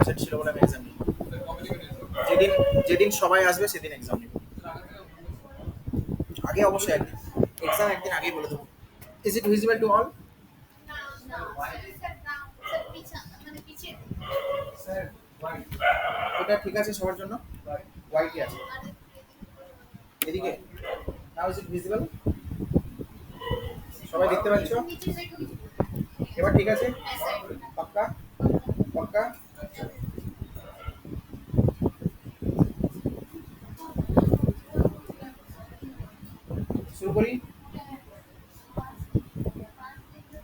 Absent ছিল বলে আমি এক্সাম নিই। যেদিন যেদিন সবাই আসবে সেদিন এক্সাম নিব। আগে অবশ্যই একদিন এক্সাম একদিন আগেই বলে দেবো। Is it visible to all? এটা ঠিক আছে সবার জন্য? হোয়াইটই আছে এদিকে। Now is it visible? সবাই দেখতে পাচ্ছ? এবার ঠিক আছে? পাক্কা? পাক্কা? শুরু করি।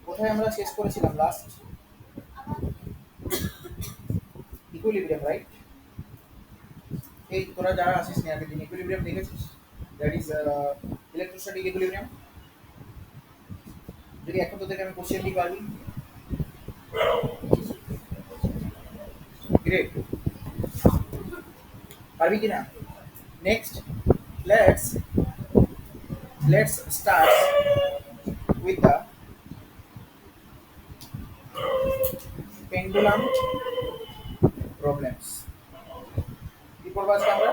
কোথায় আমরা শেষ করেছিলাম লাস্ট? Equilibrium, right? এই তোরা যারা আসিস নি আগের দিন, ইকুইলিব্রিয়াম দেখেছিস? That is electrostatic equilibrium. যদি এখন তোদেরকে আমি কোশ্চেন দিই, পারবি? গ্রেট। পারবি কি না? Next let's start with the pendulum problems. কি পড়বো আজকে আমরা?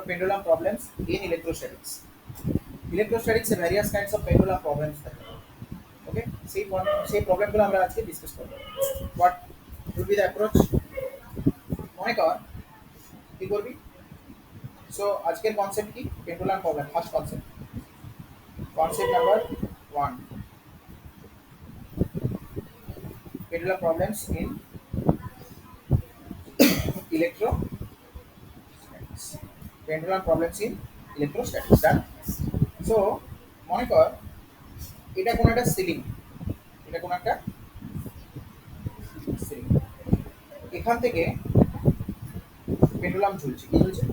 Pendulum problems in electrostatics. Electrostatics A various kinds of pendulum problems থাকে। ওকে, সেই প্রবলেমগুলো আমরা আজকে ডিসকাস করব। What will be the approach? মনে কর কি করবি? সো আজকের কনসেপ্ট কি? Pendulum problem. First concept, concept number 1, pendulum problems in electrostatics. Pendulum problems in electrostatics. Done. So মনে কর এটা কোন একটা সিলিং, এটা কোন একটা সিলিং। এখান থেকে পেন্ডুলাম ঝুলছে। কি ঝুলছে?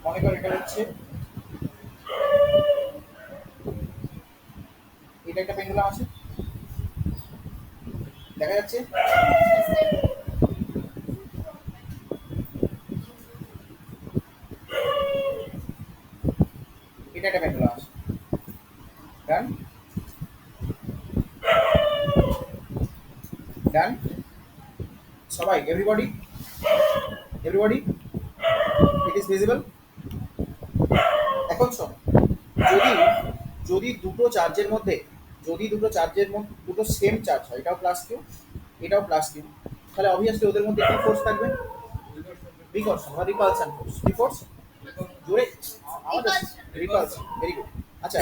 মনে কর এটা হচ্ছে, এটা একটা পেন্ডুলাম আছে, দেখা যাচ্ছে? এটা একটা পেন্ডুলাম আছে। ডান? ডান? সবাই, এভরিবডি ইট ইজ ভিজিবল? এখন শোন, যদি যদি দুটো চার্জের মধ্যে দুটো সেম চার্জ হয়, এটাও প্লাস কিউ এটাও প্লাস কিউ, তাহলে অবভিয়াসলি ওদের মধ্যে কি ফোর্স থাকবে? বিকর্ষণ বা রিপালশন ফোর্স। কি ফোর্স? জোরে আমাদের রিপালশন। Very good. আচ্ছা,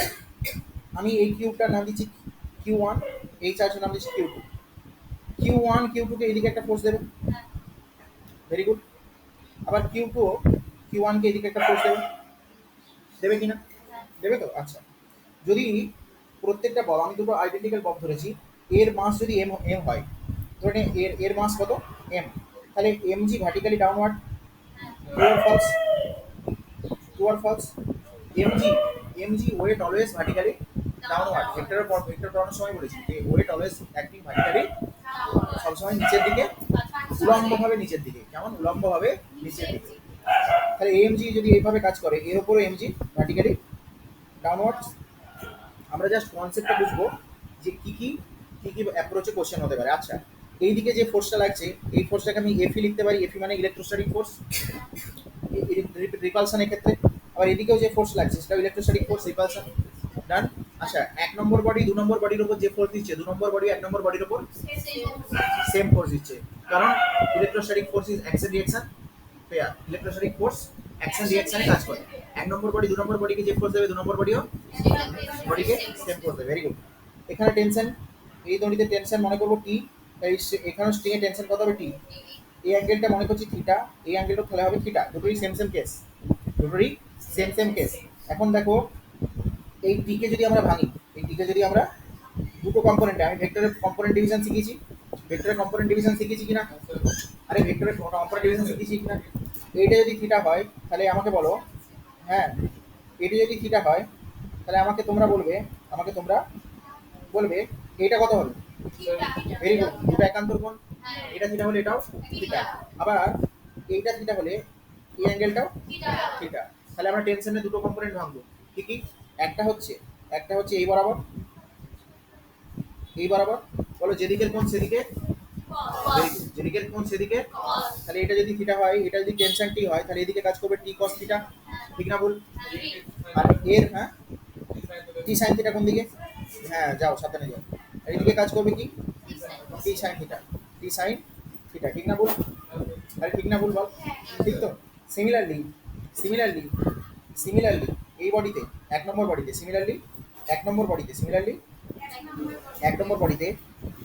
আমি এই কিউবটার নাম দিচ্ছি Q1, এই চার্জের নাম দিচ্ছি Q2। Q1 Q2 কে এদিকে একটা ফোর্স দেবে। Very good. আবার Q2 Q1 কে এদিকে একটা ফোর্স দেবে। দেবে কিনা? দেবে তো? আচ্ছা, যদি প্রত্যেকটা বল, আমি দুটো আইডেন্টিক্যাল বল ধরেছি, এর মাস যদি এম এম হয়, ধরে নে এর মাস কত? এম। তাহলে MG vertically downward. True or false? True or false? MG MG weight always vertically downward. ভেক্টরের পড়ানোর সময় বলেছি যে ওয়েট অলওয়েজ অ্যাক্টিং ভার্টিক্যালি, সবসময় নিচের দিকে, উলম্বভাবে নিচের দিকে। কেমন? উলম্বভাবে নিচের দিকে। তাহলে এমজি যদি এইভাবে কাজ করে, এর উপরও এমজি ভার্টিক্যালি ডাউনওয়ার্ড। আমরা জাস্ট কনসেপ্টটা বুঝবো যে কি কি অ্যাপ্রোচে কোশ্চেন হতে পারে। আচ্ছা, এইদিকে যে ফোর্সটা লাগছে, এই ফোর্সটাকে আমি এফি লিখতে পারি। এফি মানে ইলেকট্রোস্ট্যাটিক ফোর্স, রিপালশনের ক্ষেত্রে। আবার এদিকেও যে ফোর্স লাগছে সেটা ইলেকট্রোস্ট্যাটিক ফোর্স, রিপালশন। ডান? আচ্ছা, 1 নম্বর বডি 2 নম্বর বডির উপর যে ফোর্স দিচ্ছে, 2 নম্বর বডি 1 নম্বর বডির উপর সেম ফোর্স দিচ্ছে, কারণ electrostatic force is action reaction pair. Electrostatic force action রিঅ্যাকশনে কাজ করে। 1 নম্বর বডি 2 নম্বর বডিকে যে ফোর্স দেবে, 2 নম্বর বডিও বডিকে সেম ফোর্স দেবে। Very good. এখানে টেনশন, এই দড়িতে টেনশন মনে করবো টি, তাই এখানে স্ট্রিং এর টেনশন কত হবে? টি। এই অ্যাঙ্গেলটা মনে করছি থিটা, এই অ্যাঙ্গেলটা তাহলে হবে থিটা। দুটোই সেম কেস, দুটোরই সেম কেস। এখন দেখো, এই টিকে যদি আমরা ভাঙি, এই টিকে যদি আমরা দুটো কম্পোনেন্টে, আমি ভেক্টরের কম্পোনেন্ট ডিভিশন শিখেছি, কিনা? আরে ভেক্টরের কম্পোনেন্ট ডিভিশন শিখেছি কিনা? এইটা যদি থিটা হয় তাহলে আমাকে বলো, হ্যাঁ, এটা যদি থিটা হয় তাহলে তোমরা বলবে এইটা কত হবে? Very good. দুটো একান্তর কোণ, এটা থিটা হলে এটাও থিটা। আবার এইটা থিটা হলে এই অ্যাঙ্গেলটাও থিটা। তাহলে আমরা টেনশনে দুটো কম্পোনেন্ট ভাঙবো। কি কি? একটা হচ্ছে এই বরাবর, বলো যেদিকের কোণ সেদিকে যেদিকের কোণ সেদিকে, তাহলে এটা যদি থিটা হয়, এটা যদি টেনশন টি হয়, তাহলে এদিকে কাজ করবে টি কস থিটা, ঠিক না ভুল? আর এর হ্যাঁ টি সাইন থিটা কোন দিকে? হ্যাঁ যাও সাবধানে যাও। আর এদিকে কাজ করবে কি? টি সাইন থিটা, টি সাইন থিটা, ঠিক না ভুল? আরে ঠিক না ভুল বল? ঠিক তো? সিমিলারলি সিমিলারলি সিমিলারলি এই বডিতে, এক নম্বর বডিতে সিমিলারলি, এক নম্বর বডিতে সিমিলারলি, এক নম্বর বডিতে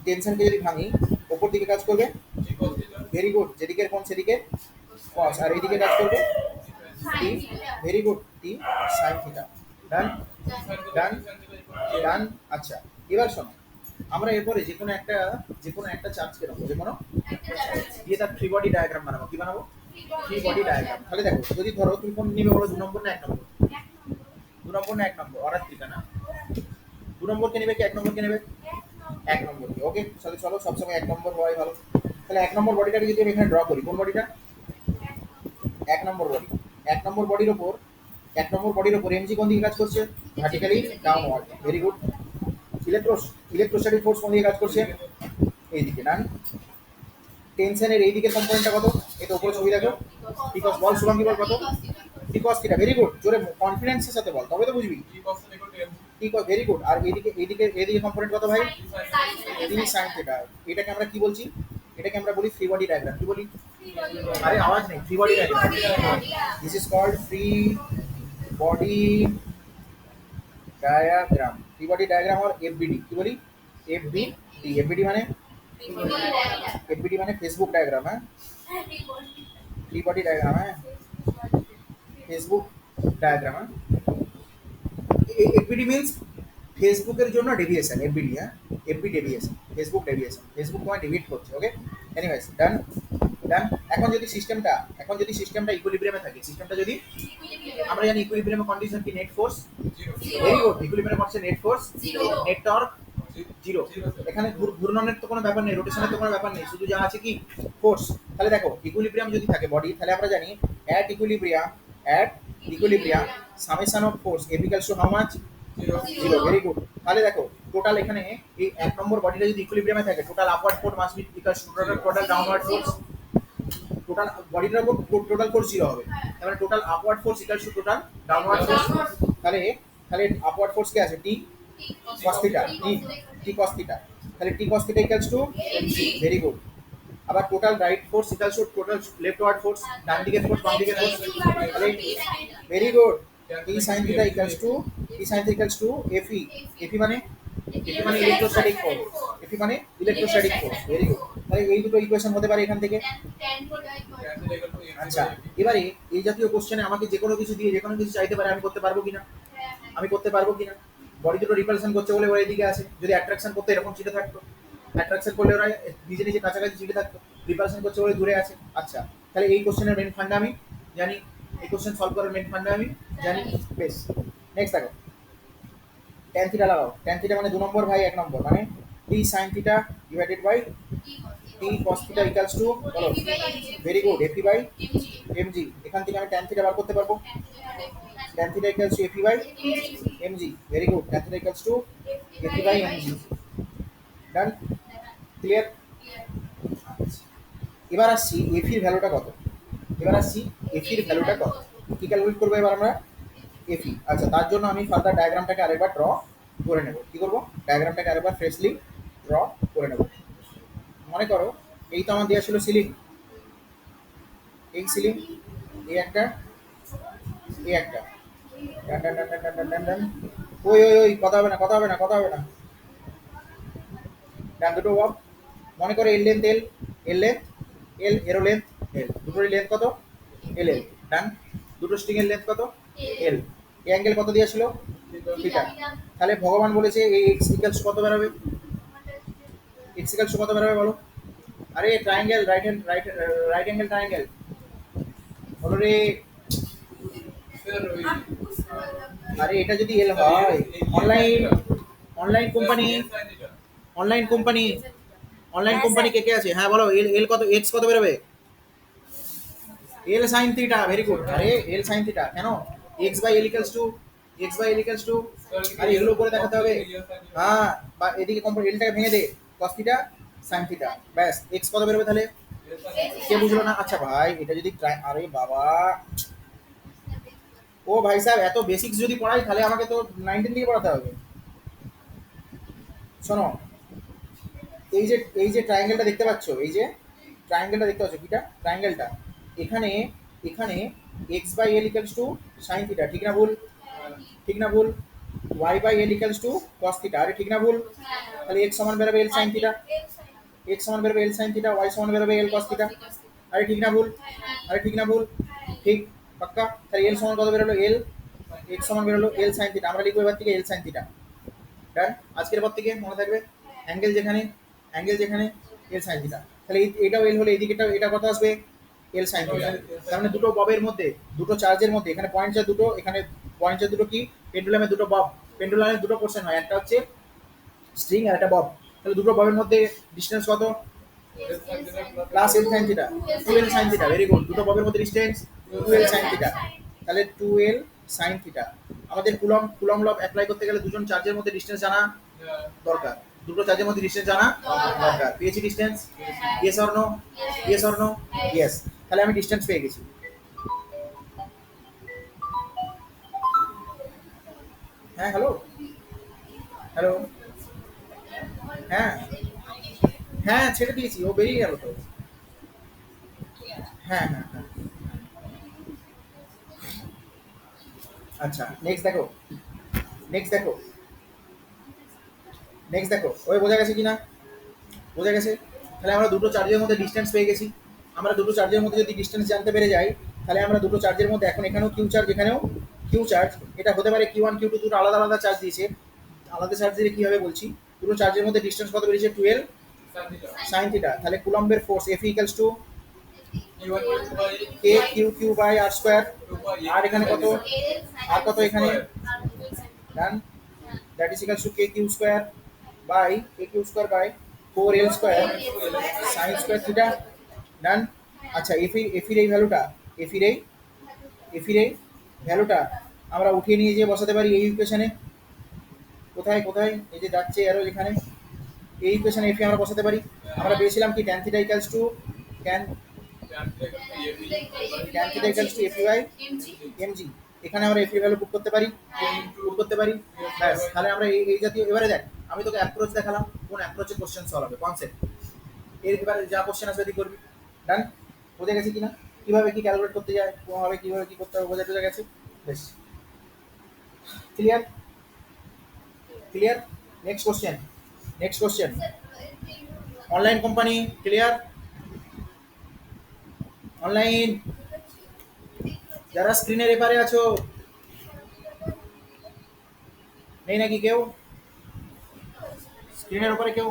টেনশনকে যদি ভাঙি, ওপর দিকে কাজ করবে, ভেরি গুড, যেদিকের কোণ সেদিকে কস, আর এইদিকে কাজ করবে টি, ভেরি গুড, টি সাইন থিটা। ডান ডান ডান। আচ্ছা এবার শোনো, আমরা এরপরে যে কোনো একটা চার্জকে নেবো, যে কোনো দিয়ে তার থ্রি বডি ডায়াগ্রাম বানাবো। কি বানাবো? Three body diagram. তাহলে দেখো, যদি ধরো তুমি কোন নিবে বলো, 2 নম্বর না 1 নম্বর? 2 নম্বর না 1 নম্বর? অর্ডার ঠিকানা 2 নম্বরকে নেবে কি 1 নম্বরকে নেবে? 1 নম্বরকে। ওকে, তাহলে চলো সবসময় 1 নম্বর হওয়াই ভালো। তাহলে 1 নম্বর বডিটাকে যদি আমি এখানে ড্র করি, কোন বডিটা? 1 নম্বর বডি। 1 নম্বর বডির ওপর, 1 নম্বর বডির ওপর এমজি কোন দিকে কাজ করছে? Vertically downward. Very good. Electrostatic force কোন দিকে কাজ করছে? এইদিকে। ডান। টেনশনের এই দিকের কম্পোনেন্টটা কত? এটা উপরে ছবি দেখো, টিকস বল, শুভাঙ্গী বল কত? টিকস থিটা। ভেরি গুড, জোরে কনফিডেন্সের সাথে বল, তবে তো বুঝবি। টিকস, ভেরি গুড। আর এইদিকে কম্পোনেন্ট কত ভাই? টি সাইন থিটা। এটাকে আমরা কি বলছি? এটাকে আমরা বলি ফ্রি বডি ডায়াগ্রাম। কি বলি? আরে আওয়াজ নেই, free body diagram. This is called free body diagram. Free body diagram और एफबीडी কি বলি? एफबीडी। एफबीडी মানে, एफबीडी মানে ফেসবুক ডায়াগ্রাম। হ্যাঁ, ফ্রি বডি ডায়াগ্রাম। হ্যাঁ, ফেসবুক ডায়াগ্রাম। হ্যাঁ, এফবিডি মিন্স ফেসবুকের জন্য ডেভিয়েশন। এফবিডি, হ্যাঁ, FB deviation, Facebook deviation, Facebook তোমায় ডেভিয়েট করছে। Okay, anyways done done. এখন যদি সিস্টেমটা ইকুইলিব্রিয়ামে থাকে, সিস্টেমটা যদি, আমরা জানি ইকুইলিব্রিয়াম কন্ডিশন কি? Net force, very good, equilibrium হচ্ছে net force, net torque zero. এখানে ঘূর্ণনের তো কোনো ব্যাপার নেই, রোটেশনের তো কোনো ব্যাপার নেই, শুধু যা আছে কি? ফোর্স। তাহলে দেখো, ইকুইলিব্রিয়াম যদি থাকে বডি, তাহলে আমরা জানি at equilibrium summation of force F equals two how much? Zero. Very good. তাহলে দেখো, টোটাল এখানে এই 1 নম্বর বডিটা যদি ইকুইলিব্রিয়ামে থাকে, total upward force must be equals to total downward force. Total বডিটার উপর টোটাল ফোর্স জিরো হবে, তাহলে total upward force equals to total downward force. তাহলে তাহলে আপওয়ার্ড ফোর্স কে আছে? T cos theta, T cos theta. তাহলে T cos theta equals to, very good. আবার total right force equals to total leftward force, ডান দিকের ফোর্স বাম দিকের ফোর্স। তাহলে ভেরি গুড, টি sin theta equals two FE. FE মানে ইলেকট্রোস্ট্যাটিক ফোর্স, এফই মানে ইলেকট্রোস্ট্যাটিক ফোর্স। Very good. তাহলে এই দুটো ইকুয়েশন হতে পারে এখান থেকে। আচ্ছা, এবারে এই জাতীয় কোশ্চেনে আমাকে যে কোনো কিছু দিয়ে যে কোনো কিছু চাইতে পারে, আমি করতে পারবো কিনা? আমি করতে পারবো কিনা? বডি দুটো রিপালশন করছে বলে ওরা এদিকে আছে, যদি অ্যাট্রাকশন করতে এরকম চিটে থাকতো, অ্যাট্রাকশন করলে ওরা নিজে নিজে কাছাকাছি চিটে থাকতো, রিপালশন করছে বলে দূরে আছে। আচ্ছা, তাহলে এই কোশ্চেনের মেন ফান্ডা আমি জানি, এই কোশ্চেন সলভ করার মেন ফান্ডা আমি জানি। বেশ, নেক্সট দেখো, ট্যান থিটা লাগাও। ট্যান থিটা মানে 2 নম্বর ভাই 1 নম্বর, মানে T sine theta divided by T cos theta equals to, বলো, very good, FE by MG. এখান থেকে আমি ট্যান থিটা বার করতে পারবো। Tan theta equals to FE by MG. Very good, tan theta equals to FE by MG. Done, clear? এবার আসছি এফির ভ্যালুটা কত। এফির ভ্যালুটা কত, কি ক্যালকুলেট করবো এবার আমরা? এফি। আচ্ছা, তার জন্য আমি ফার্দার ডায়াগ্রামটাকে আরেকবার ড্র করে নেব। কি করবো? ডায়াগ্রামটাকে আরেকবার ফ্রেশলি ড্র করে নেব। মনে করো, এই তো আমার দেওয়া ছিল সিলিং, এই সিলিং, এই একটা, এই একটা, ডান done done done done done done ডান। ওই ওই ওই, কথা হবে না, কথা হবে না, কথা হবে না। ডান দুটো ওয়াব। মনে করো এল লেন্থ এল, এল লেন্থ এল, এরো লেন্থ এল, দুটোরই লেন্থ কত? এল এল। ডান। দুটো স্ট্রিং এর লেন্থ কত? এল। এই অ্যাঙ্গেল কত দিয়েছিল? থিটা। তাহলে ভগবান বলেছে এই এক্স ইকুয়ালস কত বেরোবে? এক্স ইকুয়ালস কত বেরোবে বলো? আরে triangle, right hand, right angle triangle বলো রে। আরে এটা যদি এল হয়, online online company online company online company কে কে আছে? হ্যাঁ বলো, এল এল কত, এক্স কত বেরোবে? L sine theta. Very good. আরে এল সাইন থিটা কেন? X by L equals to, আরে এগুলো করে দেখাতে হবে। হ্যাঁ, বা এদিকে কম্পোনেন্ট এলটাকে ভেঙে দে, cos থিটা সাইন থিটা, ব্যাস। এক্স কত বেরোবে তাহলে? কে বুঝলো না? আচ্ছা ভাই, এটা যদি আরে বাবা, ও ভাই সাহেব, এত বেসিক্স যদি পড়াই তাহলে আমাকে তো 19 দিয়ে পড়াতে হবে। শোনো, এই যে ট্রায়াঙ্গেলটা দেখতে পাচ্ছ, এই যে ট্রায়াঙ্গেলটা দেখতে পাচ্ছ, কিটা ট্রায়াঙ্গেলটা, এখানে এখানে X by L equals to sine theta, ঠিক না ভুল? ঠিক না ভুল? Y by L equals to cos theta, আরে ঠিক না ভুল? তাহলে এক্স সমান বেরোবে এল সাইন থিটা, এক্স সমান বেরোবে এল সাইন থিটা, ওয়াই সমান বেরোবে এল কস থিটা, আরে ঠিক না ভুল? আরে ঠিক না ভুল? ঠিক, পাক্কা? তাহলে এল সমান কত বেরোলো? এল, এক্স সমান বেরোলো এল সাইন থিটা, আমরা লিখবো এবার থেকে এল সাইন থিটা। ডান, আজকের পর থেকে মনে থাকবে অ্যাঙ্গেল যেখানে, অ্যাঙ্গেল যেখানে এল সাইন থিটা, তাহলে এটাও এল হলে এদিকেটাও এটা কত আসবে? এল সাইন থিটা। তার মানে দুটো ববের মধ্যে, দুটো চার্জের মধ্যে, এখানে পয়েন্ট চার্জ দুটো, এখানে পয়েন্ট চার্জ দুটো, কি পেন্ডুলামের দুটো বব, পেন্ডুলামের দুটো পোর্শন হয়, একটা হচ্ছে স্ট্রিং আর একটা বব, তাহলে দুটো ববের মধ্যে ডিসটেন্স কত? Plus L sine theta, two L sine theta, very good. দুটো ববের মধ্যে distance two L sine theta, তাহলে টু এল সাইন থিটা। আমাদের কুলম কুলম লব অ্যাপ্লাই করতে গেলে দুজন চার্জের মধ্যে ডিসটেন্স জানা দরকার, দুটো চার্জের মধ্যে ডিসটেন্স জানা দরকার। পেয়েছি distance? Yes or no? Yes or no? Yes. তাহলে আমি ডিসটেন্স পেয়ে গেছি। হ্যাঁ, হ্যালো, হ্যালো, হ্যাঁ হ্যাঁ, ছেড়ে দিয়েছি, ও বেরিয়ে গেল তো। হ্যাঁ হ্যাঁ হ্যাঁ, আচ্ছা নেক্সট দেখো, নেক্সট দেখো, নেক্সট দেখো, ওই বোঝা গেছে কিনা? বোঝা গেছে? তাহলে আমরা দুটো চার্জের মধ্যে ডিসটেন্স পেয়ে গেছি। আমরা দুটো চার্জের মধ্যে যদি ডিসটেন্স জানতে পেরে যাই, তাহলে আমরা দুটো চার্জের মধ্যে, এখন এখানেও কিউ চার্জ, এখানেও কিউ চার্জ, এটা হতে পারে কিউ ওয়ান কিউ টু, দুটো আলাদা আলাদা চার্জ দিয়েছে। আলাদা চার্জ দিলে কী হবে বলছি, দুটো চার্জের মধ্যে ডিস্টেন্স কত বেরিয়েছে? 12 সাইন থিটা। তাহলে কুলম্বের force F equals to K Q Q by R square, আর এখানে কত? আর কত এখানে? Done, that is equals to K Q square by K Q square by 4 L square sine square theta. Done. আচ্ছা, এফির এই ভ্যালুটা, এফির এই এফির এই ভ্যালুটা আমরা উঠিয়ে নিয়ে যেয়ে বসাতে পারি এই ইকুয়েশনে। কোথায় কোথায়? এই যে যাচ্ছে আরো এখানে, এই ইকুয়েশনে এফি আমরা বসাতে পারি। আমরা পেয়েছিলাম কি, tan theta equals to tan tan theta equals to FE by MG. এখানে আমরা এফি ভ্যালু পুট করতে পারি, পুট করতে পারি। ব্যাস, তাহলে আমরা এই জাতীয়, এবারে দেখ, আমি তোকে অ্যাপ্রোচ দেখালাম, কোন অ্যাপ্রোচে কোশ্চেন সলভ হবে, কনসেপ্ট। এবারে যা কোশ্চেন আসবে তুই করবি। ডান, বোঝা গেছে কিনা? কিভাবে কি ক্যালকুলেট করতে যায়, কোনোভাবে কিভাবে কি করতে হবে, বোঝা গেছে? বেশ, clear, clear. Next question, next question. Online company clear? Online, যারা স্ক্রিনের এপারে আছো, নেই নাকি কেউ স্ক্রিনের উপরে কেউ?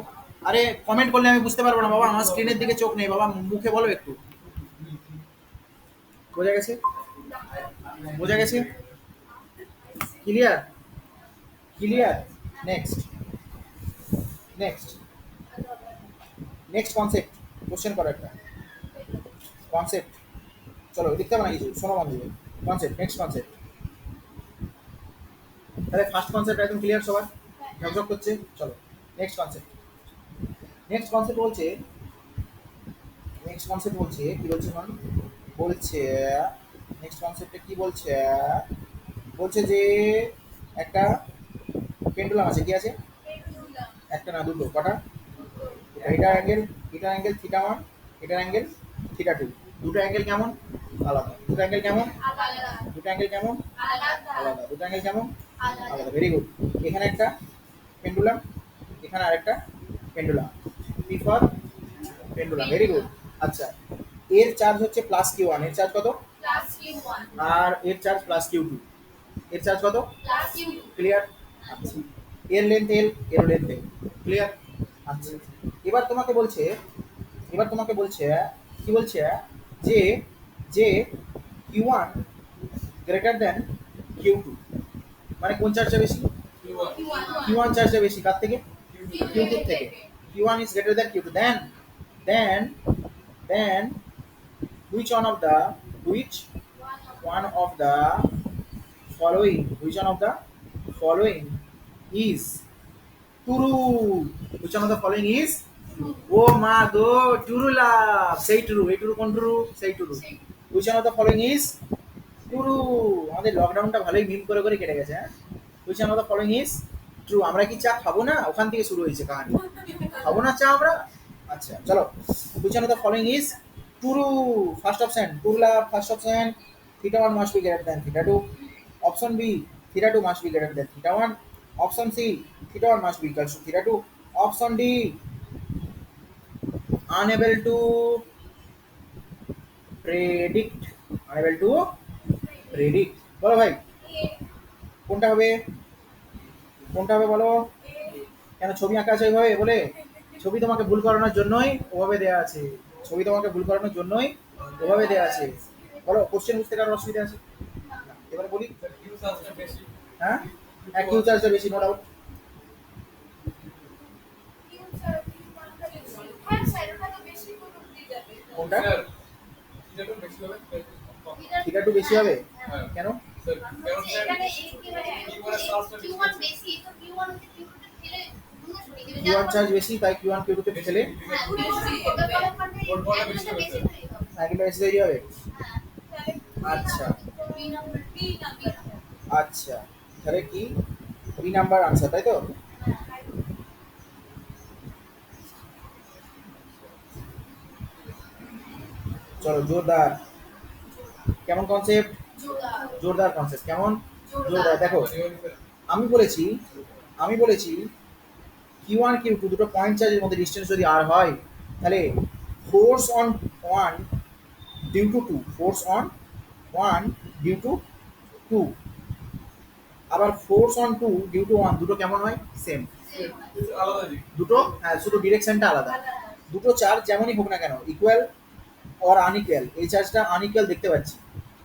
আরে কমেন্ট করলে আমি বুঝতে পারবো না বাবা, আমার স্ক্রিনের দিকে চোখ নেই বাবা, মুখে বলো একটু। বোঝা গেছে? বোঝা গেছে? Clear, clear. Next, next, next concept, question করো একটা কনসেপ্ট। চলো দেখতে হবে না কিছু, শোনো মন দিয়ে। Concept, next concept. তাহলে ফার্স্ট কনসেপ্ট একদম ক্লিয়ার সবার, ঝকঝক করছে। চলো নেক্সট কনসেপ্ট, নেক্সট কনসেপ্ট বলছে, নেক্সট কনসেপ্ট বলছে কি বলছে মান, বলছে নেক্সট কনসেপ্টে কি বলছে, বলছে যে একটা পেন্ডুলাম আছে, কি আছে? একটা না দুটো, কটা? এটা অ্যাঙ্গেল, এটা অ্যাঙ্গেল থিটা ওয়ান, এটার অ্যাঙ্গেল থিটা টু। দুটো অ্যাঙ্গেল কেমন? আলাদা। দুটো অ্যাঙ্গেল কেমন? দুটো অ্যাঙ্গেল কেমন? আলাদা। দুটো অ্যাঙ্গেল কেমন? আলাদা। Very good. এখানে একটা পেন্ডুলাম, এখানে আরেকটা pendulum, P for pendulum, very good. আচ্ছা, এর চার্জ হচ্ছে প্লাস কিউ ওয়ান, এর চার্জ কত? আর এর চার্জ প্লাস কিউ টু, এর চার্জ কত? ক্লিয়ার? আচ্ছা, এর লেন্থ এল, এর লেন্থ এল, ক্লিয়ার? আচ্ছা, এবার তোমাকে বলছে, এবার তোমাকে বলছে, কি বলছে, যে যে Q one greater then Q two, মানে কোন চার্জটা বেশি? কিউ ওয়ান চার্জটা বেশি, কার থেকে? কিউ টু থেকে। Q one is greater then Q two, then then which one of the which one of the following, which one of the following is true, which one of the following is ও মা গো, true লাভ, সেই true, এই true কোন true, সেই true. Which one of the following is true. আমাদের লকডাউনটা ভালোই মিম করে করে কেটে গেছে, হ্যাঁ। Which one of the following is true. আমরা কি চা খাবো না? ওখান থেকে শুরু হয়েছে কাহিনী। খাবো না চা আমরা? আচ্ছা চলো, which one of the following is true. First option true love, first option theta one must be greater than theta two. Option B theta two must be greater than theta one. Option C theta one must be equals to theta two. Option D unable to predict, unable to predict। বলো ভাই কোনটা হবে, কোনটা হবে বলো। কেন ছবি আঁকা আছে ওইভাবে বলে? ছবি তোমাকে ভুল করানোর জন্যই ওভাবে দেয়া আছে, ছবি তোমাকে ভুল করানোর জন্যই ওভাবে দেয়া আছে। বলো কোশ্চেন বুঝতে কারো অসুবিধা আছে? না, এবারে বলি। হ্যাঁ, এক কিউ চার্জটা বেশি, নো ডাউট। কোনটা থিটা টু বেশি হবে? কেন? কিউ ওয়ান চার্জ বেশি, তাই কিউ ওয়ান কিউ টু তে ফেলে অ্যাঙ্গেলটা বেশি তৈরি হবে। আচ্ছা আচ্ছা, তাহলে কি বি নাম্বার আনসার, তাই তো? চলো জোরদার, কেমন কনসেপ্ট? জোরদার কনসেপ্ট, কেমন? জোরদার। দেখো আমি বলেছি, আমি বলেছি কিউ ওয়ান কিউ টু দুটো পয়েন্ট চার্জের মধ্যে ডিস্টেন্স যদি আর হয়, তাহলে force on one due to two, force on one due to two, আবার force on two due to one, দুটো কেমন হয়? সেম। দুটো, হ্যাঁ, শুধু ডিরেকশনটা আলাদা। দুটো চার্জ যেমনই হোক না কেন, ইকুয়াল অর আনইকুয়াল, এই চার্জটা আনইকুয়াল দেখতে পাচ্ছি।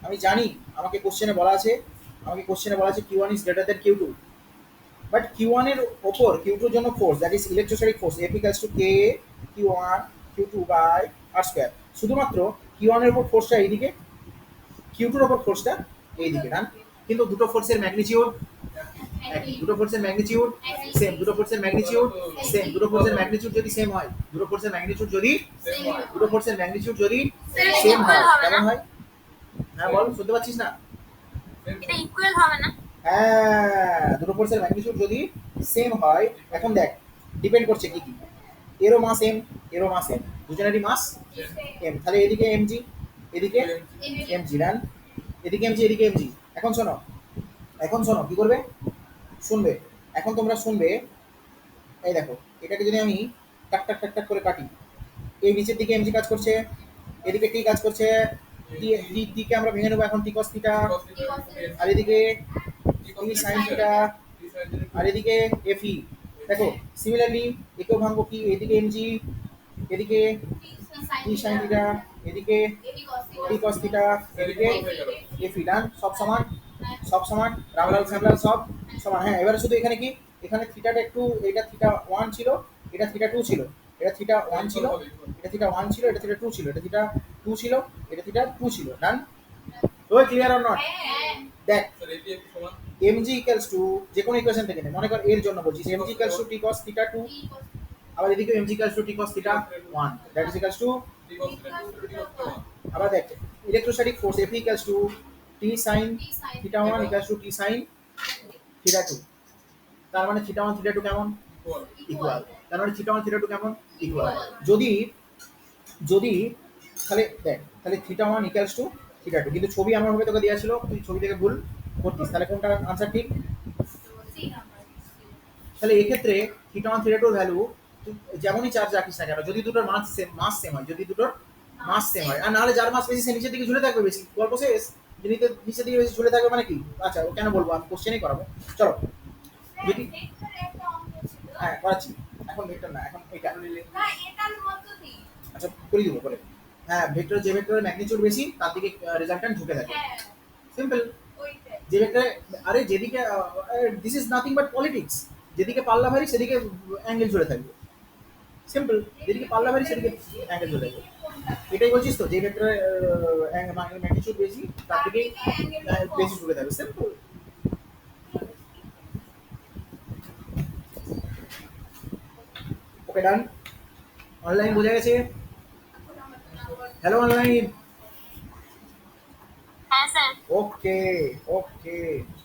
আমি জানি আমাকে কোশ্চেনে বলা আছে, আমাকে কোশ্চেনে বলা আছে Q one is greater than Q two, but Q one এর ওপর কিউ টুর জন্য force, that is electrostatic force, F equals to K Q one Q two by R square. শুধুমাত্র কিউ ওয়ান এর উপর ফোর্সটা এইদিকে, কিউ টুর ওপর ফোর্সটা এইদিকে, না? কিন্তু দুটো ফোর্সের ম্যাগনিটিউড একই, দুটো ফোর্সের ম্যাগনিটিউড সেম, দুটো ফোর্সের ম্যাগনিটিউড সেম, দুটো ফোর্সের ম্যাগনিটিউড যদি সেম হয়, দুটো ফোর্সের ম্যাগনিটিউড যদি দুটো ফোর্সের ম্যাগনিটিউড যদি সেম হয়, কেমন হয়? হ্যাঁ বল, শুনতে পাচ্ছিস না? এটা ইকুয়াল হবে না? হ্যাঁ, দুটো ফোর্সের ম্যাগনিটিউড যদি সেম হয়, এখন দেখ ডিপেন্ড করছে কি কি। এরও মাস এম, এরও মাস এম, দুজনেরই মাস এম, তাহলে এদিকে এমজি, এদিকে এমজি, রান, এদিকে এমজি, এদিকে এমজি। এখন শোনো, এখন শোনো কি করবে, শুনবে, এখন তোমরা শুনবে। এই দেখো, এটাকে যদি আমি টাক টাক টাক টাক করে কাটি, এই নিচের দিকে এমজি কাজ করছে, এদিকে টি কাজ করছে, টিকে আমরা ভেঙে নেবো এখন টি কস থিটা, আর এদিকে টি সাইন থিটা, আর এদিকে এফই। দেখো সিমিলারলি একেও ভাঙবো, কি এদিকে এমজি, এদিকে টি সাইন থিটা, এদিকে টি কস থিটা, এদিকে এফই, ডান, সব সমান, সব সমান, রামলাল শ্যামলাল সব সমান। হ্যাঁ, এবারে শুধু এখানে কি, এখানে থিটাটা একটু, এটা থিটা ওয়ান ছিল, এটা থিটা টু ছিল, এটা থিটা ওয়ান ছিল, এটা থিটা ওয়ান ছিল, এটা থিটা টু ছিল, এটা থিটা টু ছিল, এটা থিটা টু ছিল, ডান। ওই ক্লিয়ার অর নট? দেখ mg ইকুয়ালস টু, যে কোনো ইকুয়েশন থেকে নে, মনে কর এর জন্য বলছি mg equals to t cos theta 2, আবার এদিকে mg equals to t cos theta 1, that is equals two, আবার দেখ electrostatic force F equals to t sin theta 1 equals to t sin theta 2, তার মানে থিটা 1 থিটা 2 কেমন? Equal. তার মানে theta 1 theta 2 কেমন? ইকুয়াল। যদি যদি তাহলে দেখ, তাহলে থিটা 1 ইকুয়ালস টু থিটা 2, কিন্তু ছবি আমার ভাবে তোকে দেওয়া ছিল, তুই ছবি থেকে ভুল করতিস, তাহলে কোনটা আনসার ঠিক? তাহলে এক্ষেত্রে থিটা 1 থিটা 2 এর ভ্যালু যেমনই চার্জ রাখিস না কেন, যদি দুটোর মাস সেম হয়, যদি দুটোর মাস সেম হয়, আর নাহলে যার মাস বেশি সে নিচের দিকে ঝুলে থাকবে বেশি, গল্প শেষ। যিনি নিচের দিকে বেশি ঝুলে থাকবে মানে কি? আচ্ছা ও কেন বলবো, আমি কোশ্চেনই করাবো, চলো। যদি হ্যাঁ করাচ্ছি, এখন ভেক্টর না, এখন এটা আচ্ছা করে দিব বলে। হ্যাঁ, ভেক্টর, যে ভেক্টরের ম্যাগনিটিউড বেশি তার দিকে রেজাল্ট্যান্ট ঝুঁকে থাকে, সিম্পল। যে ভেক্টরে, আরে যেদিকে, this is nothing but politics, যেদিকে পাল্লা ভারী সেদিকে অ্যাঙ্গেল ঝুলে থাকবে, সিম্পল। যেদিকে পাল্লা ভারী সেদিকে অ্যাঙ্গেল ঝুলে থাকবে, এটাই বলছিস তো, যে ভেক্টরে ম্যাগনিটিউড বেশি তার দিকে বেশি ঝুঁকে থাকবে, সিম্পল। ওকে ডান। অনলাইন বোঝা গেছে? Hello online. হ্যাঁ স্যার। ওকে ওকে,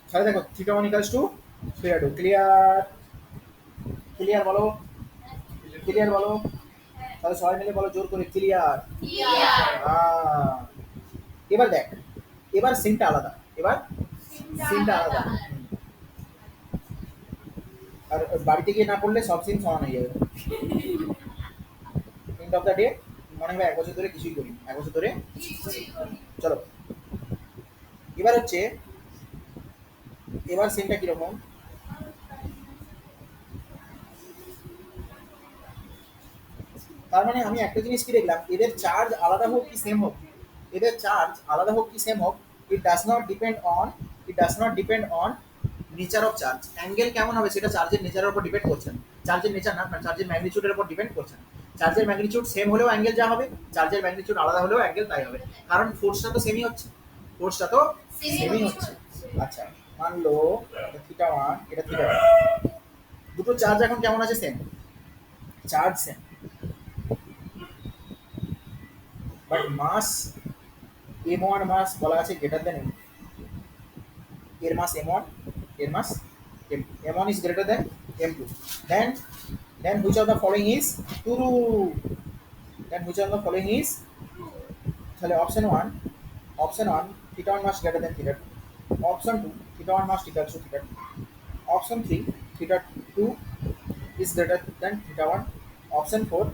তাহলে দেখো theta one equals to theta two. Clear? Clear বলো, ক্লিয়ার বলো। তাহলে সবাই মিলে বলো জোর করে, ক্লিয়ার। এবার দেখ, এবার সিনটা আলাদা, এবার সিনটা আলাদা। আর বাড়িতে গিয়ে না পড়লে সব সিন সমান হয়ে যাবে। এন্ড অফ দ্য ডে মনে হবে 1 বছর ধরে কিছুই করি, 1 বছর ধরে। চলো এবার হচ্ছে, এবার সিনটা কিরকম, তার মানে আমি একটা জিনিস কি দেখলাম, এদের চার্জ আলাদা হোক কি সেম হোক, এদের চার্জ আলাদা হোক কি সেম হোক, it does not depend on, it does not depend on nature of charge. Angle কেমন হবে সেটা চার্জের নেচারের উপর ডিপেন্ড করছে না। চার্জের নেচার না, চার্জের ম্যাগনিটিউডের উপর ডিপেন্ড করছে না। চার্জের ম্যাগনিটিউড সেম হলেও অ্যাঙ্গেল যা হবে, চার্জের ম্যাগনিটিউড আলাদা হলেও অ্যাঙ্গেল তাই হবে, কারণ ফোর্সটা তো সেমই হচ্ছে, ফোর্সটা তো সেমই হচ্ছে। আচ্ছা মানলো থিটা ওয়ান, এটা থিটা ওয়ান, দুটো চার্জ এখন কেমন আছে, same charge, same, but mass m1 mass বলা আছে গ্রেটার দেন m, এর মাস m1, এর mass m2, m1 is greater than m2, then which of the following is true, then which of the following is, তাহলে option 1, option 1 theta 1 mass greater then theta 2, option 2 theta 1 mass equals to theta 2, option 3 theta 2 is greater than theta 1, option 4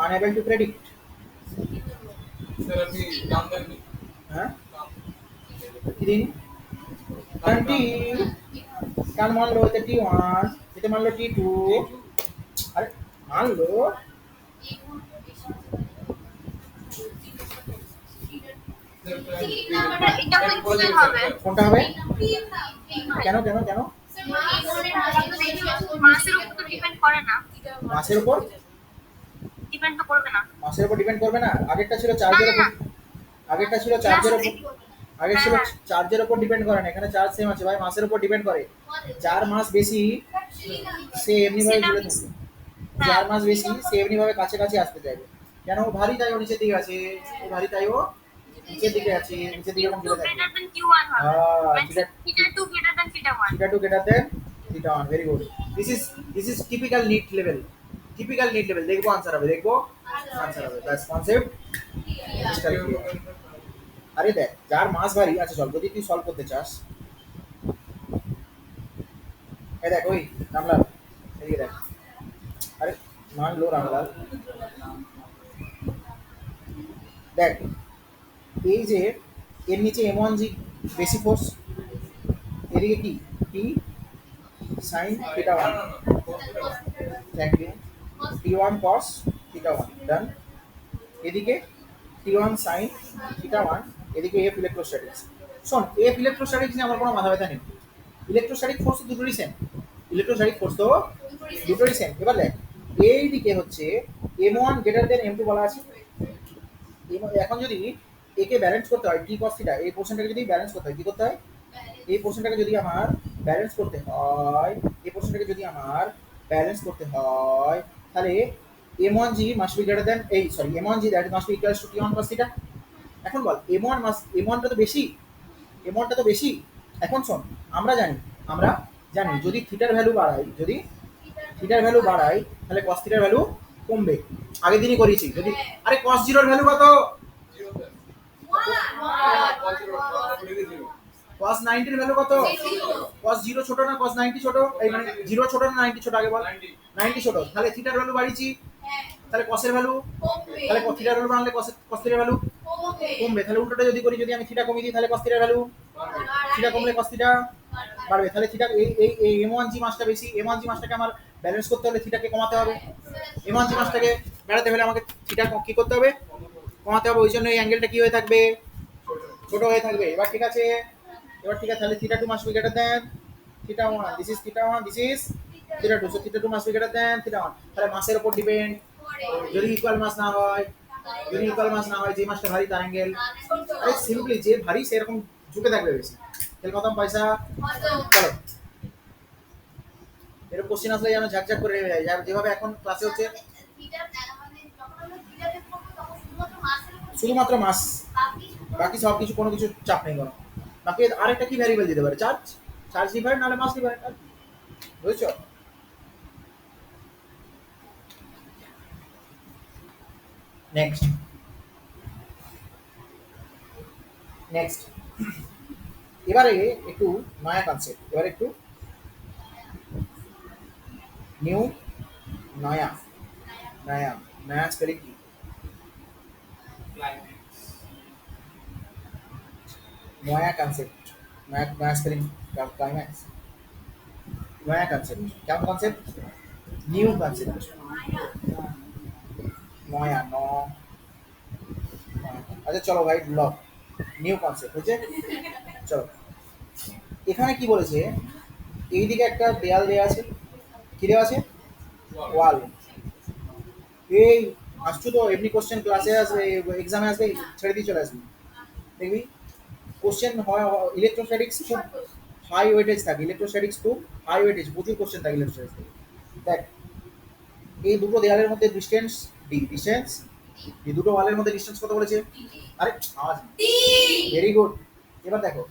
unable to predict। Sir আপনি নাম দেন হ্যাঁ কি দিন, কারণ টি, কারণ মান লো এটা টি ওয়ান, এটা মান লো টি টু, আরে মান লো এটা তো ইকুয়াল হবে। কোনটা হবে, কেন কেন কেন, মাসের উপর তো ডিপেন্ড করে না, মাসের উপর, ডিপেন্ড তো করবে না। মাসের উপর ডিপেন্ড করবে না, আগেরটা ছিল চার্জের না, উপর, না, আগেরটা ছিল চার্জের উপর, আগে ছিল চার্জের উপর ডিপেন্ড করে না, এখানে চার্জ সেম আছে ভাই, মাসের উপর ডিপেন্ড করে। যার মাস বেশি সে এমনি ভাবে জুড়ে থাকবে, যার মাস বেশি সে এমনি ভাবে কাছে কাছে আসতে চাইবে, কেন ও ভারী তাই ও নিচের দিকে আছে, ও ভারী তাই ও নিচের দিকে আছে, নিচের দিকে এরকম Q2 জুড়ে থাকবে। greater than Q1 হবে, মানে theta theta 2 greater than theta 1। theta 2 greater than theta 1, very good, this is typical NEET level, typical NEET level, দেখবো आंसर হবে, দেখবো आंसर হবে, বাস কনসেপ্ট ক্রিস্টাল ক্লিয়ার। আরে দেখ যার মাস ভারী, আচ্ছা চল যদি তুই সলভ করতে চাস, এই দেখ ওই রামলাল, এদিকে দেখ, আরে মান লো রামলাল, দেখ এই যে এর নিচে m1 জি বেশি ফোর্স, এদিকে কি T sine theta 1, thank you, t1 cos theta 1 done, এদিকে t1 সাইন থিটা 1, এদিকে f ইলেকট্রোস্ট্যাটিক্স। শোন f ইলেকট্রোস্ট্যাটিক্স নিয়ে আমার কোনো মাথা ব্যথা নেই, ইলেকট্রোস্ট্যাটিক ফোর্স তো দুটোরই সেম, ইলেকট্রোস্ট্যাটিক ফোর্স তো দুটোরই সেম। এবার দেখ এই দিকে হচ্ছে m1 গ্রেটার দেন m2 বলা আছে, এখন যদি একে ব্যালেন্স করতে হয় টি cos থিটা, এই পোরশনটাকে যদি ব্যালেন্স করতে হয় কি করতে হয়, এই পোরশনটাকে যদি আমার ব্যালেন্স করতে হয়, এই পোরশনটাকে যদি আমার ব্যালেন্স করতে হয়, তাহলে m1g মাস্ট বি গ্রেটার দেন, এই sorry m1g that must be equals two t1 cos theta. এখন বল m1 মাস্ট, m1 টা তো বেশি, m1 টা তো বেশি। এখন শোন আমরা জানি, আমরা জানি যদি থিটার ভ্যালু বাড়াই, যদি থিটার ভ্যালু বাড়াই তাহলে cos থিটার ভ্যালু কমবে, আগের দিনই করেছি। যদি আরে cos 0 এর ভ্যালু কত, cos 90 এর ভ্যালু কত, cos 0 ছোট না cos 90 ছোট, এই মানে 0 ছোট না 90 ছোট, আগে বল 90 ছোট, তাহলে থিটার ভ্যালু বাড়িয়েছি, তাহলে cos এর ভ্যালু, তাহলে থিটার ভ্যালু বাড়লে cos থিটার ভ্যালু কমবে, তাহলে উল্টোটা যদি করি, যদি আমি থিটা কমিয়ে দিই তাহলে cos থিটার ভ্যালু, থিটা কমলে cos থিটা বাড়বে, তাহলে থিটা এই এই m1g মাসটা বেশি, m1g মাসটাকে আমার ব্যালেন্স করতে হলে থিটাকে কমাতে হবে, m1g মাসটাকে বাড়াতে হলে আমাকে থিটা কি করতে হবে, কমাতে হবে, ওই জন্য এই অ্যাঙ্গেলটা কি হয়ে থাকবে, ছোট হয়ে থাকবে। এবার ঠিক আছে, এবার ঠিক আছে, তাহলে theta 2 must be greater then theta 1, this is theta 1, this is theta 2, so theta 2 must be greater then theta 1। তাহলে মাসের উপর ডিপেন্ড, যদি ইকুয়াল মাস না হয়, যদি ইকুয়াল মাস না হয়, যে মাসটা ভারী তার অ্যাঙ্গেল, আরে সিম্পলি যে ভারী সেরকম ঝুঁকে থাকবে বেশি, তাহলে কত পয়সা। চলো এরকম কোশ্চেন আসলে যেন ঝাকঝাক করে নেমে যায়, যেভাবে এখন ক্লাসে হচ্ছে শুধুমাত্র মাস, বাকি সব কিছু কোনো কিছু চাপ নেই কোনো। বাকি আরেকটা কি ভ্যারিয়েবল দিতে পারে, চার্জ, চার্জ ডিভাইড নাহলে মাস ডিভাইড, বুঝছো? নেক্সট নেক্সট এবারে একটু নয়া কনসেপ্ট, এবারে একটু নিউ, নয়া, নয়া, নয়া স্পেলিং কি? ক্লাইম্যাক্স নয়া কনসেপ্ট, নয়া, নয়া স্পেলিং ক্লাইম্যাক্স, নয়া কনসেপ্ট, কেমন কনসেপ্ট? নিউ কনসেপ্ট, নয়া ন, আচ্ছা চলো ভাই ব্লক, নিউ কনসেপ্ট হচ্ছে। চলো এখানে কি বলেছে, এইদিকে একটা দেয়াল দেওয়া আছে, কি দেওয়া আছে? ওয়াল। এই আসছো তো এমনি কোশ্চেন ক্লাসে আসবে, এক্সামে আসবে, ছেড়ে দিয়ে চলে আসবি, দেখবি কোশ্চেন হয় ইলেকট্রোস্ট্যাটিক্স খুব হাই ওয়েটেজ থাকে, ইলেকট্রোস্ট্যাটিক্স খুব হাই ওয়েটেজ, প্রচুর কোশ্চেন থাকে ইলেকট্রোস্ট্যাটিক্স থেকে। দেখ এই দুটো দেয়ালের মধ্যে ডিস্টেন্স ডি, ডিস্টেন্স, এই দুটো ওয়ালের মধ্যে ডিস্টেন্স কত বলেছে? আরে আওয়াজ, ভেরি গুড। এবার দেখো,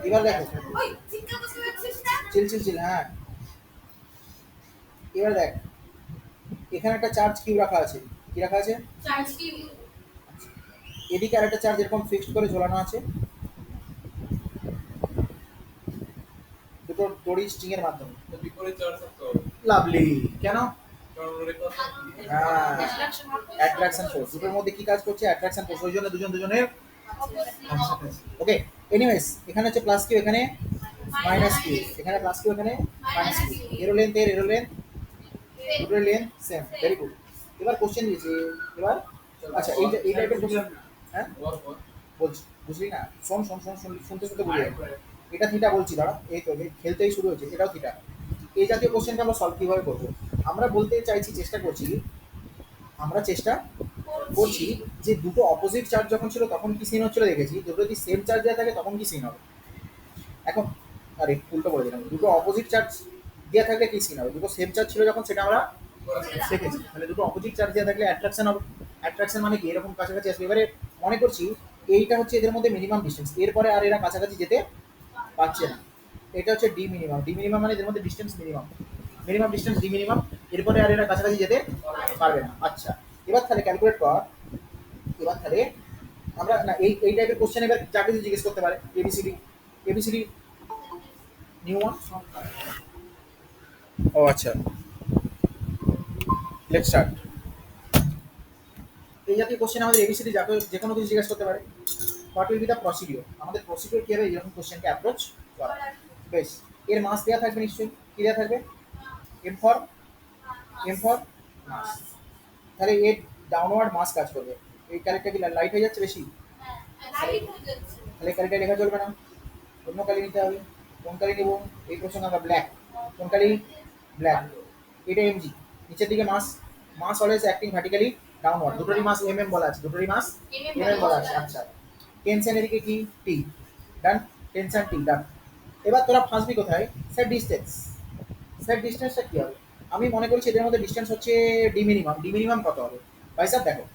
এবার দেখো, চিল চিল চিল, হ্যাঁ এবার দেখ, এখানে একটা চার্জ কিউ রাখা আছে, কি রাখা আছে? এদিকে আরেকটা চার্জ এরকম ফিক্সড করে ঝোলানো আছে, দুটো দড়ি স্ট্রিং এর মাধ্যমে। তো বিপরীত চার্জ থাকতে হবে, লাভলি, কেন? কারণ ওর কথা হ্যাঁ, অ্যাট্রাকশন ফোর্স, দুটোর মধ্যে কি কাজ করছে? অ্যাট্রাকশন ফোর্স, ওই জন্য দুজন দুজনের। ওকে, এনিওয়েজ এখানে হচ্ছে প্লাস কিউ, এখানে মাইনাস কিউ, এখানে প্লাস কিউ, এখানে মাইনাস কিউ, এরো লেন্থ এর, এরো লেন্থ, দুটোর লেন্থ সেম, ভেরি গুড। এবার কোশ্চেন দিয়েছে, এবার আচ্ছা এই টাইপের কোশ্চেন, হ্যাঁ বলছি, বুঝলি না? শোন শোন শোন শোন, শুনতে শুনতে বুঝে যাবে। এটা থিটা বলছি, দাঁড়া, এই তো খেলতেই শুরু হয়েছে, এটাও থিটা। এই জাতীয় কোশ্চেনটা আমরা সলভ কীভাবে করবো? আমরা বলতে চাইছি, চেষ্টা করছি, আমরা চেষ্টা করছি যে দুটো অপোজিট চার্জ যখন ছিল তখন কি সিন হচ্ছিল দেখেছি, দুটো যদি সেম চার্জ দেওয়া থাকে তখন কি সিন হবে। এখন আরে উল্টো করে দিলাম, দুটো অপোজিট চার্জ দেওয়া থাকলে কি সিন হবে, দুটো সেম চার্জ ছিল যখন সেটা আমরা দেখেছি, তাহলে দুটো অপোজিট চার্জ দেওয়া থাকলে অ্যাট্রাকশন হবে। অ্যাট্রাকশন মানে কি? এরকম কাছাকাছি আসবে। এবারে মনে করছি এইটা হচ্ছে এদের মধ্যে মিনিমাম ডিস্টেন্স, এরপরে আর এরা কাছাকাছি যেতে পারছে না, এটা হচ্ছে ডি মিনিমাম, ডি মিনিমাম মানে এদের মধ্যে distance minimum, minimum distance D minimum, এরপরে আর এরা কাছাকাছি যেতে পারবে না। আচ্ছা এবার তাহলে ক্যালকুলেট কর, এবার তাহলে আমরা না এই টাইপের কোশ্চেন এবার যা কিছু জিজ্ঞেস করতে পারে, এবিসিডি, এবিসিডি নিউ ওয়ান। ও আচ্ছা, লেটস স্টার্ট। এই জাতীয় কোশ্চেন আমাদের এবিসিডি যে কোনো কিছু জিজ্ঞেস করতে পারে। What will be the procedure, আমাদের প্রসিডিওর কী হবে এরকম কোশ্চেনকে অ্যাপ্রোচ করা। বেশ, এর মাস দেওয়া থাকবে নিশ্চয়ই, কী দেওয়া থাকবে? এম ফর, এম ফর মাস, তাহলে এর ডাউনওয়ার্ড মাস কাজ করবে। এই ক্যারেক্টার কি লাইট হয়ে যাচ্ছে বেশি? তাহলে ক্যারেক্টার লেখা চলবে না, অন্য কালি নিতে হবে। কোন কালি নেব? এই প্রসঙ্গে আমরা ব্ল্যাক, কোন কালি? ব্ল্যাক। এটা এমজি, নিচের দিকে মাস, মাস অলওয়েজ অ্যাক্টিং ভার্টিক্যালি ডাউনওয়ার্ড, দুটোরই মাস এমএম বলা আছে, দুটোরই মাস এমএম বলা আছে। আচ্ছা টেনশন এদিকে কি? টি, ডান, টেনশন টি, ডান। এবার তোরা ফাঁসবি কোথায়? স্যার ডিস্টেন্স, স্যার ডিস্টেন্সটা কী হবে? আমি মনে করছি এদের মধ্যে ডিস্টেন্স হচ্ছে ডি মিনিমাম, ডি মিনিমাম কত হবে ভাই স্যার? দেখো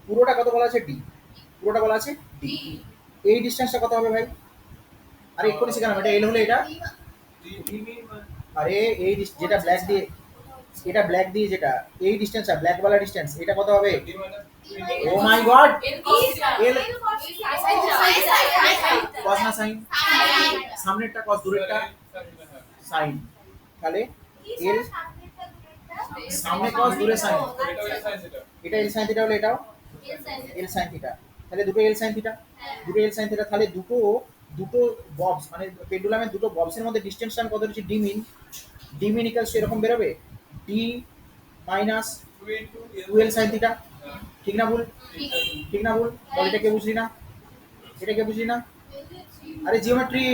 পুরোটা কত বলা আছে? ডি, পুরোটা বলা আছে ডি, এই ডিস্টেন্সটা কত হবে ভাই? আরে এক্ষুনি শেখালাম, এটা এল হলে এটা, আরে এই যেটা ব্ল্যাক দিয়ে, এটা ব্ল্যাক দিয়ে যেটা এই ডিস্টেন্সটা ব্ল্যাক वाला ডিস্টেন্স, এটা কত হবে? ও মাই গড, এল cos না sin? সামনেরটা cos, দূরেরটা sin, তাহলে এল সামনে cos দূরে sin, এটা এল sin থিটা হলে এটাও এল sin থিটা, তাহলে দুটো এল sin থিটা, দুটো এল sin থিটা, তাহলে দুটো দুটো ববস মানে পেন্ডুলামের দুটো ববসের মধ্যে ডিস্টেন্সটা কত হচ্ছে? ডি মিন, ডি মিন ইকুয়ালস এরকম বেরোবে D minus 2l sin theta, ঠিক না ভুল? ঠিক না ভুল? বল, এটা কে বুঝলি না? এটা কে বুঝলি না? আরে geometry,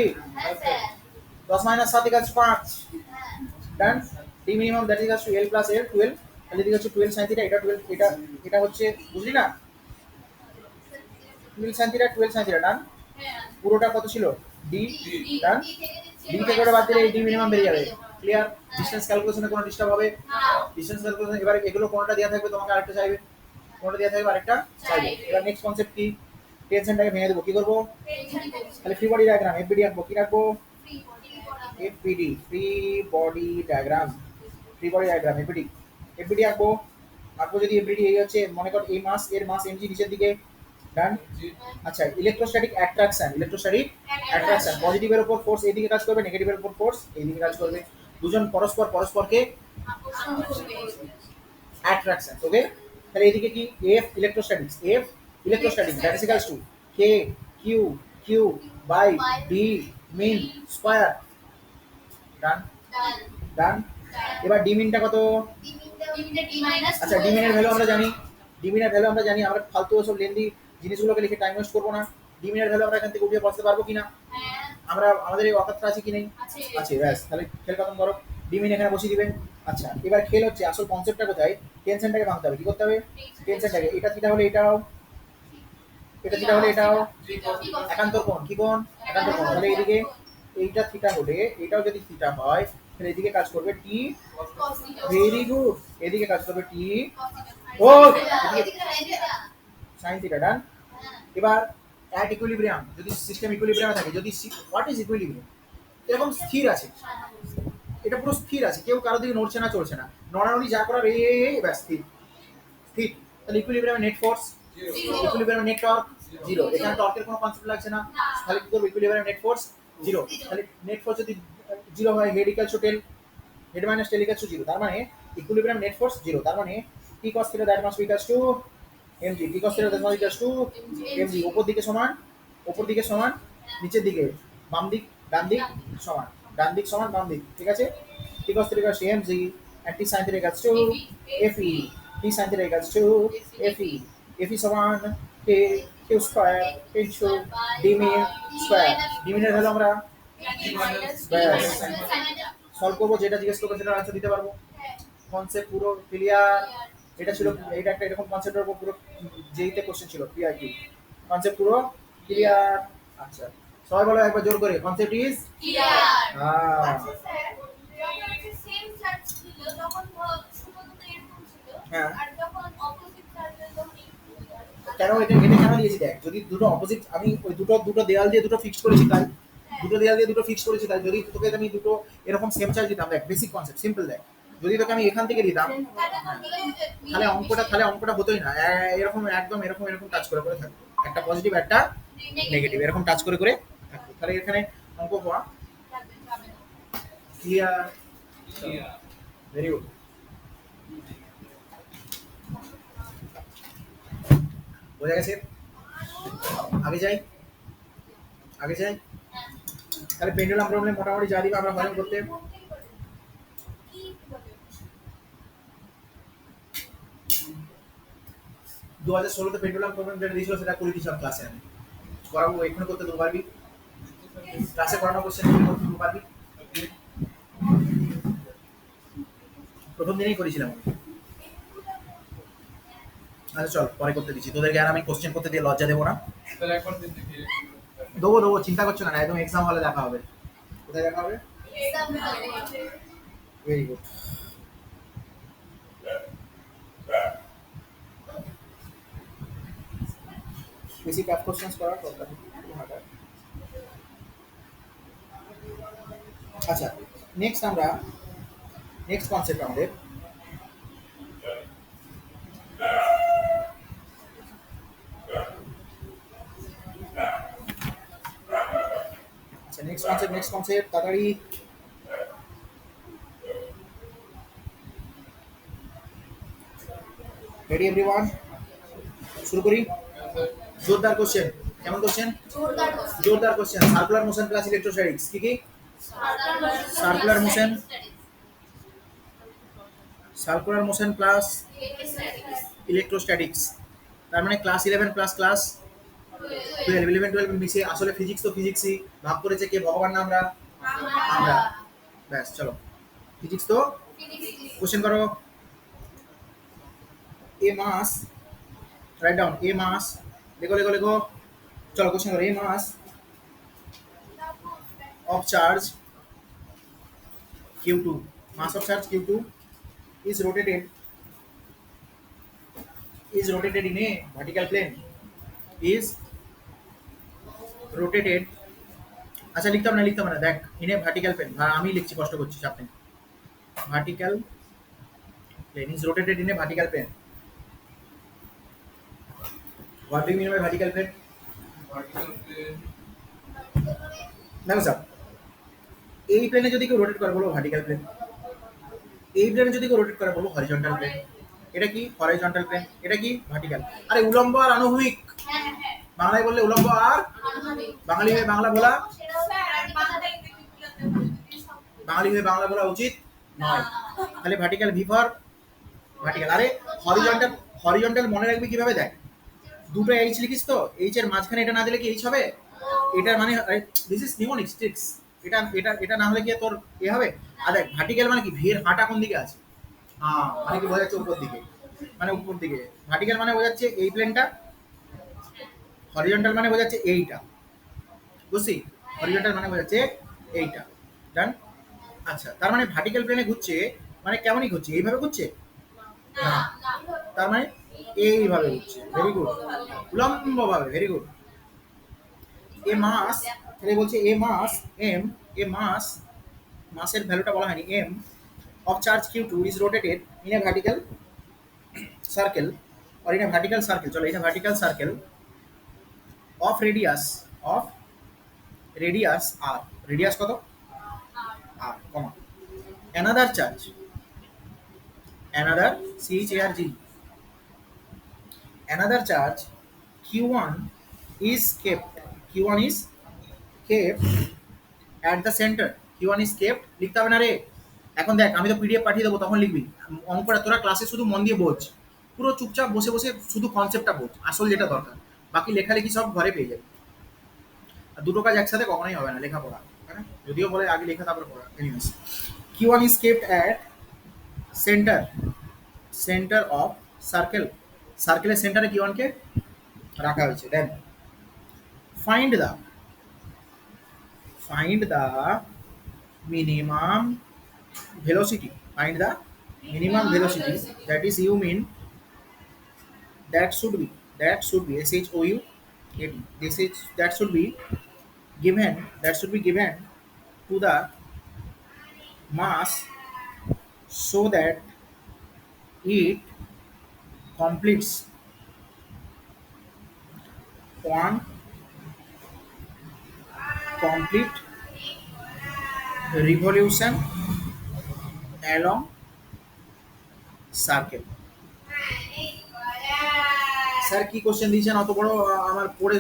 10 minus 7 equals 5, done. D minimum that equals two l plus l, 12, তাহলে এদিকে হচ্ছে 12 sin থিটা, এটা 12, এটা এটা হচ্ছে বুঝলি না? 12 sin থিটা, 12 sin থিটা, ডান। পুরোটা কত ছিল? ডি ডান ডি থেকে ওটা বাদ দিলে এই ডি মিনিমাম বেরিয়ে যাবে ক্লিয়ার ডিসটেন্স ক্যালকুলেশনে কোনো ডিস্টার্ব হবে ডিসটেন্স ক্যালকুলেশন এবার এগুলো কোনটা দেওয়া থাকবে তোমাকে আরেকটা চাইবে কোনটা দেওয়া থাকবে আরেকটা চাইবে এবার নেক্সট কনসেপ্ট কি টেনশনটাকে ভেঙে দেবো কি করবো তাহলে ফ্রি বডি ডায়াগ্রাম এফবিডি আঁকবো কি রাখবো এফবিডি ফ্রি বডি ডায়াগ্রাম এফবিডি এফবিডি আঁকবো আঁকবো যদি এফবিডি এই হচ্ছে মনে কর এই মাস এর মাস এমজি নিচের দিকে ডান আচ্ছা ইলেকট্রোস্ট্যাটিক অ্যাট্রাকশন পজিটিভের উপর ফোর্স এইদিকে কাজ করবে নেগেটিভের উপর ফোর্স এইদিকে কাজ করবে দুজন পরস্পরকে অ্যাট্রাকশন ওকে তাহলে এইদিকে কি F electrostatic that is equals to K Q by D min square done done এবার ডি মিনটা কত আচ্ছা ডি মিনের ভ্যালু আমরা জানি আমরা ফালতু সব লেন্দি জিনিসগুলোকে লিখে টাইম ওয়েস্ট করবো না ডি মিনের ভ্যালু আমরা এখান থেকে উঠিয়ে বসতে পারবো কিনা আমরা আমাদের এই অকাতটা আছে কি নেই আছে ব্যাস তাহলে খেল খতম করো ডি মিন এখানে বসিয়ে দিবেন আচ্ছা এবার খেল হচ্ছে আসল কনসেপ্টটা কোথায় টেনশনটাকে ভাঙতে হবে কি করতে হবে টেনশনটাকে এটা থিটা হলে এটাও একান্তর কোণ কি কোণ একান্তর কোণ তাহলে এইদিকে এইটা থিটা হলে এটাও যদি থিটা হয় তাহলে এদিকে কাজ করবে টি ভেরি গুড এদিকে কাজ করবে টি ও সাইন থিটা ডান এবার অ্যাট ইকুইলিব্রিয়াম যদি সিস্টেম ইকুইলিব্রিয়ামে থাকে যদি হোয়াট ইজ ইকুইলিব্রিয়াম এরকম স্থির আছে এটা পুরো স্থির আছে কেউ কারো দিকে নড়ছে না চলছে না নড়ানড়ি যা করার এই ব্যাস স্থির তাহলে ইকুইলিব্রিয়ামে নেট ফোর্স ইকুইলিব্রিয়ামে নেট টর্ক জিরো এখানে টর্কের কোনো কনসেপ্ট লাগছে না তাহলে কি করব ইকুইলিব্রিয়ামে নেট ফোর্স জিরো তাহলে নেট ফোর্স যদি জিরো হয় head equals to tail head minus tail equals to zero তার মানে ইকুইলিব্রিয়াম নেট ফোর্স জিরো তার মানে T cos theta that must be equals to mg T cos theta that must be equals to mg উপর দিকে সমান নিচের দিকে বাম দিক ডান দিক সমান বাম দিক ঠিক আছে T cos theta equals to mg and t sin theta equals to fe t sin theta equals to fe সমান k q square into d min square d min এর ভ্যালু আমরা সলভ করব যেটা জিজ্ঞেস করবে সেটা আনসার দিতে পারবো কনসেপ্ট পুরো ক্লিয়ার এটা ছিল এটা একটা এরকম কনসেপ্টের উপর পুরো যেইতে কোশ্চেন ছিল পিআইকিউ কনসেপ্ট পুরো ক্লিয়ার আচ্ছা সবাই বলো একবার জোর করে কনসেপ্ট ইজ ক্লিয়ার হ্যাঁ আচ্ছা স্যার যখন সেম চার্জ ছিল তখন শুধুমাত্র এরকম ছিল হ্যাঁ। আর যখন অপোজিট চার্জ তখন কেন এটা কেন দিয়েছি দেখ যদি দুটো অপোজিট আমি ওই দুটো দেয়াল দিয়ে দুটো ফিক্স করেছি তাই যদি তোকে আমি দুটো এরকম সেম চার্জ দিতাম দেখ বেসিক কনসেপ্ট সিম্পল দেখ যদি তোকে আমি এখান থেকে দিতাম তাহলে অঙ্কটা হতোই না এরকম একদম এরকম টাচ করে থাকবে একটা পজিটিভ একটা নেগেটিভ এরকম টাচ করে থাকবে তাহলে এখানে অঙ্ক হওয়া ক্লিয়ার ভেরি গুড বোঝা গেছে আগে যাই তাহলে পেন্ডুলাম প্রবলেম মোটামুটি যা দিবে আমরা হজম করতে 2016 তে পেন্ডুলাম প্রবলেম যেটা দিয়েছিল সেটা করে দিয়েছিলাম ক্লাসে আমি করাবো এখানে করতে দু পারবি ক্লাসে করানো কোশ্চেন করতে দু পারবি প্রথম দিনেই করেছিলাম আচ্ছা চল পরে করতে দিচ্ছি তোদেরকে আর আমি কোশ্চেন করতে দিয়ে লজ্জা দেবো না তাহলে একবার দিন দেখি দেবো চিন্তা করছো না একদম এক্সাম হলে দেখা হবে কোথায় দেখা হবে very good basic app questions করার দরকার আচ্ছা নেক্সট কনসেপ্ট আমাদের নেক্সট কনসেপ্ট তাড়াতাড়ি রেডি এভরিওয়ান শুরু করি জোরদার কোশ্চেন কেমন কোশ্চেন জোরদার question circular motion plus electrostatics কি সার্কুলার মোশন প্লাস ইলেকট্রোস্ট্যাটিক্স তার মানে ক্লাস 11 প্লাস ক্লাস 12 মিশে আসলে ফিজিক্স তো ফিজিক্সই ভাগ করেছে কে ভগবান না আমরা ব্যাস চলো ফিজিক্স তো কোশ্চেন করো এ মাস রাইট ডাউন এ মাস লেখো চলো কোশ্চেন করো এ মাস of charge q2, mass of charge q2 is rotated in a vertical plane, is rotated, আচ্ছা লিখতাম না দেখ, in a vertical plane, আমি লিখছি কষ্ট করছি চাপ নেই, vertical plane is rotated in a vertical plane. What do you mean by vertical plane? Vertical plane দেখো স্যার, এই প্লেনে যদি কেউ রোটেট করে বলবো ভার্টিক্যাল প্লেন, এই প্লেনে যদি কেউ রোটেট করে বলবো হরিজন্টাল প্লেন। এটা কি হরিজন্টাল প্লেন, এটা কি ভার্টিক্যাল। আরে উলম্ব আর আনুভূমিক, হ্যাঁ হ্যাঁ বাংলায় বললে উলম্ব আর বাঙালি হয়ে বাংলা বলা, বাঙালি হয়ে বাংলা বলা উচিত নয়। তাহলে ভার্টিক্যাল ভি ফর ভার্টিক্যাল। আরে হরিজন্টাল, হরিজন্টাল মনে রাখবি কিভাবে, দেখ দুটো এইচ লিখিস তো, এইচ এর মাঝখানে এটা না দিলে কি এইচ হবে? এটার মানে দিস ইজ নিউমনিক্স ট্রিক্স, এটা এটা এটা না হলে কি তোর এ হবে? আর দেখ ভার্টিক্যাল মানে কি, ভির হাঁটা কোন দিকে আছে, হ্যাঁ মানে কি বোঝাচ্ছে উপর দিকে, মানে উপর দিকে। ভার্টিক্যাল মানে বোঝাচ্ছে এই প্লেনটা, হরিজন্টাল মানে বোঝাচ্ছে এইটা, বুঝছি? হরিজন্টাল মানে বোঝাচ্ছে এইটা, ডান। আচ্ছা, তার মানে ভার্টিক্যাল প্লেনে ঘুরছে মানে কেমনই ঘুরছে, এইভাবে ঘুরছে না, তার মানে এইভাবে ঘুরছে, ভেরি গুড, উলম্বভাবে, ভেরি গুড। এ মাস, তাহলে বলছে এ মাস এম, এ মাস, মাসের ভ্যালুটা বলা হয়নি, M of charge q2 is rotated in a vertical circle or in a vertical circle, চলো in a vertical circle of radius r, radius কত r, comma another charge, another charg, another charge q1 is kept at the center, q1 is kept লিখতে হবে না রে। এখন দেখ আমি তো পিডিএফ পাঠিয়ে দেবো, তখন লিখবি। অঙ্কটা তোরা ক্লাসে শুধু মন দিয়ে বোঝ, পুরো চুপচাপ বসে বসে শুধু কনসেপ্টটা বোঝ, আসল যেটা দরকার, বাকি লেখালেখি সব ঘরে পেয়ে যাবে। আর দুটো কাজ একসাথে কখনোই হবে না, লেখাপড়া, তাই না? যদিও বলে আগে লেখা তারপর পড়া। Anyways, q1 is kept at center of circle, সার্কেলের সেন্টারে q1 কে রাখা হয়েছে। দেন find the minimum velocity, find the minimum velocity, that is you mean that should be shou at, this is that should be given to the mass so that it completes one complete revolution along circle. Sir কি question দিয়েছেন অত বড়, আমার পড়ে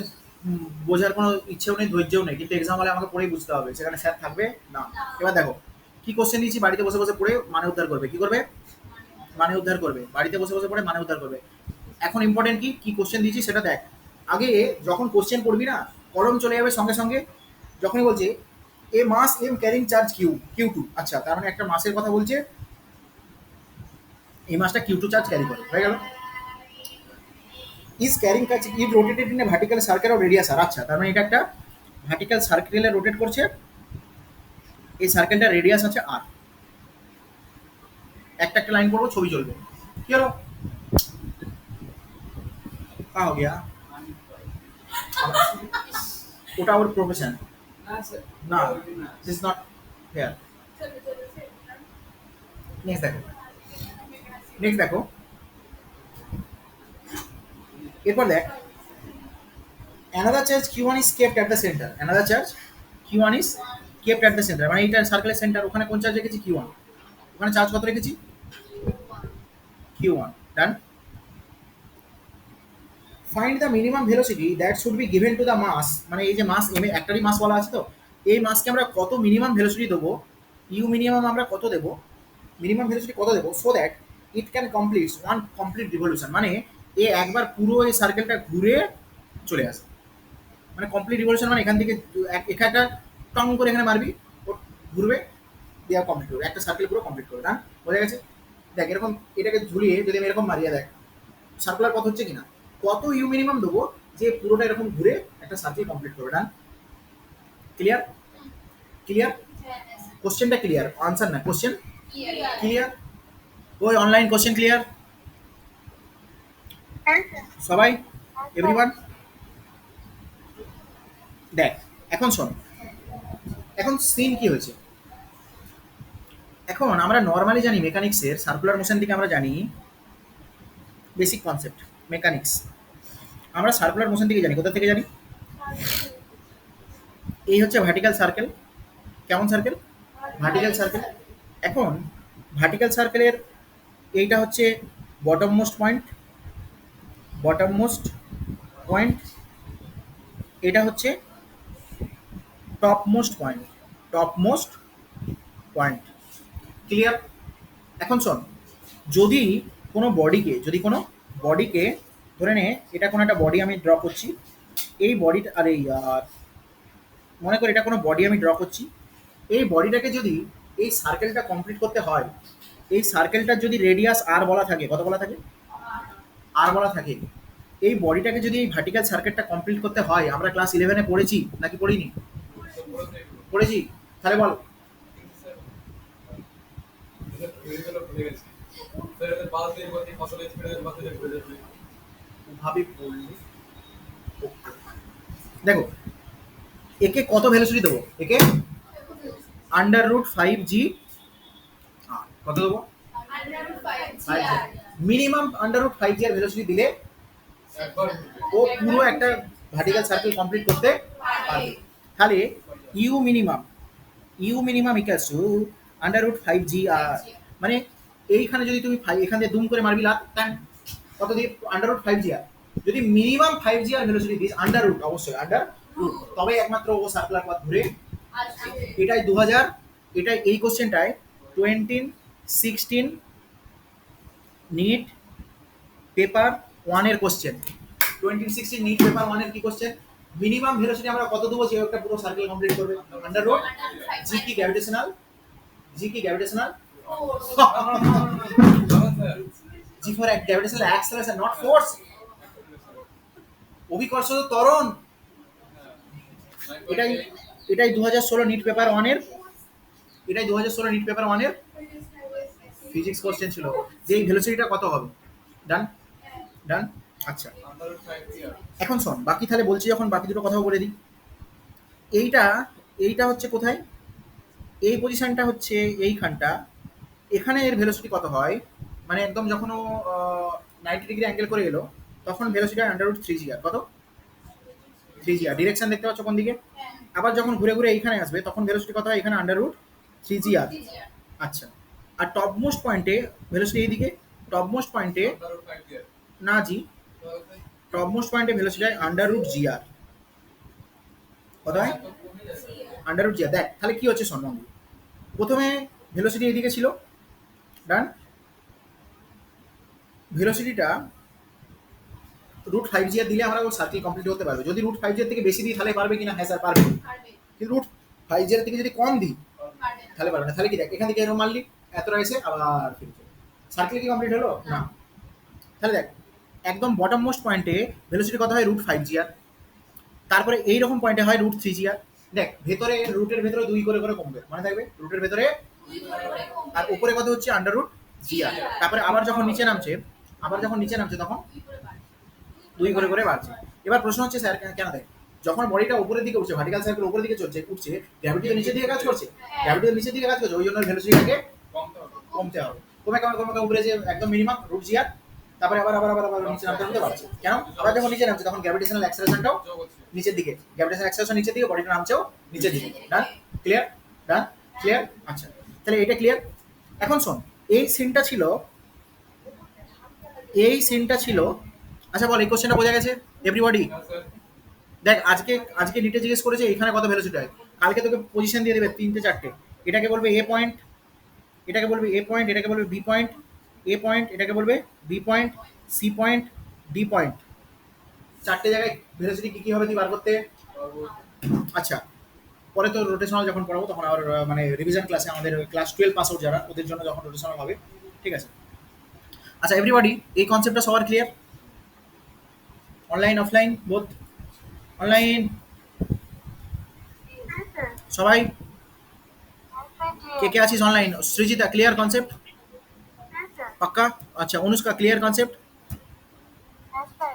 বোঝার কোনো ইচ্ছেও নেই, ধৈর্যও নেই, কিন্তু এক্সাম হলে আমাকে পড়েই বুঝতে হবে, সেখানে স্যার থাকবে না। এবার দেখো কি কোশ্চেন দিয়েছি, বাড়িতে বসে বসে পড়ে মানে উদ্ধার করবে। কি করবে? মানে উদ্ধার করবে, বাড়িতে বসে বসে পড়ে মানে উদ্ধার করবে। এখন ইম্পর্টেন্ট কি কি কোশ্চেন দিয়েছি সেটা দেখ। আগে যখন কোশ্চেন পড়বি না, কলম চলে যাবে সঙ্গে সঙ্গে। যখনই বলছে এ মাস এম ক্যারিং চার্জ কিউ2, আচ্ছা তার মানে একটা মাসের কথা বলছে, এই মাসটা কিউ2 চার্জ ক্যারি করে, হয়ে গেল। Is carrying charge is rotated in a vertical circle of radius R, আচ্ছা তার মানে এটা একটা ভার্টিক্যাল সার্কেলে রোটেট করছে, এই সার্কেলটা রেডিয়াস আছে আর। একটা একটা লাইন পড়বো, ছবি চলবে। কি হলো? কা हो गया? ওটা ওর প্রফেশন না, দিস নট হেয়ার। নেক্সট দেখো এরপর দেখ, another charge q1 is kept at the center, another charge q1 is kept at the center, মানে এটা সার্কেলের সেন্টার, ওখানে কোন চার্জ রেখেছি? q1, ওখানে চার্জ কত রেখেছি? q1, done. Find the minimum velocity that should be given to the mass, মানে এই যে মাস এম একটারই মাস বলা আছে, তো এই মাসকে আমরা কত মিনিমাম ভেলোসিটি দেবো, ইউ মিনিমাম আমরা কত দেবো, মিনিমাম ভেলোসিটি কত দেবো, so that it can complete one complete revolution, মানে এ একবার পুরো এই সার্কেলটা ঘুরে চলে আসে, মানে কমপ্লিট রিভলিউশন মানে এখান থেকে একটা টং করে এখানে মারবি, ও ঘুরবে, দেওয়া কমপ্লিট করবে, একটা সার্কেল পুরো কমপ্লিট করবে, না বোঝা গেছে? দেখ এরকম এটাকে ঝুলিয়ে যদি আমি এরকম মারিয়ে দেখ সার্কুলার পথ হচ্ছে কিনা, কত ইউ মিনিমাম দেবো যে পুরোটা এরকম ঘুরে একটা সার্কেল কমপ্লিট করবে, না? ক্লিয়ার? ক্লিয়ার? কোশ্চেনটা ক্লিয়ার, আনসার না, কোশ্চেন Clear. ক্লিয়ার? ওই অনলাইন কোশ্চেন ক্লিয়ার হ্যাঁ স্যার। সবাই, এভরিওয়ান? দেখ এখন শোন, এখন সিন কি হয়েছে। এখন আমরা নর্মালি জানি মেকানিক্সের সার্কুলার মোশন থেকে আমরা জানি বেসিক কনসেপ্ট মেকানিক্স, আমরা সার্কুলার মোশন থেকে জানি, কোথা থেকে জানি? এই হচ্ছে ভার্টিক্যাল সার্কেল, কেমন সার্কেল? Vertical circle. এখন ভার্টিক্যাল সার্কেলের এইটা হচ্ছে bottom most point, bottom most point, এটা হচ্ছে top most point, top most point. Clear? এখন শোন, যদি কোনো বডিকে, যদি কোনো বডিকে ধরে নে, এটা কোনো একটা বডি আমি ড্র করছি, এই বডিটা আর এই মনে করি এটা কোনো বডি আমি ড্র করছি, এই বডিটাকে যদি এই সার্কেলটা কমপ্লিট করতে হয়, এই সার্কেলটার যদি রেডিয়াস আর বলা থাকে, কত বলা থাকে? আর বলা থাকে। এই বডিটাকে যদি এই ভার্টিক্যাল সার্কেলটা কমপ্লিট করতে হয়, আমরা ক্লাস 11-এ পড়েছি নাকি পড়িনি? পড়েছি। তাহলে বল। ভাবি বললি দেখো, একে কত ভেলোসিটি দেবো? একে √5g, কত দেবো? মিনিমাম √5g এর ভেলোসিটি দিলে ও পুরো একটা ভার্টিক্যাল সার্কেল কমপ্লিট করতে পারবে। তাহলে U minimum equals to √5g R, মানে এইখানে যদি তুমি এখান দিয়ে দুম করে মারবি লাত কত দিয়ে? √5g আর। যদি minimum 5g R velocity this √ অবশ্যই √ তবে একমাত্র ও সার্কুলার পাথ ঘুরে। এটাই 2000, এটাই এই কোশ্চেনটায় 2016 নিট পেপার 1 এর কোশ্চেন, 2016 নিট পেপার 1 এর কি কোশ্চেন? মিনিমাম ভেলোসিটি আমরা কত দেবো যে একটা পুরো সার্কেল কমপ্লিট করবে? √ জি কি গ্র্যাভিটেশনাল, জি কি gravitational, G for gravitational acceleration not force, অভিকর্ষ ত্বরণ। এটাই এটাই 2016 নিট পেপার 1 এর, এটাই 2016 নিট পেপার 1 এর ফিজিক্স কোশ্চেন ছিল যে এই ভেলোসিটিটা কত হবে। ডান ডান। আচ্ছা এখন শোন, বাকি তাহলে বলছি যখন বাকি দুটো কথাও বলে দিই। এইটা এইটা হচ্ছে কোথায়? এই পজিশনটা হচ্ছে এইখানটা, এখানে এর ভেলোসিটি কত হয়? মানে একদম যখন ও 90 ডিগ্রি অ্যাঙ্গেল করে এলো, তখন ভেলোসিটি √3g আর, কত? 3g আর। ডিরেকশন দেখতে পাচ্ছ কোন দিকে? আবার যখন ঘুরে ঘুরে এইখানে আসবে তখন ভেলোসিটি কত হয়? এখানে √3g আর। আচ্ছা, আর টপ মোস্ট পয়েন্টে ভেলোসিটি এইদিকে, টপ মোস্ট পয়েন্টে না জি, টপ মোস্ট পয়েন্টে ভেলোসিটি হয় √g আর। কত হয়? √g আর। দেখ তাহলে কি হচ্ছে শোন, প্রথমে ভেলোসিটি এইদিকে ছিল, ডান, ভেলোসিটিটা √5g আর দিলে আমরা ও সার্কেল কমপ্লিট করতে পারবে। যদি √5g এর থেকে বেশি দিই তাহলে পারবে কিনা? হ্যাঁ স্যার পারবে। কিন্তু √5g এর থেকে যদি কম দিই তাহলে পারবে না। তাহলে কি দেখ, এখান থেকে এরকম মারলি, এতটা এসে আবার ফিরে চলে, সার্কেল কি কমপ্লিট হলো? না। তাহলে দেখ একদম বটম মোস্ট পয়েন্টে ভেলোসিটি কত হয়? √5g আর। তারপরে এইরকম পয়েন্টে হয় √3g আর। দেখ ভেতরে রুটের ভেতরে 2 করে করে কমবে, মনে থাকবে রুটের ভেতরে, আর উপরে কত হচ্ছে? √g আর। তারপরে আবার যখন নিচে নামছে, তখন 2 করে করে বাড়ছে। এবার প্রশ্ন হচ্ছে স্যার কেন দেখ, যখন বডিটা উপরের দিকে উঠছে, ভার্টিক্যাল সার্কেল উপরের দিকে উঠছে, গ্র্যাভিটি তো নিচের দিকে কাজ করছে, গ্র্যাভিটি তো নিচের দিকে কাজ করছে, ওই জন্য ভেলোসিটিটাকে কমতে হবে। কমে উপরে যে একদম মিনিমাম √g আর, তারপরে আবার আবার আবার আবার নিচে নামতে পারছে। কেন? আবার যখন নিচে নামছে তখন গ্র্যাভিটেশনাল অ্যাক্সেলারেশনটাও নিচের দিকে, গ্র্যাভিটেশনাল অ্যাক্সেলারেশন নিচের দিকে, বডিটা নামছেও নিচের দিকে। ডান? ক্লিয়ার? ডান? ক্লিয়ার? আচ্ছা তাহলে এটা ক্লিয়ার। এখন শোন, এই সিনটা ছিল, আচ্ছা বল এই কোশ্চেনটা বোঝা গেছে এভরিবডি? দেখ আজকে নিটে জিজ্ঞেস করেছে এখানে কত ভেলোসিটি হয়, কালকে তোকে পজিশন দিয়ে দেবে 3টে 4টে, এটাকে বলবে এ পয়েন্ট, এটাকে বলবে এ পয়েন্ট, এটাকে বলবে বি পয়েন্ট, এ পয়েন্ট, এটাকে বলবে B point, C point, D point. 4টে জায়গায় ভেলোসিটি কি কি হবে তুই বার করতে। আচ্ছা পরে তো রোটেশনাল যখন পড়াবো তখন আবার মানে রিভিশন ক্লাসে আমাদের ক্লাস 12 পাস আউট যারা, ওদের জন্য যখন রোটেশনাল হবে, ঠিক আছে। আচ্ছা এভরিবডি এই কনসেপ্টটা সবার clear? Online offline both? Online হ্যাঁ স্যার। সবাই কে কে আছিস অনলাইন? Srijita clear concept? হ্যাঁ স্যার, পাক্কা? আচ্ছা অনুষ্কা ক্লিয়ার কনসেপ্ট? হ্যাঁ স্যার।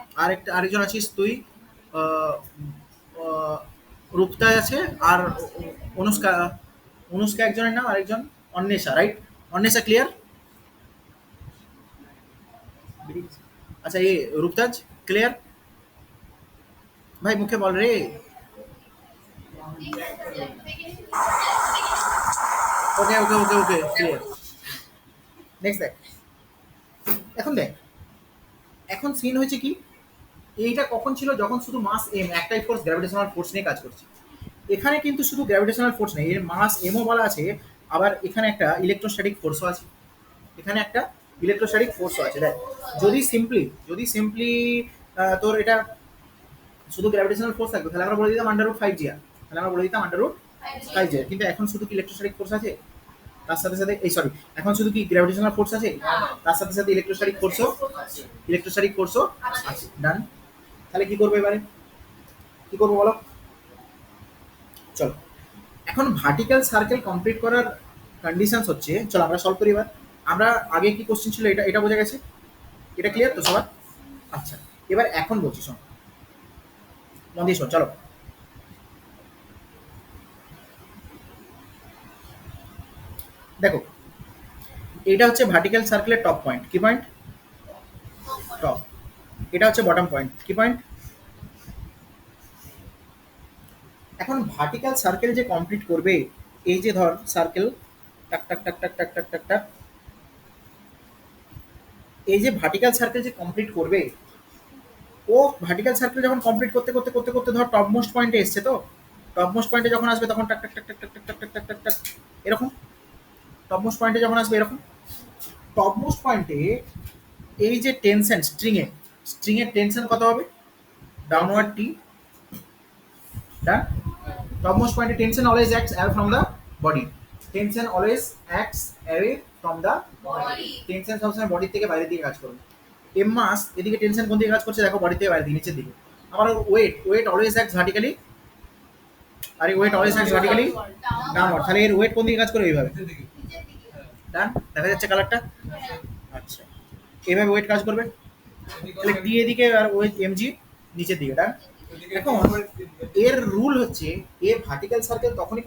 আরেকজন আছিস তুই, আহ, আহ, রূপতা আছে, আর অনুষ্কা। অনুষ্কা একজনের নাম, আরেকজন অন্বেষা, রাইট? অন্বেষা ক্লিয়ার? আচ্ছা ये রূপতাজ ক্লিয়ার? ভাই মুখে বল রে। ওকে ওকে ওকে ওকে ক্লিয়ার। নেক্সট দেখ, এখন দেখ, এখন সিন হয়েছে কি, এইটা কখন ছিল যখন শুধু মাস এম একটাই ফোর্স গ্র্যাভিটেশনাল ফোর্স নিয়ে কাজ করছে। এখানে কিন্তু শুধু গ্র্যাভিটেশনাল ফোর্স নেই, এর মাস এমও বলা আছে, আবার এখানে একটা ইলেকট্রোস্ট্যাটিক ফোর্সও আছে। এখানে একটা ইলেকট্রোস্ট্যাটিক ফোর্সও আছে। দেখ যদি সিম্পলি তোর এটা শুধু গ্র্যাভিটেশনাল ফোর্স থাকবে তাহলে আমরা বলে দিতাম √5 GR, তাহলে আমরা বলে দিতাম √5 GR। কিন্তু এখন শুধু কি ইলেকট্রোস্ট্যাটিক ফোর্স আছে, তার সাথে সাথে এই সরি, এখন শুধু কি গ্র্যাভিটেশনাল ফোর্স আছে, তার সাথে সাথে ইলেকট্রোস্ট্যাটিক ফোর্সও আছে। ডান। তাহলে কি করবো এবারে, কি করবো বলো? চলো, এখন ভার্টিক্যাল সার্কেল কমপ্লিট করার কন্ডিশনস হচ্ছে, চলো আমরা সলভ করি এবার। আমরা আগে কি কোশ্চেন ছিল এটা এটা বোঝা গেছে, এটা ক্লিয়ার তো সবার? আচ্ছা, এবার এখন বলছি শোন, মন দিয়ে শোন, চলো। দেখো, এটা হচ্ছে ভার্টিক্যাল সার্কেলের টপ পয়েন্ট, কি পয়েন্ট? টপ। এটা হচ্ছে বটম পয়েন্ট, কি পয়েন্ট? এখন ভার্টিক্যাল সার্কেল যে কমপ্লিট করবে, এই যে ধর সার্কেল, টাক টাক টাক টাক টাক টাক টাক টাক, এই যে ভার্টিক্যাল সার্কেল যে কমপ্লিট করবে, ও ভার্টিক্যাল সার্কেল যখন কমপ্লিট করতে করতে করতে করতে ধর টপ মোস্ট পয়েন্টে এসছে, তো টপ মোস্ট পয়েন্টে যখন আসবে তখন টাক টাক টাক টাক টাক টাক টাক টাক টাক টাক টাক এরকম। টপ মোস্ট পয়েন্টে যখন আসবে এরকম, টপ মোস্ট পয়েন্টে এই যে টেনশন স্ট্রিংয়ের টেনশন কত হবে? Downward T. Done. Topmost point tension always acts away from the body. Tension always acts away from the body. Tension সবসময় বডি থেকে বাইরের দিকে কাজ করবে। এম মাস এদিকে টেনশন কোন দিকে কাজ করছে দেখো, বডি থেকে বাইরের দিকে, নিচের দিকে। আবার ওয়েট অলওয়েজ অ্যাক্টস ভার্টিক্যালি, আরে weight always acts vertically downward. তাহলে এর ওয়েট কোন দিকে কাজ করবে? এইভাবে। নিচের দিকে। ডান, দেখা যাচ্ছে কালারটা? আচ্ছা, এইভাবে ওয়েট কাজ করবে। তাহলে টি এদিকে আর ওয়েট এমজি নিচের দিকে। ডান। এখন এর রুল হচ্ছে, এর ভার্টিক্যাল সার্কেল তখনই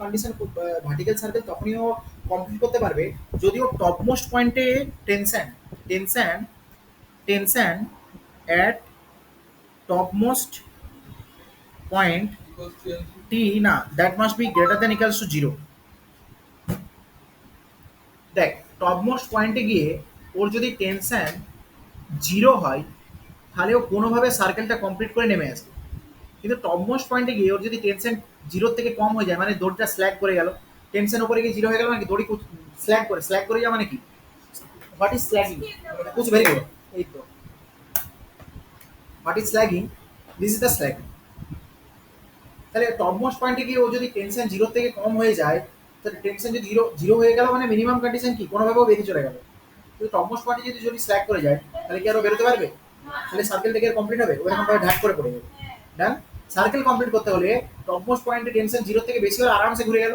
ভার্টিক্যাল সার্কেল তখনই ও কমপ্লিট করতে পারবে যদি ও টপ মোস্ট পয়েন্টে tension tension at top most point Equals to টি না, that must be greater than equals to 0। দেখ, টপ মোস্ট পয়েন্টে গিয়ে ওর যদি টেনশন 0 হয় তাহলে ও কোনোভাবে সার্কেলটা কমপ্লিট করে নেমে আসবে। কিন্তু টপ মোস্ট পয়েন্টে গিয়ে ওর যদি টেনশন 0 থেকে কম হয়ে যায়, মানে দড়িটা স্ল্যাগ করে গেল, টেনশন উপরে গিয়ে 0 হয়ে গেল, মানে কি দড়ি স্ল্যাগ করে যাওয়া, মানে কি? What is slagging? কুছ ভেরি গুড, এই তো what is slagging, this is the slagging. তাহলে টপ মোস্ট পয়েন্টে গিয়ে ও যদি টেনশন 0 থেকে কম হয়ে যায়, তাহলে টেনশন যদি জিরো হয়ে গেল, মানে মিনিমাম কন্ডিশন কি, কোনোভাবেও বেরিয়ে চলে গেল। কিন্তু টপ মোস্ট পয়েন্টে যদি স্ল্যাগ করে যায় তাহলে কি আরো বেরোতে পারবে? তাহলে সার্কেল থেকে কমপ্লিট হবে, ওরকম ভাবে ঢাক করে পড়ে যাবে। ডান। সার্কেল কমপ্লিট করতে হলে টপ মোস্ট পয়েন্টে টেনশন 0 থেকে বেশি হলে আরামসে ঘুরে গেল,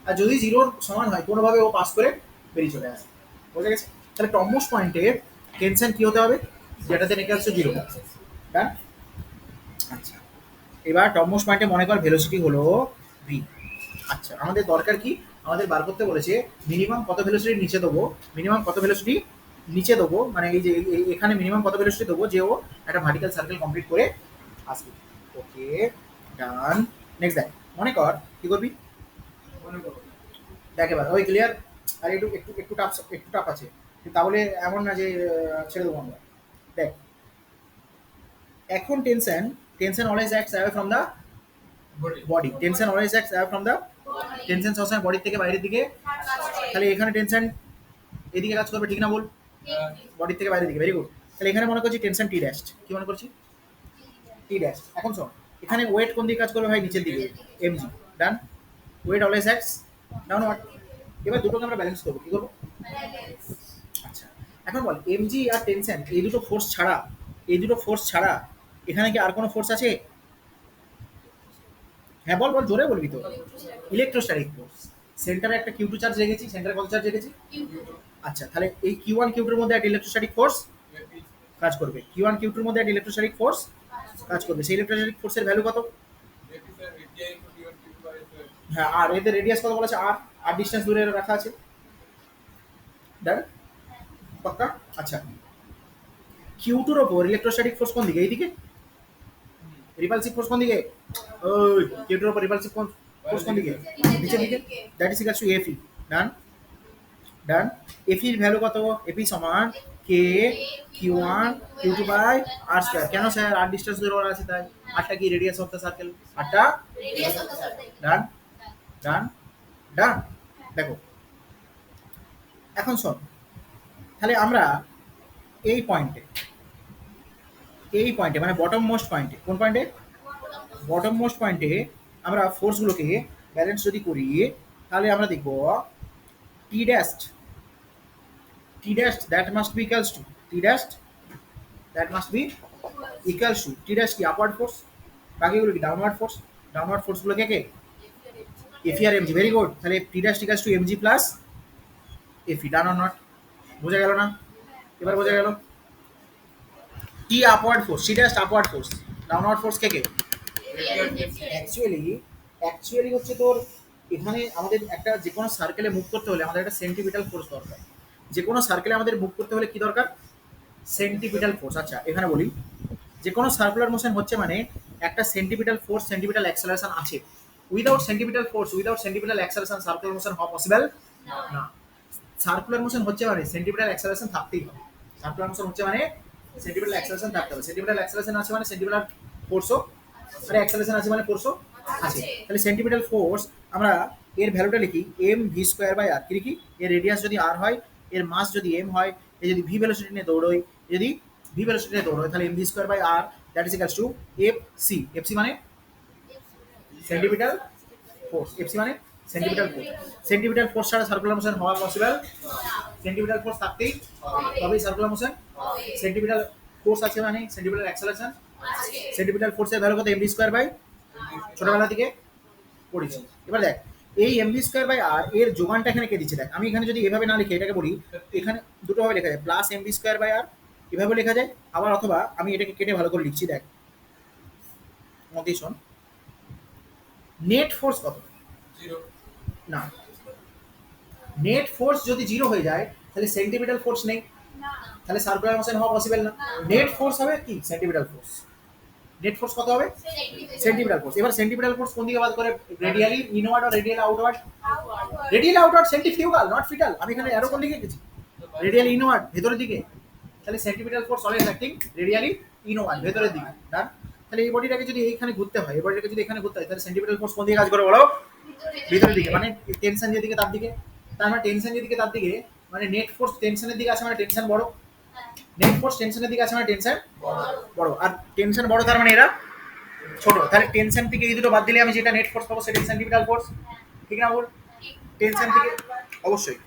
আর যদি 0 সমান হয় কোনোভাবে ও পাস করে বেরিয়ে চলে আসে। বোঝা গেছে? তাহলে টপ মোস্ট পয়েন্টে টেনশন কি হতে হবে? যেটা থেকে ইকুয়ালস টু 0। ডান। আচ্ছা, এবার টপ মোস্ট পয়েন্টে মনে কর ভেলোসিটি হলো ভি। আচ্ছা, আমাদের দরকার কি, আমাদের বার করতে বলেছে মিনিমাম কত ভেলোসিটি নিচে দেবো, মানে এই যে এখানে মিনিমাম কত ভেলোসিটি দেবো যে ও একটা ভার্টিক্যাল সার্কেল কমপ্লিট করে আসবে। ওকে, ডান। নেক্সট দেখ, মনে কর কি করবি, মনে করো। দেখ এবার ওই ক্লিয়ার। আর একটু একটু একটু টাফ আছে, কিন্তু তাহলে এমন না যে ছেড়ে দেবো আমরা। দেখ, এখন tension always acts away from the Body. Body. Tension always acts away from the, tension সবসময় বডি থেকে বাইরের দিকে। তাহলে এখানে টেনশন এদিকে কাজ করবে, ঠিক না বল? বডি থেকে বাইরের দিকে, ভেরি গুড। তাহলে এখানে মনে করছি টেনশন টি ড্যাশ, কি মনে করছি? টি ড্যাশ। এখন শোন, এখানে ওয়েট কোন দিকে কাজ করবে ভাই? নিচের দিকে, MG. Done. Wait always acts downward. এবার দুটোকে আমরা ব্যালেন্স করবো, কি করবো? আচ্ছা, এখন বল এমজি আর টেনশন এই দুটো ফোর্স ছাড়া এখানে কি আর কোনো ফোর্স আছে? হ্যাঁ বল বল, জোরে বলবি তো। Electrostatic force. সেন্টারে একটা Q2 চার্জ রেখেছি, সেন্টারে কত চার্জ রেখেছি? Q2. আচ্ছা, তাহলে এই Q1 Q2 এর মধ্যে একটা ইলেকট্রোস্ট্যাটিক ফোর্স কাজ করবে। Q1 Q2 এর মধ্যে একটা ইলেকট্রোস্ট্যাটিক ফোর্স কাজ করবে। সেই ইলেকট্রোস্ট্যাটিক ফোর্সের ভ্যালু কত? হ্যাঁ, আর এদের রেডিয়াস কত বলা আছে? আর ডিসটেন্স দূরে রাখা আছে। ডান? পাক্কা? আচ্ছা, Q2 এর উপর ইলেকট্রোস্ট্যাটিক ফোর্স কোন দিকে? এইদিকে। রিপালসিভ ফোর্স কোন দিকে? ওই Q2 এর উপর রিপালসিভ ফোর্স কোন দিকে? নিচের দিকে। That is equal to Fe। Done? Done? Fe এর ভ্যালু কত? Fe সমান K Q1 Q2 by R square. কেন স্যার? আর ডিসটেন্স দূরে বলা আছে তাই। আরটা কি? Radius of the circle. আরটা Radius of the circle. Done? Done? Done? দেখো, এখন শোন, তাহলে আমরা এই পয়েন্টে মানে বটম মোস্ট পয়েন্টে, কোন পয়েন্টে? বটম মোস্ট পয়েন্টে আমরা ফোর্সগুলোকে ব্যালেন্স যদি করি, তাহলে আমরা দেখব T dash that must be equals to T dash that must be equals to T dash কি? Upward force. বাকিগুলো কি? ডাউনওয়ার্ড ফোর্সগুলো কে? Fe আর mg। Very good. তাহলে T dash equals to mg plus Fe। Done or not? বোঝা গেল না? এবার বোঝা গেল? T upward force, T dash upward force, downward force কে? অ্যাকচুয়ালি হচ্ছে তোর এখানে আমাদের একটা যে কোনো সার্কেলে মুভ করতে হলে আমাদের একটা সেন্টিপিটাল ফোর্স দরকার। যে কোনো সার্কেলে আমাদের মুভ করতে হলে কি দরকার? সেন্টিপিটাল ফোর্স। আচ্ছা, এখানে বলি, যে কোনো সার্কুলার মোশন হচ্ছে মানে একটা সেন্টিপিটাল ফোর্স, সেন্টিপিটাল অ্যাক্সেলারেশন আছে। Without centripetal force, without centripetal acceleration circular motion হওয়া পসিবল না। সার্কুলার মোশন হচ্ছে মানে সেন্টিপিটাল অ্যাক্সেলারেশন থাকতেই হবে। সার্কুলার মোশন হচ্ছে মানে সেন্টিপিটাল অ্যাক্সেলারেশন থাকতে হবে। সেন্টিপিটাল অ্যাক্সেলারেশন আছে মানে সেন্টিপিটাল ফোর্সও, মানে অ্যাক্সেলারেশন আছে মানে ফোর্সও আছে। তাহলে সেন্টিপিটাল ফোর্স আমরা এর ভ্যালুটা লিখি mv²/r। কি লিখি? এর রেডিয়াস যদি r হয়, এর মাস যদি m হয়, এ যদি v ভেলোসিটি নিয়ে দৌড়োয়, যদি v ভেলোসিটি নিয়ে দৌড়োয়, তাহলে mv²/r that is equals two fc। fc মানে সেন্টিপিটাল ফোর্স। fc মানে সেন্টিপিটাল ফোর্স। সেন্টিপিটাল ফোর্স ছাড়া সার্কুলার মোশন হওয়া পসিবল? সেন্টিপিটাল ফোর্স থাকতেই তবেই সার্কুলার মোশন। সেন্টিপিটাল ফোর্স আছে মানে সেন্টিপিটাল অ্যাক্সেলারেশন। সেন্টিপিটাল ফোর্সের ভ্যালু কত? mv²/, ছোটবেলা থেকে পড়েছি। এবার দেখ, এই mv²/r এর যোগানটা এখানে কে দিচ্ছে? দেখ, আমি এখানে যদি এভাবে না লিখে এটাকে বলি, এখানে দুটো ভাবে লেখা যায়, প্লাস mv²/r এভাবে লেখা যায়, আবার অথবা আমি এটাকে কেটে ভালো করে লিখছি। দেখ, মতি শোন, নেট ফোর্স কত? না, নেট ফোর্স যদি 0 হয়ে যায় তাহলে সেন্টিপিটাল ফোর্স নেই, তাহলে সার্কুলার মোশন হওয়া পসিবল না। নেট ফোর্স হবে কি? Centripetal force. নেট ফোর্স কত হবে? Centripetal force. এবার সেন্টিপিটাল ফোর্স কোন দিকে বাদ করে? রেডিয়ালি ইনওয়ার্ড আর radially outward? Radially outward, centrifugal not ফিটাল। আমি এখানে অ্যারো কোন দিকে লিখেছি? রেডিয়ালি ইনওয়ার্ড, ভেতরের দিকে। তাহলে centripetal force always acting radially inward, ভেতরের দিকে। ডান? তাহলে এই বডিটাকে যদি এইখানে ঘুরতে হয়, এই বডিটাকে যদি এখানে ঘুরতে হয়, তাহলে সেন্টিপিটাল ফোর্স কোন দিকে কাজ করে বলো? ভিতরের দিকে। মানে টেনশন যেদিকে তার দিকে। তার মানে টেনশন যেদিকে তার দিকে, মানে নেট ফোর্স টেনশনের দিকে আছে মানে টেনশন বড়। নেট ফোর্স টেনশনের দিকে আছে মানে টেনশন বড়। আর টেনশন বড় তার মানে এরা ছোট। তাহলে টেনশন থেকে এই দুটো বাদ দিলে আমি যেটা নেট ফোর্স পাবো সেটা সেন্টিপিটাল ফোর্স। ঠিক না বল? টেনশন থেকে অবশ্যই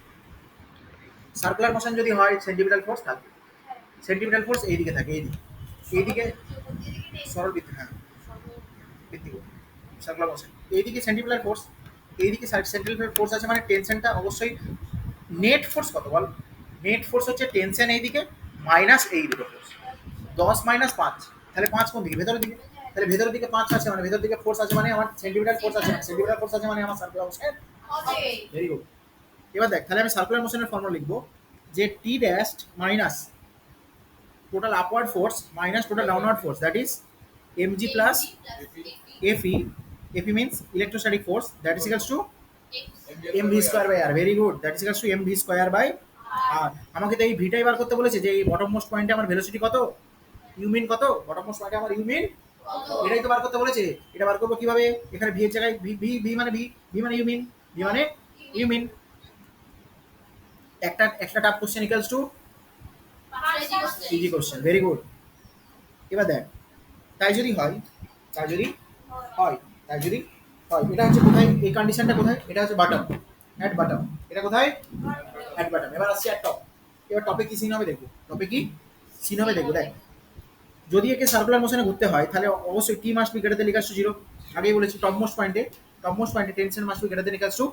সার্কুলার মোশন যদি হয় সেন্টিপিটাল ফোর্স থাকবে। সেন্টিপিটাল ফোর্স এইদিকে থাকে, এইদিকে সরল বৃত্তি। হ্যাঁ, বৃত্তি সার্কুলার মোশন এইদিকে সেন্টিপিটাল ফোর্স, এইদিকে সেন্টিপিটাল ফোর্স আছে মানে টেনশনটা অবশ্যই। নেট ফোর্স কত বল? নেট ফোর্স হচ্ছে টেনশন এইদিকে মাইনাস এই দুটো ফোর্স, 10 মাইনাস 5, তাহলে 5 কোন দিকে? ভেতরের দিকে। তাহলে ভেতরের দিকে 5 আছে মানে ভেতর দিকে ফোর্স আছে মানে আমার সেন্টিপিটাল ফোর্স আছে, সেন্টিপিটাল ফোর্স আছে মানে আমার সার্কুলার মোশন। Very good. এবার দেখ, তাহলে আমি সার্কুলার মোশনের ফর্মুলা লিখবো যে T dash minus total upward force minus total downward force, that is mg plus fe। fe means electrostatic force, that is equals to mv²/r। Very good, that is equals two mv²/r। আমাকে তো এই ভিটাই বার করতে বলেছে যে এই bottom most পয়েন্টে আমার velocity কত, ইউমিন কত, বটম মোস্ট পয়েন্টে আমার ইউমিন এটাই তো বার করতে বলেছে। এটা বার করবো কিভাবে? এখানে ভি এর জায়গায় ভি মানে ভি মানে ইউমিন, ভি মানে ইউমিন। একটা tough question equals to easy question. Very good. এবার দেখ, তাই যদি হয়, এটা হচ্ছে কোথায়? এই কন্ডিশনটা কোথায়? এটা হচ্ছে বটম, অ্যাট বটম। এটা কোথায়? At bottom. এবার আসছি অ্যাট টপ। এবার টপে কি সিন হবে দেখবো, দেখ, যদি একে সার্কুলার মোশনে ঘুরতে হয় তাহলে অবশ্যই টি must be greater than equals two 0। আগেই বলেছি টপ মোস্ট পয়েন্টে tension must be greater than equals two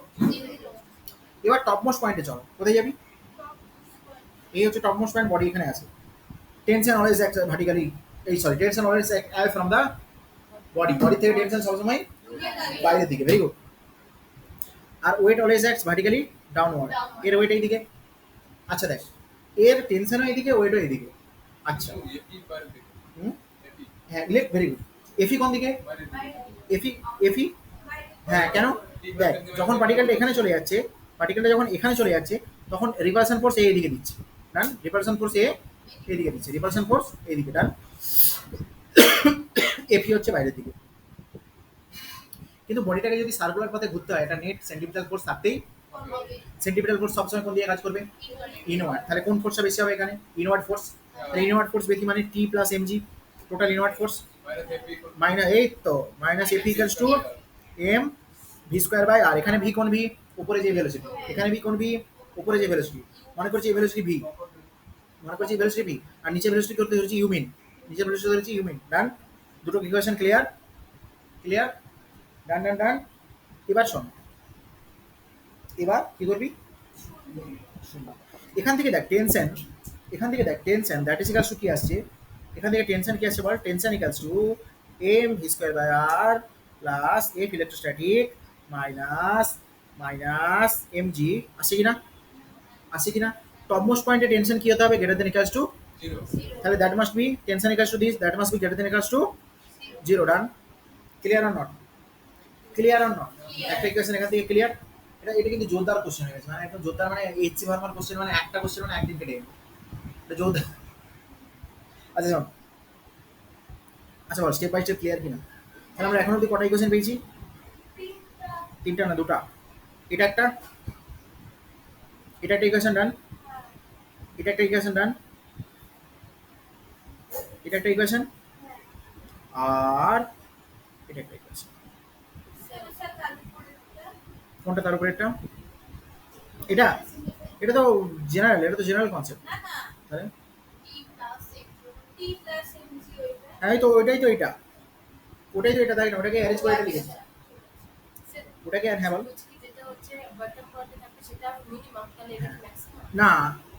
এবার টপ মোস্ট পয়েন্টে চলো, কোথায় যাবি? এই হচ্ছে টপ মোস্ট পয়েন্ট, বডি এখানে আছে। টেনশন অলওয়েজ অ্যাক্ট ভার্টিক্যালি, এই sorry tension always act from the body, body থেকে টেনশন সবসময় বাইরের দিকে, ভেরি গুড। আর weight always acts vertically downward, এর ওয়েট এইদিকে। আচ্ছা দেখ, এর টেনশনও এইদিকে, ওয়েটও এইদিকে। আচ্ছা এপি বাইরে দিকে, হুম, এপি হ্যাঁ ভেরি গুড। এফি কোন দিকে? বাইরে দিকে, এফি, এফি হ্যাঁ কেন? দেখ যখন পার্টিকেলটা এখানে চলে যাচ্ছে, পার্টিকেলটা যখন এখানে চলে যাচ্ছে তখন রিপালশন ফোর্স এইদিকে দিচ্ছে, ডান। রিপালশন ফোর্স এইদিকে দিচ্ছে, রিপালশন ফোর্স এইদিকে, ডান। এফি হচ্ছে বাইরের দিকে। কিন্তু বডিটাকে যদি সার্কুলার পথে ঘুরতে হয়, এটা নেট সেন্টিপিটাল ফোর্স থাকতেই, সেন্টিপিটাল ফোর্স সবসময় কোন দিকে কাজ করবে? ইনওয়ার্ড। তাহলে কোন ফোর্সটা বেশি হবে এখানে? Inward force. তাহলে ইনওয়ার্ড ফোর্স বেশি মানে T plus MG, total inward force বাইরে এপি মাইনাস, এই তো minus F equals to M V square by R. এখানে ভি কোন ভি? উপরে যে ভেলোসিটি, এখানে ভি কোন ভি? উপরে যে ভেলোসিটি, মনে করছি এই ভেলোসিটি ভি, মনে করছি এই ভেলোসিটি ভি, আর নিচে ভেলোসিটি করতে ধরেছি ইউমিন, নিচে ভেলোসিটি ধরেছি ইউমিন, ডান। দুটো ইকুয়েশন ক্লিয়ার? ক্লিয়ার, ডান ডান ডান। এবার শোন, এবার কি করবি? এখান থেকে দেখ টেনশন, এখান থেকে দেখ tension that is equals to কি আসছে, এখান থেকে টেনশন কি আসছে বল? Tension equals to M V square by R plus F electrostatic minus minus M G, আসছে কিনা? আসছে কিনা? টপ মোস্ট পয়েন্টে টেনশন কি হতে হবে? Greater than equals to, zero, তাহলে that must be tension equals to this, that must be greater than equals to zero, done. Clear or not? Clear or not? একটা ইকুয়েশন এখান থেকে clear. এটা এটা কিন্তু জোরদার কোশ্চেন হয়ে গেছে, মানে একদম জোরদার, মানে এইচসি ভার্মার কোশ্চেন, মানে একটা কোশ্চেন মানে একদিন কেটে যাবে, এটা জোরদার। আচ্ছা শোন, আচ্ছা বল স্টেপ বাই স্টেপ ক্লিয়ার কিনা? তাহলে আমরা এখন অব্দি কটা ইকুয়েশন পেয়েছি? তিনটা না দুটা। এটা একটা, এটা একটা ইকুয়েশন ডান, এটা একটা ইকুয়েশন ডান, এটা একটা ইকুয়েশন, আর এটা একটা ইকুয়েশন। কোনটা তার উপরে একটা? এটা, এটা তো জেনারেল, এটা তো জেনারেল কনসেপ্ট। তাহলে হ্যাঁ তো ওইটাই তো এটা, ওটাই তো এটা, দেখ না ওটাকে অ্যারেঞ্জ করে এটা লিখেছি, ওটাকে আর হ্যাঁ বল। না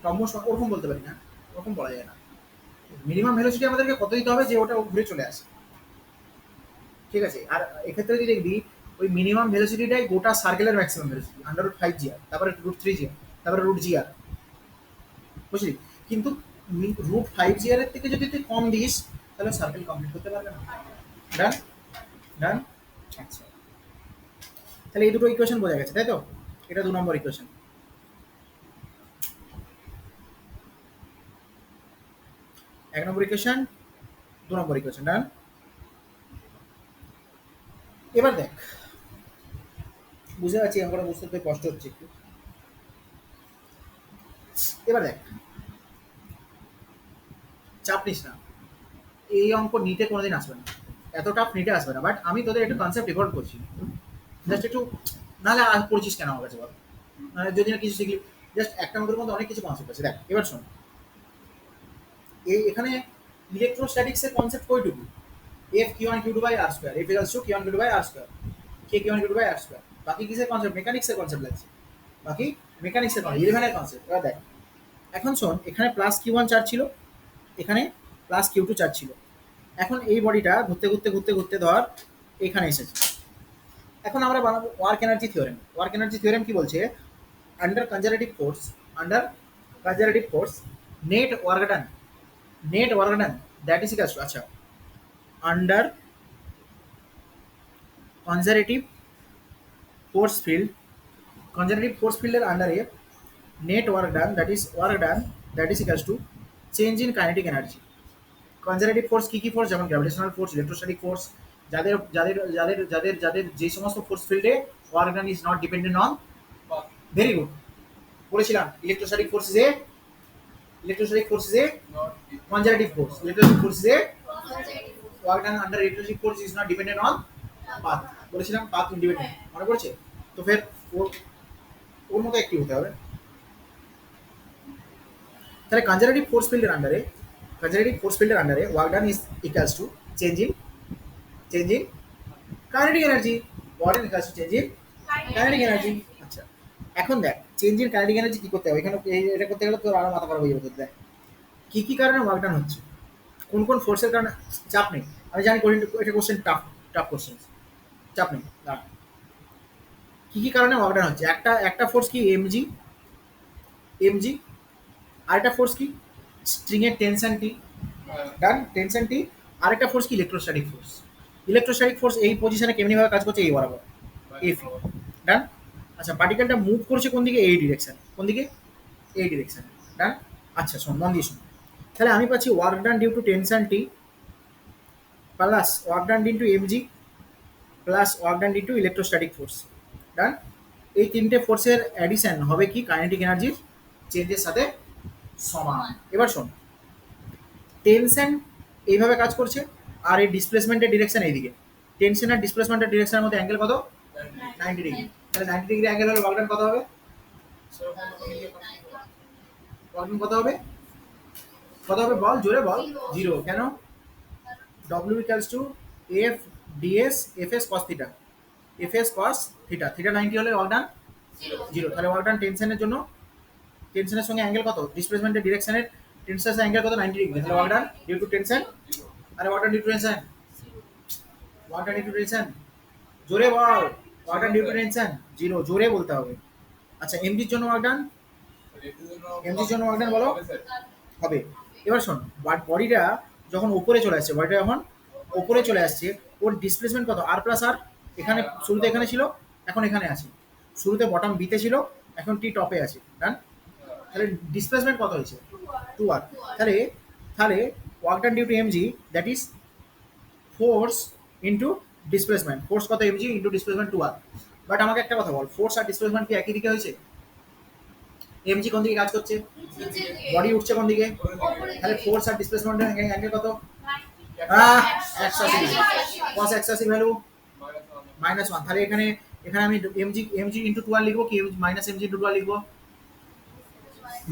ক্রমশ ওরকম বলতে পারি না, ওরকম বলা যায় না। মিনিমাম ভেলোসিটি আমাদেরকে কত দিতে হবে যে ওটা ঘুরে চলে আসে, ঠিক আছে? আর এক্ষেত্রে যদি দেখবি ওই মিনিমাম ভেলোসিটিটাই গোটা সার্কেলের maximum velocity, under root 5 GR, তারপরে রুট 3 জিআর, তারপরে রুট জিআর, বুঝলি? কিন্তু রুট 5 জিআর এর থেকে যদি তুই কম দিস তাহলে সার্কেল কমপ্লিট করতে পারবে না, ডান ডান। আচ্ছা তাহলে এই দুটো ইকুয়েশন বোঝা গেছে তাই তো? এটা 2 নম্বর ইকুয়েশন। এক নম্বর ইকুয়েশন, 2 নম্বর ইকুয়েশন, ডান। এবার দেখ, বুঝতে পারছি আমরা বুঝতে তো কষ্ট হচ্ছে একটু। এবার দেখ, চাপ নিস না, এই অঙ্ক নিতে কোনোদিন আসবে না, এত টাফ নিতে আসবে না, বাট আমি তোদের একটু কনসেপ্ট রিপোর্ট করছি, জাস্ট একটু, নাহলে আর পড়ছিস কেন আমার কাছে বল? মানে যদি না কিছু শিখলি, জাস্ট একটা আমাদের মধ্যে অনেক কিছু কনসেপ্ট আছে। দেখ এবার শোন, এই এখানে ইলেকট্রোস্ট্যাটিক্সের কনসেপ্ট কইটুকু? F Q one Q two by R square, F equals to Q one Q two by R square, K Q one Q two by R square. বাকি কিসের কনসেপ্ট? মেকানিক্সের কনসেপ্ট লাগছে, বাকি মেকানিক্সের কনসেপ্ট, ইলেভেনের কনসেপ্ট। এবার দেখ, এখন শোন, এখানে প্লাস কিউ ওয়ান চার্জ ছিল, এখানে প্লাস কিউ টু চার্জ ছিল। এখন এই বডিটা ঘুরতে ঘুরতে ঘুরতে ঘুরতে ধর এখানে এসেছে। এখন আমরা বানাবো work energy theorem. Work energy theorem কি বলছে? Under conservative force, under conservative force net work done, net work done that is equals to, আচ্ছা under conservative force field, conservative force ফিল্ডের আন্ডারে net work done that is equals to change in kinetic energy. Conservative force কি কি force? যেমন gravitational force, electrostatic force, যাদের যাদের যাদের যাদের যাদের যে সমস্ত ফোর্স ফিল্ডে work done is not dependent on, path, very good বলেছিলাম, electrostatic force is a, electrostatic force is a not conservative force, electrostatic force is a work done under electrostatic force is not dependent on path, বলেছিলাম path independent, মনে পড়ছে? তো ফের ওর ওর মতো active হতে হবে। তাহলে কনজারভেটিভ ফোর্স ফিল্ডের আন্ডারে, কনজারভেটিভ ফোর্স ফিল্ডের আন্ডারে work done is equals to change in kinetic energy, work done equals to change in kinetic energy. আচ্ছা এখন দেখ চেঞ্জ ইন কাইনেটিক এনার্জি কি করতে হবে এখানে এটা করতে গেলে তোর আরো মাথা খারাপ হয়ে যাবে তোর। দেখ কি কারণে ওয়ার্ক ডান হচ্ছে, কোন কোন ফোর্সের কারণে। চাপ নেই, আমি জানি এটা কোশ্চেন টাফ, টাফ কোশ্চেন, চাপ নেই। দাঁড়া। কি কারণে ওয়ার্ক ডান হচ্ছে, একটা একটা ফোর্স কি এমজি, এমজি, আরেকটা ফোর্স কি স্ট্রিং এর টেনশন টি, ডান টেনশন টি। আরেকটা ফোর্স কি ইলেকট্রোস্ট্যাটিক ফোর্স। ইলেকট্রোস্ট্যাটিক ফোর্স এই পজিশনে কেমনি ভাবে কাজ করছে, এই বরাবর এফ, ডান। আচ্ছা পার্টিকেলটা মুভ করছে কোন দিকে, এই ডিরেকশন, কোন দিকে, এই ডিরেকশন, ডান। আচ্ছা শোন মন দিয়ে শোন, তাহলে আমি পাচ্ছি work done due to tension T plus work done into mg plus work done into electrostatic force, done. এই তিনটে ফোর্সের অ্যাডিশন হবে কি কাইনেটিক এনার্জির চেঞ্জের সাথে সমান। এবার শোন, টেনশন এইভাবে কাজ করছে আর এই ডিসপ্লেসমেন্টের ডিরেকশন এইদিকে। টেনশন আর ডিসপ্লেসমেন্টের ডিরেকশনের মধ্যে অ্যাঙ্গেল কত, 90 ডিগ্রি। তাহলে 90 ডিগ্রি অ্যাঙ্গেল হলে ওয়ার্ক ডান কত হবে, ওয়ার্ক ডান কত হবে, কত হবে বল, জোরে বল। জিরো। কেন, W equals to F DS F S cos theta, F S cos theta, theta 90 হলে ওয়ার্ক ডান জিরো। তাহলে ওয়ার্ক ডান টেনশনের জন্য, টেনশনের সঙ্গে অ্যাঙ্গেল কত, ডিসপ্লেসমেন্টের ডিরেকশনের টেনশনের অ্যাঙ্গেল কত, 90 ডিগ্রি। তাহলে work done due to tension, আরে work done due to tension, work done due to tension, জোরে বল। Work done due to tension zero, জোরে বলতে হবে। আচ্ছা এমজির জন্য ওয়ার্ক ডান, এমজির জন্য ওয়ার্ক ডান বলো হবে। এবার শোন, বডিটা যখন উপরে চলে আসছে, বডিটা যখন উপরে চলে আসছে, ওর ডিসপ্লেসমেন্ট কত, আর প্লাস আর। এখানে শুরুতে এখানে ছিল, এখন এখানে আছে। শুরুতে বটম বিতে ছিল, এখন টি টপে আছে, ডান। তাহলে ডিসপ্লেসমেন্ট কত হয়েছে, 2r। তাহলে তাহলে work done due to mg that is force into displacement, force কত mg into displacement 2r। But আমাকে একটা কথা বল, ফোর্স আর ডিসপ্লেসমেন্ট কি একই দিকে হয়েছে, এমজি কোন দিকে কাজ করছে, বডি উঠছে কোন দিকে, তাহলে ফোর্স আর ডিসপ্লেসমেন্টের অ্যাঙ্গেল কত, 180 ডিগ্রি। cos 180 value -1। তাহলে এখানে এখানে আমি এমজি ইন্টু 2r লিখবো কি মাইনাস এমজি ইন্টু 2r লিখবো,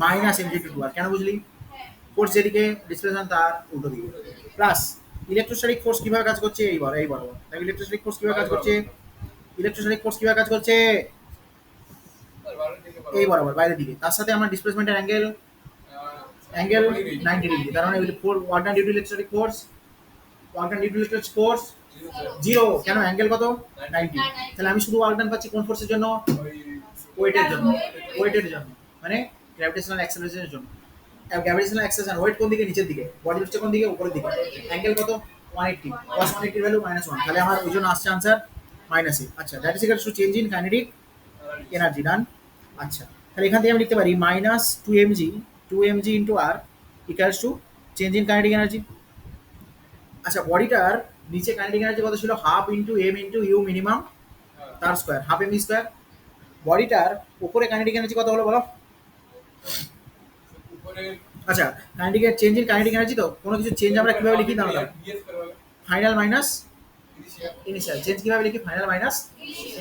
মাইনাস এমজি ইন্টু 2r। কেন বুঝলি, ফোর্স যেদিকে ডিসপ্লেসমেন্ট তার উল্টো দিকে। প্লাস ইলেকট্রোস্ট্যাটিক ফোর্স কিভাবে কাজ করছে, এই বরাবর। তাহলে ইলেকট্রোস্ট্যাটিক ফোর্স কিভাবে কাজ করছে, ইলেকট্রোস্ট্যাটিক ফোর্স কিভাবে কাজ করছে, এই বরাবর বাইরের দিকে। তার সাথে আমার ডিসপ্লেসমেন্টের অ্যাঙ্গেল 90 ডিগ্রি। তার মানে work done due to electrostatic force, work done due to electrostatic force zero. কেন, অ্যাঙ্গেল কত, 90। তাহলে আমি শুধু ওয়ার্ক ডান পাচ্ছি কোন ফোর্সের জন্য, ওয়েটের জন্য, ওয়েটের জন্য মানে গ্র্যাভিটেশনাল অ্যাক্সেলারেশনের জন্য। গ্র্যাভিটেশনাল অ্যাক্সেলারেশন, ওয়েট কোন দিকে, নিচের দিকে, বডি হচ্ছে কোন দিকে, উপরের দিকে। অ্যাঙ্গেল কত, 180, cos 180 ভ্যালু -1। তাহলে আমার ওই জন্য আসছে আনসার -8। আচ্ছা that is equal to change in kinetic energy, done. আচ্ছা তাহলে এখান থেকে আমি লিখতে পারি -2mg into r equals to change in kinetic energy. আচ্ছা বডিটার নিচে কাইনেটিক এনার্জি কত ছিল, half into m into u minimum তার স্কোয়ার, হাফ এম স্কোয়ার। বডিটার উপরে কাইনেটিক এনার্জি কত হলো বলো। আচ্ছা kinetic change in kinetic energy, তো কোনো কিছু চেঞ্জ আমরা কিভাবে লিখি না, ফাইনাল মাইনাস ইনিশিয়াল। চেঞ্জ কিভাবে লিখি, ফাইনাল মাইনাস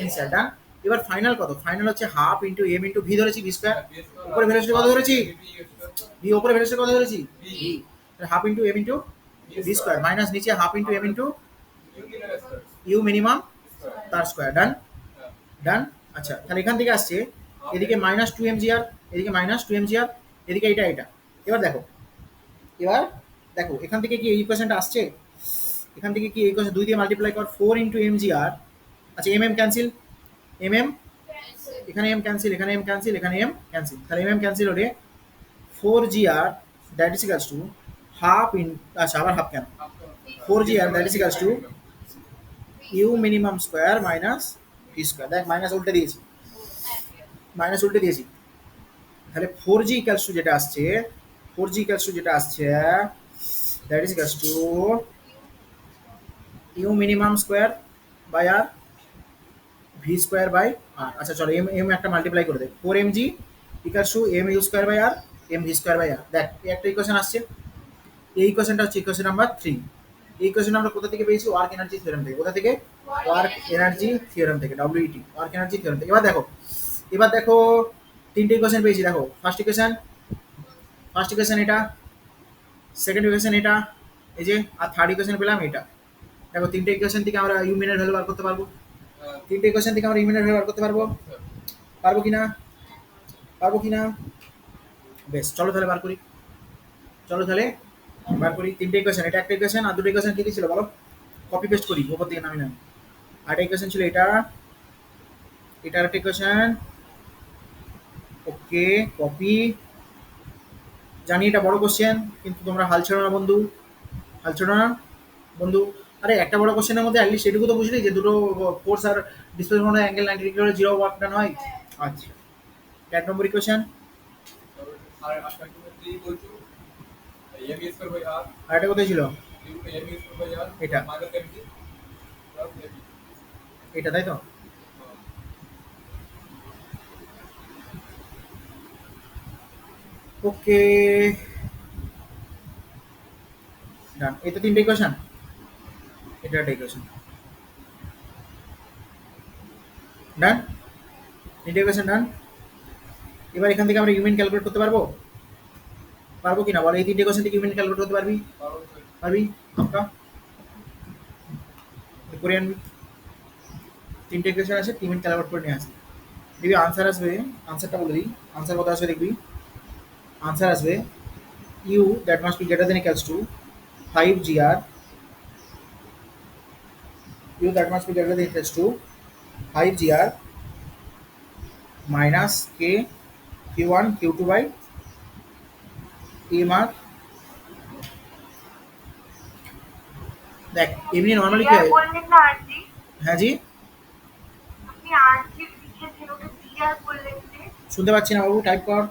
ইনিশিয়াল, ডান। এবার ফাইনাল কত, ফাইনাল হচ্ছে half into m into v ধরেছি, ভি স্কোয়ার। উপরে ভেলোসিটি কত ধরেছি, ভি, উপরে ভেলোসিটি কত ধরেছি, v. Half into m into v square minus নিচে half into m into u minimum তার স্কোয়ার, ডান, ডান। আচ্ছা তাহলে এখান থেকে আসছে এদিকে -2mgr, এদিকে -2mgr, এদিকে এটা। এবার দেখো, এবার দেখো এখান থেকে কি এই ইকুয়েশনটা আসছে, এখান থেকে কি এই ইকুয়েশন 2 দিয়ে মাল্টিপ্লাই কর, 4 ইন্টু mgr। আচ্ছা এম ক্যান্সেল, এম এখানে এম ক্যান্সেল, এখানে এম ক্যান্সেল, এখানে এম ক্যান্সেল। তাহলে এম ক্যান্সেল হলে 4gr that is equals to half in, আচ্ছা আবার হাফ কেন, 4gr that is equals to u minimum square minus v square. দেখ মাইনাস উল্টে দিয়েছি, মাইনাস উল্টে দিয়েছি। তাহলে 4g ইকুয়ালস টু যেটা আসছে, 4g ইকুয়ালস টু যেটা আসছে that is equals to u minimum square by r v square by r. আচ্ছা চলো এম একটা মাল্টিপ্লাই করে দেয়, 4mg equals to m u square by r m V square by r. দেখ এই একটা ইকুয়েশন আসছে, এই ইকুয়েশনটা হচ্ছে ইকুয়েশন নাম্বার 3। এই ইকুয়েশন আমরা কোথা থেকে পেয়েছি, ওয়ার্ক এনার্জি থিওরেম থেকে। কোথা থেকে, ওয়ার্ক এনার্জি থিওরেম থেকে, ডব্লিউইটি, ওয়ার্ক এনার্জি থিওরেম থেকে। এবার দেখো তিনটে ইকুয়েশন পেয়েছি। দেখো ফার্স্ট ইকুয়েশন এটা, সেকেন্ড ইকুয়েশন এটা, এই যে, আর থার্ড ইকুয়েশন পেলাম এটা। দেখো তিনটে ইকুয়েশন থেকে আমরা ইউ মিনের ভ্যালু বার করতে পারবো, তিনটে ইকুয়েশন থেকে আমরা ইউ মিনের ভ্যালু বার করতে পারবো, পারবো কিনা, পারবো কি না? বেশ, চলো তাহলে বার করি। চলো তাহলে বার করি। তিনটে ইকুয়েশন, এটা একটা ইকুয়েশন আর দুটো ইকুয়েশন কি কি ছিল বলো? কপি পেস্ট করি উপর দিকে নামি নামি। আরেকটা ইকুয়েশন ছিল এটা, এটা একটা ইকুয়েশন। ওকে, কপি। জানি এটা বড় কোশ্চেন, কিন্তু তোমরা হাল ছেড়ো না বন্ধু, হাল ছেড়ো না বন্ধু। আরে একটা বড় কোশ্চেনের মধ্যে অ্যাটলিস্ট সেটুকু তো বুঝলি যে দুটো ফোর্স আর ডিসপ্লেসমেন্ট অ্যাঙ্গেল 90 ডিগ্রি হলে জিরো ওয়ার্ক ডান হয়। আচ্ছা, 1 নম্বর ইকুয়েশন। আর আজকাল কি বলছো এম স্কয়ার বাই আর আর এটা কোথায় ছিল? এম স্কয়ার বাই আর এটা। Minus M g plus m এটা তাই তো? ওকে, ডান। এই তো তিনটে ইকুয়েশন, এটা একটা ইকুয়েশন। ডান, তিনটে ইকুয়েশন ডান। এবার এখান থেকে আমরা ইউমেন ক্যালকুলেট করতে পারবো? পারবো কিনা বলো? এই তিনটে ইকুয়েশন থেকে ইউমেন ক্যালকুলেট করতে পারবি? পারবি? পাক্কা? করে আনবি। তিনটে ইকুয়েশন আছে, ইউমেন ক্যালকুলেট করে নিয়ে আসবি। দেখবি আনসার আসবে, আনসারটা বলে দিই। আনসার কত আসবে দেখবি? আনসার আসবে u that must be greater than equals to 5 GR, u that must be greater than equals to 5 GR minus k Q1 Q2 by m r. দেখ এমনি নর্মালি কি জিআর হয়? বললেন না আরজি? হ্যাঁ জি, আপনি আরজি লিখেছেন, ওটা জিআর বললেন যে? শুনতে পাচ্ছি না বাবু, টাইপ কর।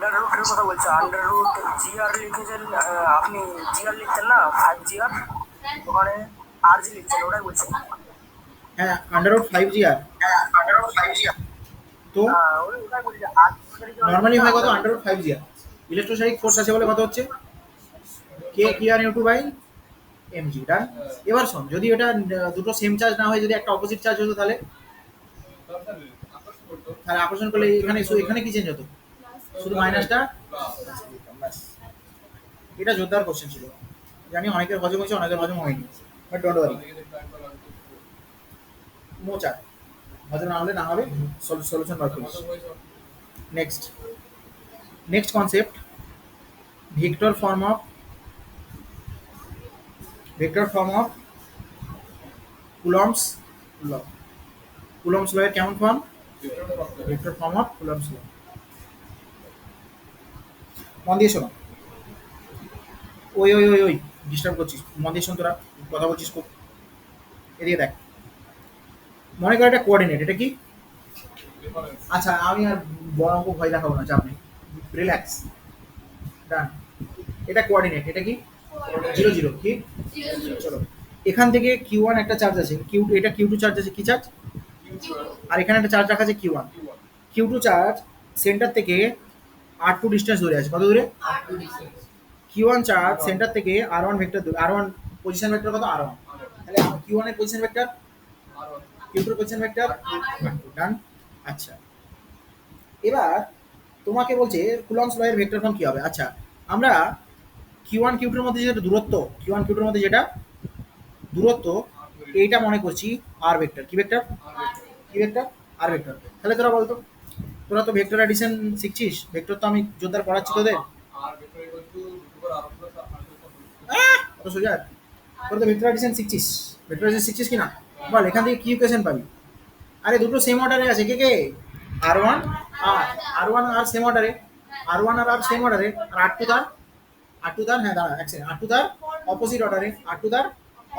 আন্ডার রুটের কথা বলছো, আন্ডার রুট জিআর লিখেছেন, আপনি জিআর লিখতেন না 5 GR, ওখানে আর জি লিখছেন, ওটাই বলছেন। হ্যাঁ, আন্ডারউড 5 GR। তো ওটাই বলছি আর নর্মালি হয় কত? Underwood 5 GR। ইলেকট্রোস্ট্যাটিক ফোর্স আছে বলে কত হচ্ছে? K q new two by m g. Done. এবার শোন, যদি এটা দুটো সেম চার্জ না হয়, যদি একটা অপোজিট চার্জ হতো তাহলে? তাহলে আকর্ষণ করলে এখানে এখানে কি চেঞ্জ হতো? শুধু মাইনাসটা। ব্যাস। এটা জোরদার কোশ্চেন ছিল, জানি অনেকের হজম হয়েছে, অনেকের হজম হয়নি, বাট ডোন্ট ওয়ারি, নো চাপ। হজম না হলে না হবে, সলিউশন বার করিস। Next, next concept, vector form of, vector form of Coulomb's law. Coulomb's law এর কেমন form? Vector form of Coulomb's law. মন দিয়ে শোনো। ওই ওই ওই ওই ডিস্টার্ব করছিস, মন দিয়ে শোন, তোরা কথা বলছিস খুব। এদিকে দেখ, মনে কর এটা কোঅর্ডিনেট, এটা কি? আচ্ছা, আমি আর বড় অঙ্ক ভয় দেখাবো না, চাপ নেই, রিল্যাক্স। ডান। এটা কোঅর্ডিনেট, এটা কি? 0 0 কি? চলো, এখান থেকে Q1 একটা চার্জ আছে, এটা Q2 চার্জ আছে, কি চার্জ? আর এখানে একটা চার্জ রাখা আছে Q1। Q2 চার্জ সেন্টার থেকে R2 ডিস্টেন্স ধরে আছে, কত দূরে? Q1 চার্জ সেন্টার থেকে R1 ভেক্টর দূরে, R1 পজিশন ভেক্টর কত? R1। তাহলে Q1 এর পজিশন ভেক্টর, Q2 এর পজিশন ভেক্টর ডান। আচ্ছা, এবার তোমাকে বলছে কুলম্বস ল এর ভেক্টর ফর্ম কি হবে? আচ্ছা, আমরা Q1 Q2 এর মধ্যে যেটা দূরত্ব, Q1 Q2 এর মধ্যে যেটা দূরত্ব, এইটা মনে করছি আর ভেক্টর। কি ভেক্টর? কি ভেক্টর? আর ভেক্টর। তাহলে তোরা বলতো, তোরা তো ভেক্টর অ্যাডিশন শিখছিস, ভেক্টর তো আমি জোরদার পড়াচ্ছি তোদের। আর ভেক্টর ইকুয়াল টু দুটো আর প্লাস আর কত সোজা, তোরা তো ভেক্টর অ্যাডিশন শিখছিস, ভেক্টর অ্যাডিশন শিখছিস কিনা বল? এখান থেকে কি ইকুয়েশন পাবি? আরে দুটো সেম অর্ডারে আছে, কে কে? R1 R1 আর সেম অর্ডারে, R1 আর সেম অর্ডারে, আর R2 তার, R2 তার, হ্যাঁ দাঁড়া এক সেকেন্ড, R2 তার অপোজিট অর্ডারে, R2 তার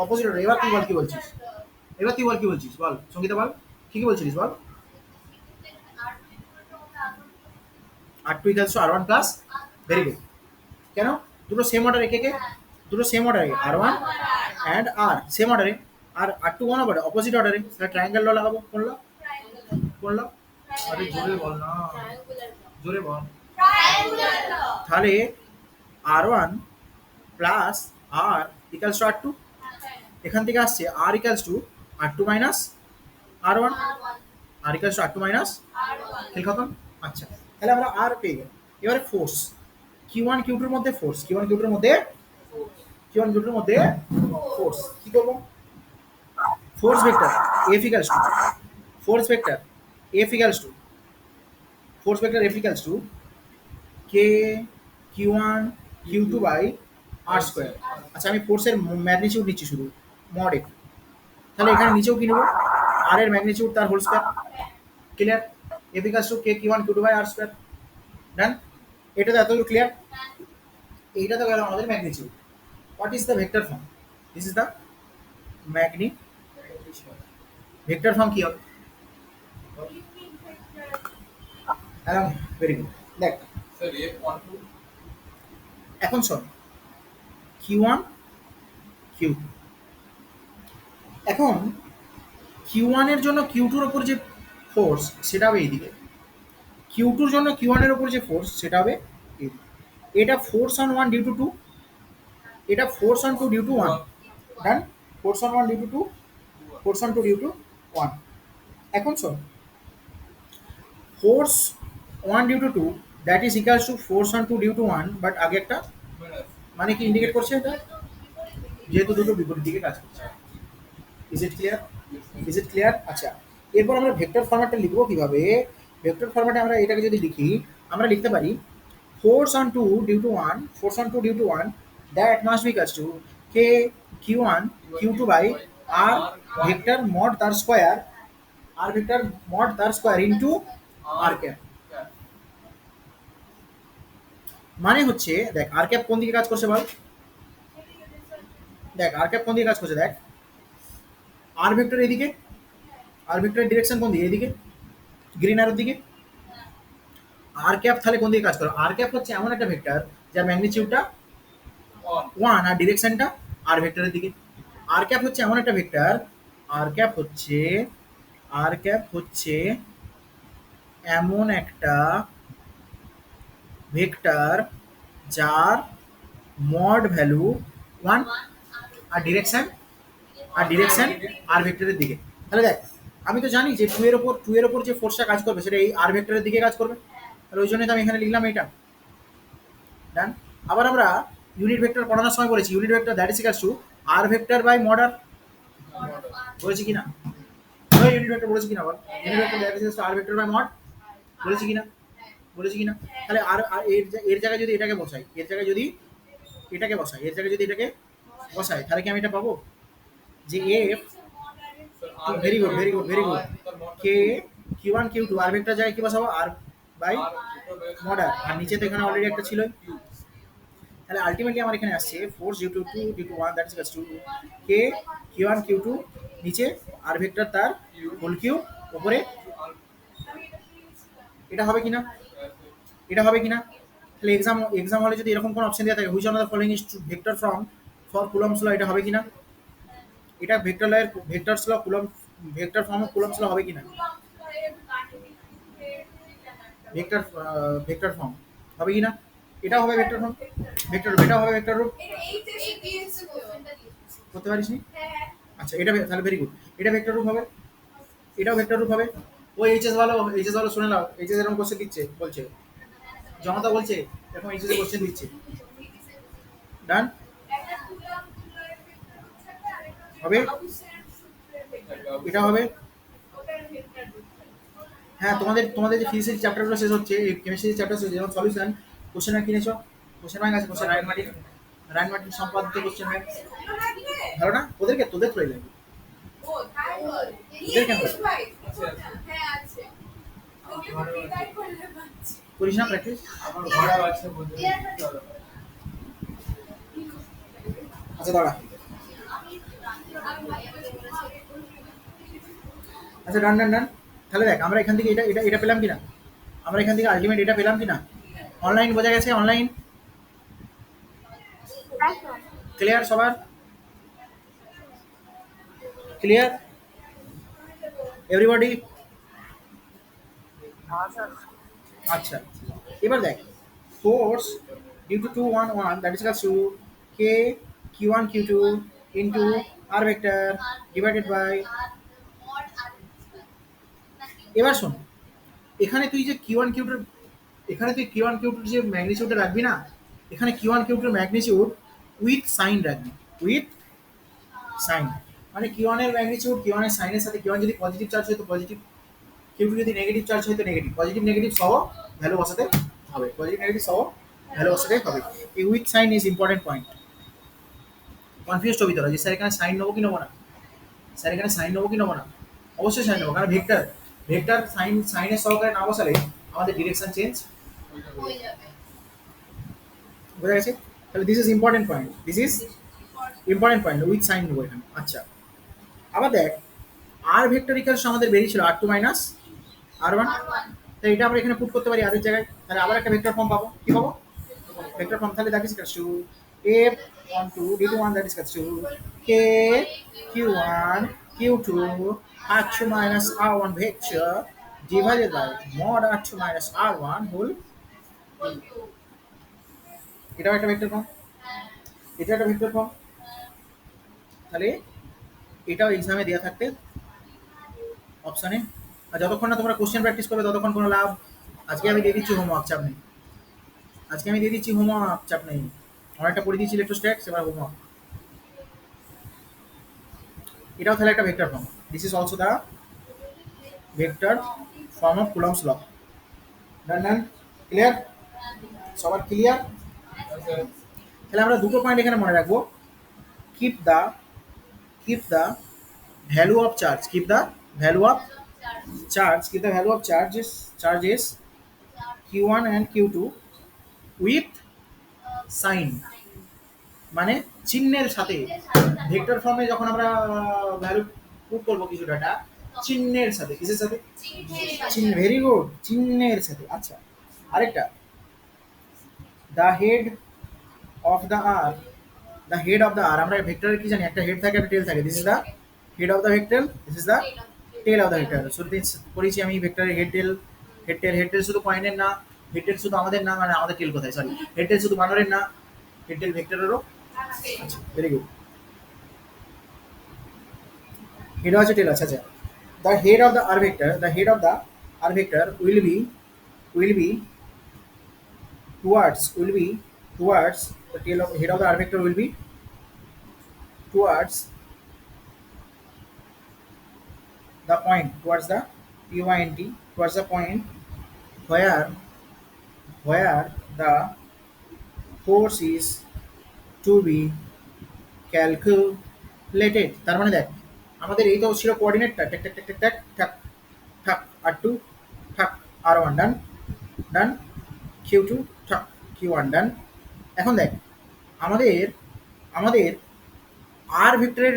অপোজিট অর্ডারে। এবার তুই বল কি বলছিস, এবার তুই বল কি বলছিস, বল সঙ্গীতা বল, কি বলছিলিস বল? R2 equals to R1 plus, very good. কেন? দুটো সেম অর্ডারে, কে কে? দুটো সেম অর্ডারে, R1 অ্যান্ড R সেম অর্ডারে, আর R2 কোন অর্ডারে? অপোজিট অর্ডারে। তাহলে ট্রায়াঙ্গেল ল লাগাবো। কোন ল? কোন ল? আরে জোরে বল না, জোরে বল। তাহলে R1 plus R equals to R2, এখান থেকে আসছে R equals to R2 minus R1, R equals to R2 minus, খেল খতম। আচ্ছা, তাহলে আমরা R পেয়ে গেলাম। এবারে ফোর্স, Q1 Q2 এর মধ্যে ফোর্স, Q1 Q2 এর মধ্যে, Q1 Q2 এর মধ্যে ফোর্স কি করব? force vector F equals to force vector F equals to force vector F equals to k q1 q2 by r square. আচ্ছা আমি ফোর্সের ম্যাগনিটিউড নিচ্ছি শুধু মড f, তাহলে এখানে নিচেও কি নেব r এর ম্যাগনিটিউড তার whole square. Clear? f equals to k q1 q2 by r square. Done? এটা তো এতদূর ক্লিয়ার? এইটা তো গেল আমাদের magnitude. What is the vector form? This is the magni vector form কি হবে? Very good. দেখ স্যার F12 এখন শোন Q1 Q2, এখন Q1 এর জন্য Q2 এর উপর যে ফোর্স সেটা হবে এইদিকে, Q2 এর জন্য Q1 এর উপর যে ফোর্স সেটা হবে এইদিকে। এটা ফোর্স অন 1 ডিউ টু 2, এটা force on 2 due to 1। Done? Force on 1 due to 2, force on 2 due to 1। এখন শোন force 1 due to 2 that is equals to force on 2 due to 1, but আগে একটা মানে কি ইন্ডিকেট করছে এটা, যেহেতু দুটো বিপরীত দিকে কাজ করছে। Is it clear? Is it clear? আচ্ছা এরপর আমরা ভেক্টর ফরম্যাটটা লিখবো কিভাবে? ভেক্টর ফরম্যাটে আমরা এটাকে যদি লিখি আমরা লিখতে পারি force on 2 due to 1, force on 2 due to 1 that must be equals to k q1 q2 by r vector mod তার স্কয়ার, r ভেক্টর মড তার স্কয়ার ইনটু r ক্যাপ। মানে হচ্ছে দেখ r ক্যাপ কোন দিকে কাজ করছে বল? দেখ r ক্যাপ কোন দিকে কাজ করছে, দেখ r ভেক্টর এদিকে, r ভেক্টরের ডিরেকশন কোন দিকে? এদিকে, গ্রিন অ্যারোর দিকে। r ক্যাপ তাহলে কোন দিকে কাজ করে? r ক্যাপ হচ্ছে এমন একটা ভেক্টর যার ম্যাগনিটিউডটা 1 আর ডিরেকশনটা r ভেক্টরের দিকে। r ক্যাপ হচ্ছে এমন একটা ভেক্টর, r ক্যাপ হচ্ছে এমন একটা ভেক্টর যার মড ভ্যালু 1 আর ডিরেকশন আর ভেক্টরের দিকে। তাহলে দেখ আমি তো জানি যে 2 এর উপর যে ফোর্সটা কাজ করবে সেটা এই আর ভেক্টরের দিকে কাজ করবে, তাহলে ওই জন্যই তো আমি এখানে লিখলাম এটা। ডান? আবার আমরা ইউনিট ভেক্টর পড়ানোর সময় বলেছি unit vector that is equals to r vector by mod r, বলেছি কিনা? ওই ইউনিট ভেক্টর বলেছি কিনা বল? Unit vector that is equals to r vector by mod, বলেছি কিনা? বলেছি কিনা? তাহলে আর এর জায়গায় যদি এটাকে বসাই, এর জায়গায় যদি এটাকে বসাই তাহলে কি আমি এটা পাবো যে এফ, ভেরি গুড কে q1 q2 আর ভেক্টর জায়গায় কি বসাবো? আর বাই মড আর, আর নিচে তো এখানে অলরেডি একটা ছিল। তাহলে আলটিমেটলি আমার এখানে আসছে force due to 2 due to 1 that is equals to k q1 q2 নিচে আর ভেক্টর তার হোল কিউব উপরে। এটা হবে কিনা? এটা হবে কিনা? তাহলে এক্সাম হলে যদি এরকম কোন অপশন দেওয়া থাকে which on the following is vector from for Coulomb's law, এটা হবে কিনা? এটা vectors law vector form of Coulomb's law হবে কিনা? ভেক্টর ফর্ম হবে কিনা? এটা হবে ভেক্টর ফর্ম, এটা হবে ভেক্টর রূপ। করতে পারিস নি? আচ্ছা এটা তাহলে ভেরি গুড, এটা ভেক্টর রূপ হবে, এটাও ভেক্টর রূপ হবে। ওই এইচএস ভালো শুনে নাও, এইচএস এরকম কোশ্চেন দিচ্ছে, বলছে জনতা বলছে এরকম এইচএস এর কোশ্চেন দিচ্ছে। ডান? হবে, এটা হবে। হ্যাঁ তোমাদের যে ফিজিক্সের চ্যাপ্টারগুলো শেষ হচ্ছে, কেমিস্ট্রি চ্যাপ্টার শেষ, যেমন সলিউশন কোশ্চেন ব্যাংক কিনেছো? কোশ্চেন ব্যাংক আছে, কোশ্চেন রায়ন মার্টিন সম্পাদিত কোশ্চেন ব্যাংক ভালো না? তোদের তো লাগবে, তোদের কেন করিস না প্র্যাকটিস? আমার ঘোড়া আছে বলতে আচ্ছা দাঁড়া, আচ্ছা ডান। তাহলে দেখ আমরা এখান থেকে এটা পেলাম কিনা? আমরা এখান থেকে আলটিমেট এটা পেলাম কিনা? অনলাইন বোঝা গেছে? অনলাইন ক্লিয়ার সবার? Clear everybody? হ্যাঁ স্যার। আচ্ছা এবার দেখ force due to 2 1 1 that is equals to k q1 q2 into r vector divided by. এবার শোন এখানে তুই যে q1 q2 যে ম্যাগনিটিউডটা রাখবি না, এখানে q1 q2 magnitude with sign রাখবি, উইথ সাইন। মানে Q1 এর ম্যাগনিটিউড Q1 এর সাইনের সাথে Q1 যদি পজিটিভ চার্জ হয় তো পজিটিভ, Q2 যদি নেগেটিভ চার্জ হয় তো নেগেটিভ, পজিটিভ নেগেটিভ সহ ভ্যালু বসাতে হবে, পজিটিভ নেগেটিভ সহ ভ্যালু বসাতে হবে। এই with sign is important point. Confused হবি তোরা যে স্যার এখানে সাইন নেবো কি নেবো না, স্যার এখানে সাইন নেবো কি নেবো না, অবশ্যই সাইন নেবো, কারণ ভেক্টর ভেক্টর সাইনের সহকারে না বসালে আমাদের ডিরেকশন চেঞ্জ হয়ে যাবে। বোঝা গেছে। তাহলে this is important point, this is important point, with sign নেবো এখানে। আচ্ছা, আবার দেখ আর ভেক্টর ইকুয়ালস আমাদের বেরিয়েছিল R2 মাইনাস R1, তাই এটা আমরা এখানে পুট করতে পারি আর এর জায়গায়, তাহলে আবার একটা ভেক্টর ফর্ম পাবো। কি পাবো? Vector form. তাহলে that is equals to F12 D21, that is equals to K Q1 Q2 R2 minus R1 vector divided by mod R2 minus R1 whole। এটাও একটা ভেক্টর ফর্ম, এটা একটা ভেক্টর ফর্ম। তাহলে এটাও এক্সামে দেওয়া থাকতে অপশানে। আর যতক্ষণ না তোমরা কোশ্চেন প্র্যাকটিস করবে ততক্ষণ কোনো লাভ। আজকে আমি দিয়ে দিচ্ছি হোমওয়ার্ক, চাপ নেই। আজকে আমি দিয়ে দিচ্ছি হোমওয়ার্ক, চাপ নেই। অনেকটা পড়ে দিয়েছি ইলেকট্রোস্ট্যাটিক্স, এবার হোমওয়ার্ক। এটাও তাহলে একটা vector form. This is also the vector form of Coulomb's law. Done done, clear? সবার ক্লিয়ার? তাহলে আমরা দুটো পয়েন্ট এখানে মনে রাখবো। Keep the value of charge, keep the value of charge, keep the value of charges Q1 and Q2 with sign, মানে চিহ্নের সাথে। ভেক্টর ফর্মে যখন আমরা ভ্যালু পুট করবো কিছু ডাটা, চিহ্নের সাথে। কিসের সাথে? চিহ্ন। ভেরি গুড, চিহ্নের সাথে। আচ্ছা, আরেকটা, the head of the r, the head of the r. আমরা ভেক্টরের কি জানি, একটা হেড থাকে একটা টেল থাকে। This is the head of the vector, this is the tail of the vector. শুরুতে পড়েছি আমি ভেক্টরের হেড টেল। হেড টেল শুধু পয়েন্টের না, হেড টেল শুধু আমাদের না, মানে আমাদের টেল কোথায়, সরি, হেড টেল শুধু বানরের না, হেড টেল ভেক্টরেরও। আচ্ছা, ভেরি গুড। হেড আছে, টেল আছে। আচ্ছা, the head of the r vector, the head of the r vector will be towards the tail of head of the r vector will be towards the point, towards the point, towards the point where the force is to be calculated। তার মানে দেখ আমাদের এই তো ছিল কোঅর্ডিনেটটা, take take take take take ঠাক ঠাক R2 ঠাক R1 ডান ডান, Q2 ঠাক Q1 ডান। এখন দেখ আমাদের আর ভেক্টরের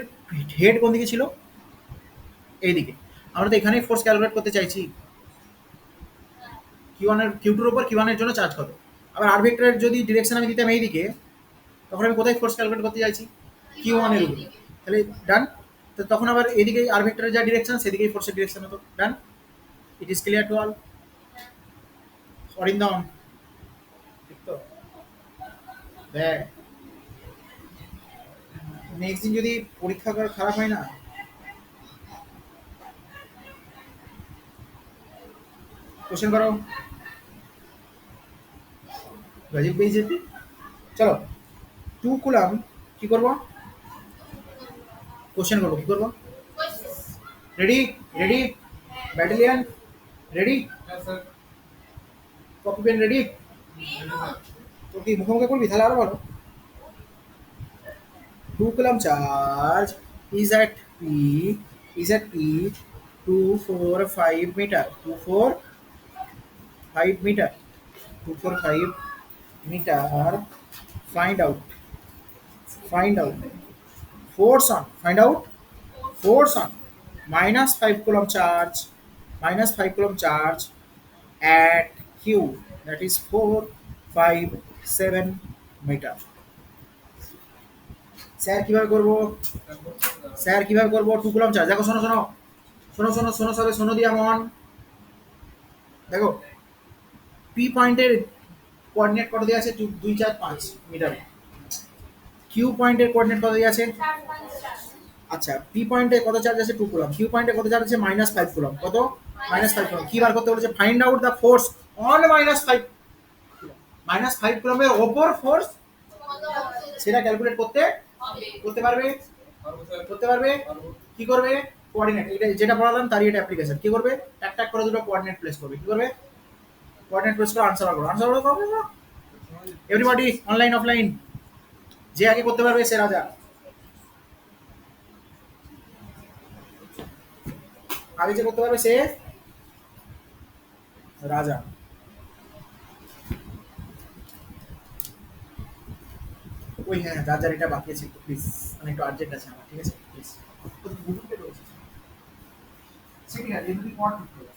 হেড কোন দিকে ছিল? এইদিকে। আমরা তো এখানেই ফোর্স ক্যালকুলেট করতে চাইছি। Q2 এর উপর Q1 এর জন্য চার্জ কত। আবার আর ভেক্টরের যদি ডিরেকশন আমি দিতাম এইদিকে, তখন আমি কোথায় ফোর্স ক্যালকুলেট করতে চাইছি? Q1 এর উপরে। তাহলে ডান। তো তখন আবার এদিকে আর ভেক্টরের যা ডিরেকশন সেদিকেই ফোর্সের ডিরেকশন হতো। Done. It is clear to all? Arindam ঠিক তো? দেখ নেক্সট দিন যদি পরীক্ষা করা খারাপ হয় না, কোশ্চেন করো, গজব পেয়ে যেতে। চলো 2 কুলাম কি করব? কোশ্চেন করবো। কি করবো? রেডি রেডি ব্যাটালিয়ন রেডি, হ্যাঁ স্যার। Copy pen ready? তো কি মুখোমুখি করবি? তাহলে আরো ভালো। 2 coulomb charge is at P 245 meter, 245 meter, 245 meter. Find out force on, find out force on minus 5 coulomb charge at Q, that is 457 meter. Sir কিভাবে করবো? 2 কুলম্ব চার্জ। দেখো শোনো সবে শোনো দিয়া মন। দেখো পি পয়েন্টের কোঅর্ডিনেট কত দেওয়া আছে? 2 4 5 মিটার। কিউ পয়েন্টের কোঅর্ডিনেট কত দেওয়া আছে? আচ্ছা, পি পয়েন্টে কত চার্জ আছে? 2 কুলম্ব। কিউ পয়েন্টে কত চার্জ আছে? -5 কুলম্ব। কত? -5 কুলম্ব। কি বার করতে বলেছে? Find out the force on -5 কুলম্বের ওপর ফোর্স, সেটা ক্যালকুলেট করতে পারবে। পারবো স্যার। করতে পারবে? পারবো। কি করবে? কোঅর্ডিনেট, এটা যেটা পড়ালাম তারই এটা অ্যাপ্লিকেশন। কি করবে? একটা করে দুটো কোঅর্ডিনেট প্লেস করবে। কি করবে? কোঅর্ডিনেট প্লেস করে আনসার করো, আনসার করো। এভরিবডি অনলাইন অফলাইন, যে আগে করতে পারবে সে রাজা। আগে যে করতে পারবে সে রাজা। ওই হ্যাঁ, যার যার এটা বাকি আছে একটু প্লিজ, মানে একটু আর্জেন্ট আছে আমার, ঠিক আছে প্লিজ। সেটি আছে যদি পড় করতে হবে।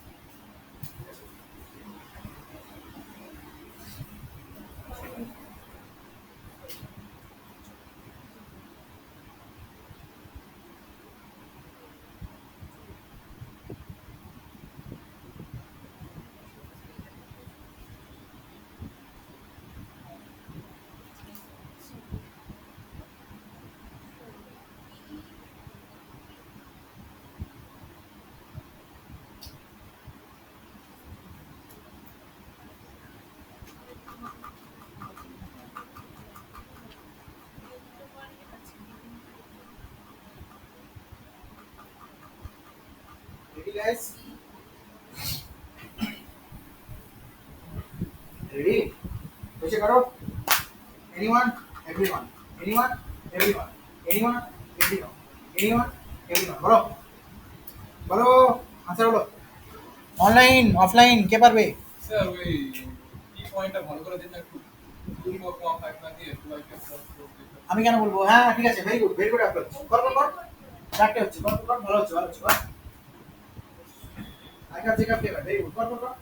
Ready guys? Ready? Push it out. Anyone? Everyone. Anyone? Everyone. Anyone? Everyone. Anyone? Everyone. বলো বলো, আনসার বলো। অনলাইন অফলাইন কে পারবে? স্যার ওই কি পয়েন্টটা ভালো করে দিন না একটু। 2 কম 5 না দিয়ে একটু লাইক আমি কেন বলবো? হ্যাঁ ঠিক আছে, ভেরি গুড অ্যাপ্রোচ। কর কর কর, চারটে হচ্ছে, কর কর, ভালো হচ্ছে ভালো হচ্ছে। কর আই কাপ চেক আপ কে ভেরি গুড, কর কর কর।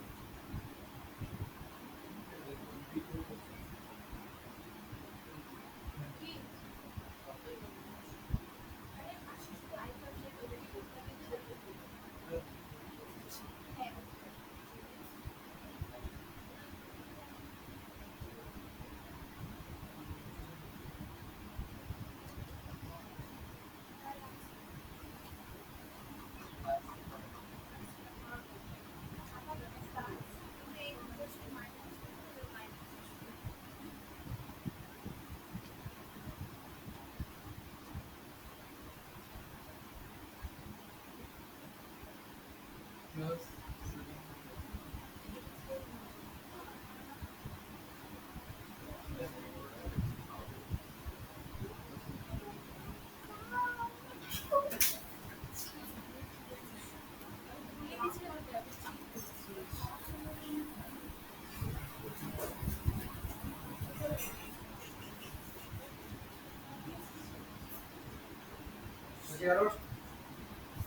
Plus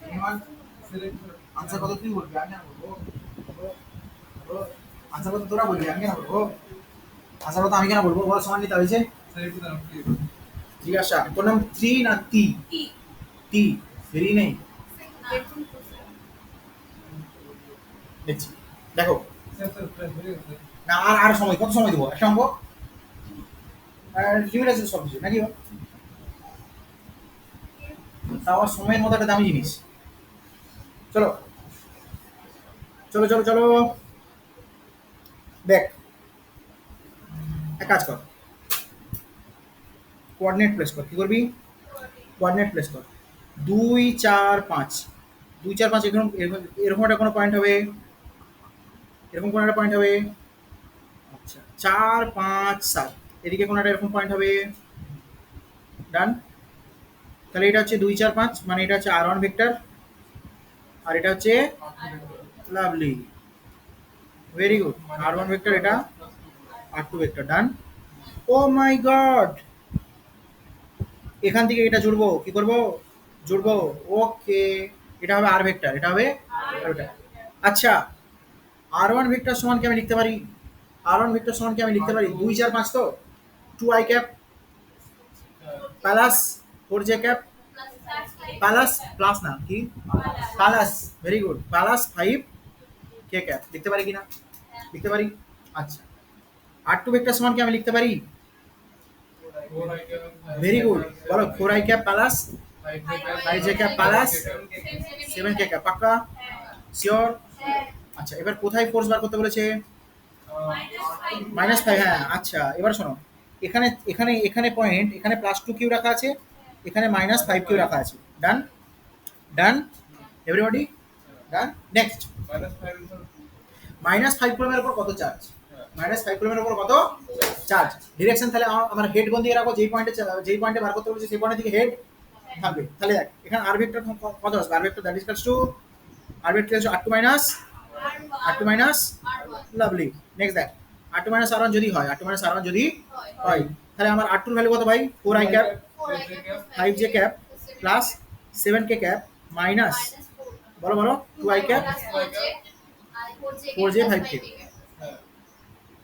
Anyone? সিলেক্ট আনসার কত তুই বলবি, আমি কেন বলবো? আনসার কত তোরা বলবি, আমি কেন বলবো? আনসার কত আমি কেন বলবো? বল, সমান নিতে হয়েছে। স্যার একটু দাঁড়ান প্লিজ। জিজ্ঞাসা, তোর নাম থ্রি না টি? টি, ভেরি নেই দেখছি। দেখো sir sir please very good. না, আর সময় কত সময় দেবো? একটা অঙ্ক লিমিট আছে সব কিছু নাকি? তাও আবার সময়ের মতো একটা দামি জিনিস। চলো চলো চলো চলো, দেখ এক কাজ কর, কোঅর্ডিনেট প্লেস কর। কি করবি? কোঅর্ডিনেট প্লেস কর। 2 4 5, 2 4 5 এরকম এরকম একটা কোনো পয়েন্ট হবে, এরকম কোনো একটা পয়েন্ট হবে। আচ্ছা 4 5 7 এদিকে কোনো একটা এরকম পয়েন্ট হবে। ডান। তাহলে এটা হচ্ছে 2 4 5, মানে এটা হচ্ছে R1 ভেক্টর, আর এটা হচ্ছে lovely, very good. R1 vector, এটা R2 ভেক্টর। ডান। ও মাই গড, এখান থেকে এটা জুড়বো। কি করবো? জুড়বো। ওকে, এটা হবে আর ভেক্টর, এটা হবে আর ভেক্টর। আচ্ছা, R1 ভেক্টর সমান কি আমি লিখতে পারি? R1 ভেক্টর সমান কি আমি লিখতে পারি? 2 4 5 তো 2i cap plus 4j cap plus plus না কি plus, very good, plus 5k cap লিখতে পারি কিনা? লিখতে পারি। আচ্ছা, R2 ভেক্টর সমান কি আমি লিখতে পারি? 4 আইটেম ভেরি গুড, বলো 4i cap plus 5j cap plus 7k cap. পাক্কা? শিওর? আচ্ছা, এবার কোথায় ফোর্স বার করতে বলেছে? -5। হ্যাঁ আচ্ছা, এবার শোনো, এখানে এখানে এখানে পয়েন্ট, এখানে +2q রাখা আছে, এখানে মাইনাস ফাইভ কিউ রাখা আছে। ডান ডান এভরিবডি ডান। নেক্সট -5 ইনটু মাইনাস ফাইভ কুলমের উপর কত চার্জ? হ্যাঁ। মাইনাস ফাইভ কুলমের উপর কত চার্জ? ডিরেকশন তাহলে আমার হেড কোন দিকে রাখবো? যেই পয়েন্টে বার করতে বলছি সেই পয়েন্টের দিকে হেড থাকবে। তাহলে দেখ এখানে আর ভেক্টর কত আসবে? R vector that is equals to r2 minus r2 minus lovely. Next দেখ r2 মাইনাস r1 যদি হয়, r2 মাইনাস r1 যদি হয়, তাহলে আমার r2 এর ভ্যালু কত ভাই? 4i cap 5j cap plus 7k cap minus বলো বলো 2i ক্যাপ 4j 5k। হ্যাঁ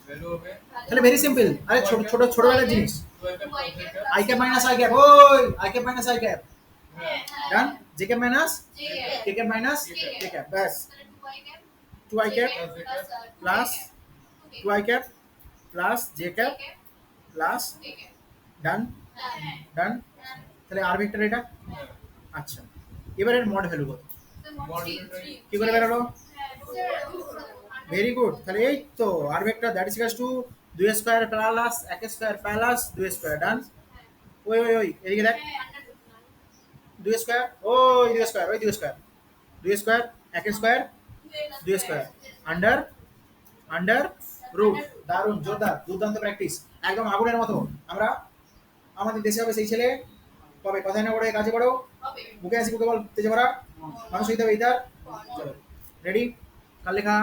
ভ্যালু হবে তাহলে ভেরি সিম্পল। আরে ছোট ছোট ছোটবেলার জিনিস। 2i cap i cap minus i cap, ওই i cap minus i cap done. j cap minus k cap minus k cap, ব্যাস 2i cap plus 2i cap plus j cap plus done done. তাহলে r vector এটা। আচ্ছা এবার এর mod value কত? কি করে বেরোলো? Very good. তাহলে এই তো r vector that is equals to 2 square plus 1 square plus 2 square. Done. ওই ওই ওই এদিকে দেখ 2 স্কয়ার, ওই 2 স্কয়ার, ওই 2 square, 2 square 1 square 2 square under under root. দারুণ, জোরদার, দুর্দান্ত প্র্যাকটিস, একদম আগুনের মতো। আমরা আমাদের দেশে হবে সেই ছেলে কবে কথায় না বড় কাজে বড়, বুকে আসি বুকে বল তেজে ভরা মানুষ হইতে হবে এইটার। চলো রেডি? কাল লেখা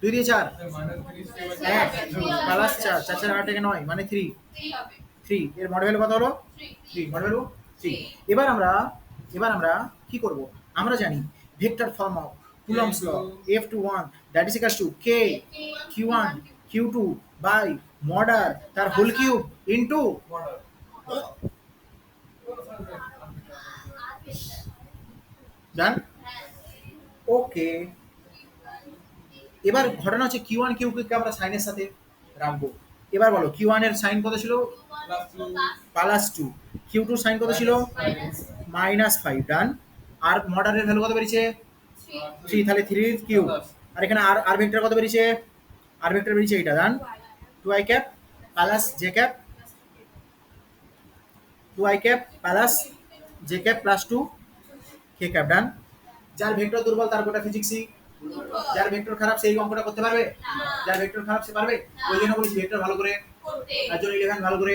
2 দিয়ে 4 1 প্লাস 4 4 4 8 থেকে 9 মানে 3 3 এর মড ভ্যালু কত হলো? 3 মড ভ্যালু 3। এবার আমরা কি করব? আমরা জানি vector form of Coulomb's law F21 that is equals to K Q1 Q2 by mod r তার whole cube into model done. Okay এবার ঘটনা হচ্ছে Q1 Q2 কে আমরা সাইনের সাথে রাখবো। এবার বলো Q1 এর সাইন কত ছিল? প্লাস 2। Q2 সাইন কত ছিল? মাইনাস 5। ডান। আর মডারের ভ্যালু কত বেরিয়েছে? 3। তাহলে 3 কিউব। আর এখানে আর আর ভেক্টর কত বেরিয়েছে? আর ভেক্টর বেরিয়েছে এটা। Done. 2i cap plus j cap 2i cap plus j cap plus 2k cap. Done. যার ভেক্টর দুর্বল তার গোটা ফিজিক্সই, যার ভেক্টর খারাপ সেই অঙ্কটা করতে পারবে, যার ভেক্টর খারাপ সে পারবে। ওই জন্য বলেছি ভেক্টর ভালো করে, তার জন্য 11 ভালো করে।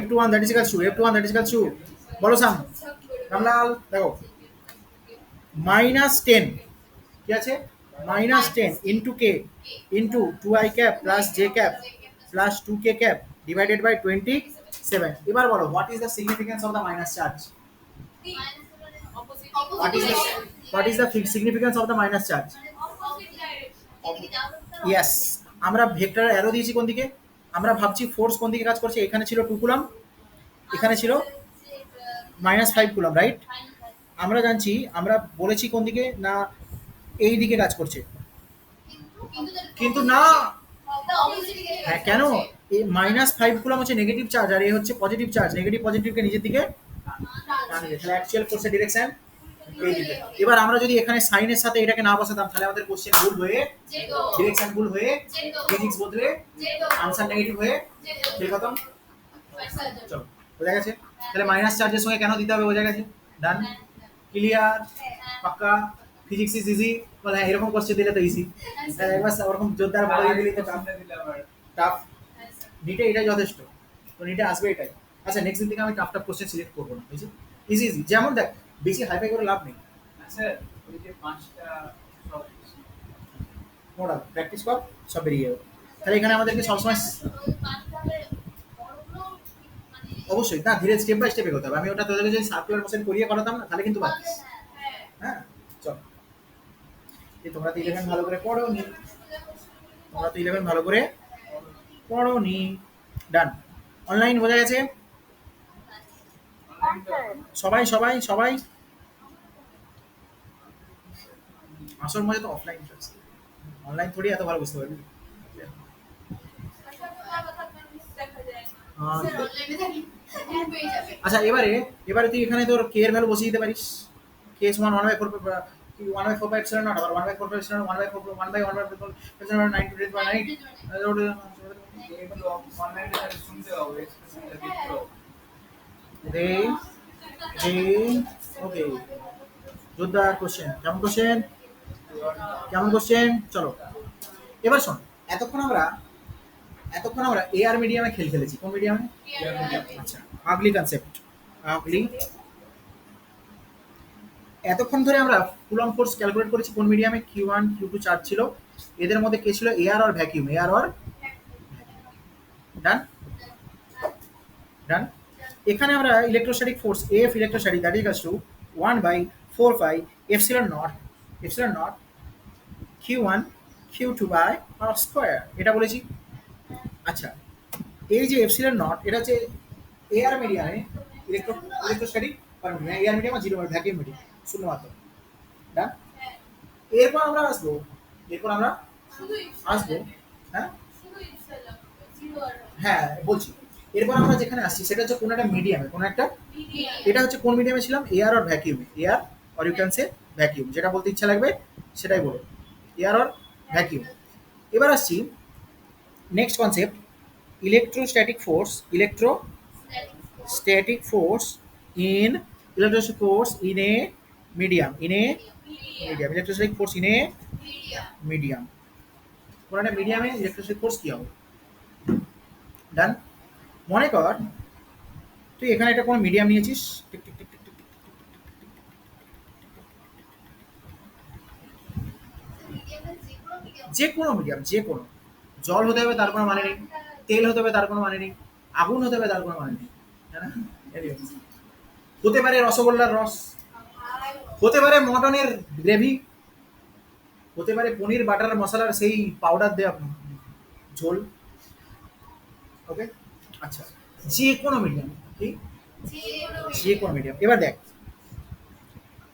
F21 that is equal to F21 that is equal to বলো সাম রামলাল দেখো -10 কি আছে? -10 into k into 2i cap plus j cap plus 2k cap divided by 27। এবার বলো what is the significance of the minus charge? What is the significance of the minus charge? Yes, আমরা vector arrow দিয়েছি কোন দিকে? আমরা ভাবছি force কোন দিকে কাজ করছে। এখানে ছিল 2 কুলম, এখানে ছিল -5 কুলম, রাইট? আমরা জানছি, আমরা বলেছি কোন দিকে না এই দিকে কাজ করছে, কিন্তু না। হ্যাঁ কেন? এই -5 কুলম হচ্ছে নেগেটিভ চার্জ আর এই হচ্ছে পজিটিভ চার্জ। নেগেটিভ পজিটিভকে নিজের দিকে টানবে, তাহলে অ্যাকচুয়াল ফোর্সের ডিরেকশন এই দিকে। এবার আমরা যদি এখানে সাইনের সাথে এটাকে না বসাতাম তাহলে আমাদের কোশ্চেন ভুল হয়ে, ডিরেকশন ভুল হয়ে, ফিজিক্স বদলে, আনসার নেগেটিভ হয়ে ঠিক খতম। চলো বোঝা গেছে? তাহলে মাইনাস চার্জের সঙ্গে কেন দিতে হবে বোঝা গেছে। ডান, ক্লিয়ার, পাক্কা। Physics is easy. বলে হ্যাঁ এরকম কোশ্চেন দিলে তো ইজি, একবার ওরকম জোরদার বলে দিলে তো টাফ। নিটে এটা যথেষ্ট, তো নিটে আসবে এটাই। আচ্ছা নেক্সট দিন থেকে আমি টাফ টাফ কোশ্চেন সিলেক্ট করবো না, বুঝছি? ইজি ইজি, যেমন দেখ বেশি হাইফাই করে লাভ নেই। স্যার ওই যে 5টা সব মোড়া প্র্যাকটিস কর, সব বেরিয়ে যাবে। তাহলে এখানে আমাদেরকে সবসময় অবশ্যই না, ধীরে স্টেপ বাই স্টেপ এগোতে হবে। আমি ওটা তোদেরকে যদি সার্কুলার মোশন করিয়ে করাতাম না তাহলে কিন্তু পারতিস। হ্যাঁ চল, এই তোমরা তো 11 ভালো করে পড়োনি, তোমরা তো 11 ভালো করে পড়োনি। ডান। অনলাইন বোঝা গেছে? সবাই সবাই সবাই আসল মজা তো অফলাইন চলছে, অনলাইন থোড়ি এত ভালো বুঝতে পারবি। আচ্ছা এবারে তুই এখানে তোর কে এর ভ্যালু বসিয়ে দিতে পারিস। কে সমান 1/4 1/4 by epsilon naught, আবার 1/4 by epsilon, 1/4, 1/4 epsilon 9 to the power 9. এগুলো অনলাইনে তাহলে শুনতে হবে এক্সপ্রেশনটা দেখতে হবে। রে ওকে, জোরদার কোশ্চেন, কেমন কোশ্চেন, কেমন কোশ্চেন। চলো এবার শোন, এতক্ষণ আমরা এআর মিডিয়ামে খেলেছি। কোন মিডিয়ামে? আচ্ছা, আগলি কনসেপ্ট, আগলি। এতক্ষণ ধরে আমরা কুলম্ব ফোর্স ক্যালকুলেট করেছি কোন মিডিয়ামে? Q1 Q2 চার্জ ছিল, এদের মধ্যে কে ছিল? এয়ার আর ভ্যাকিউম, এয়ার আর ডান ডান। এখানে আমরা electrostatic force F electrostatic that equals to 1/4 pi epsilon naught Q1 Q2 by r square, এটা বলেছি। আচ্ছা, এই যে এপসিলন নট এটা হচ্ছে এয়ার মিডিয়ামে ইলেকট্রোস্ট্যাটিক এয়ার মিডিয়াম আর জিরো ভ্যাকিউম মিডিয়াম শূন্যমাত্র, ডান। এরপর আমরা আসবো হ্যাঁ হ্যাঁ বলছি, এরপর আমরা যেখানে আসছি সেটা হচ্ছে কোন একটা মিডিয়ামে, কোন একটা, এটা হচ্ছে কোন মিডিয়ামে ছিলাম? এয়ার আর ভ্যাকিউমে, air or you can say vacuum, যেটা বলতে ইচ্ছা লাগবে সেটাই বলো, এয়ার অর ভ্যাকিউম। এবার আসছি next concept, electrostatic force in a medium, electrostatic force in a medium, কোন একটা মিডিয়ামে ইলেকট্রোস্ট্যাটিক ফোর্স কি হবে? ডান। মনে কর তুই এখানে একটা কোনো মিডিয়াম নিয়েছিস, tick tick tick tick tick tick, যে কোনো মিডিয়াম, যে কোনো, জল হতে হবে তার কোনো মানে নেই, তেল হতে হবে তার কোনো মানে নেই, আগুন হতে হবে তার কোনো মানে নেই, তাই না? Anyway, হতে পারে রসগোল্লার রস, হতে পারে মটনের গ্রেভি, হতে পারে পনির বাটার মশলার সেই পাউডার দেওয়া ঝোল, ওকে। আচ্ছা, যে কোনো মিডিয়াম, কি যে কোনো মিডিয়াম। এবার দেখ,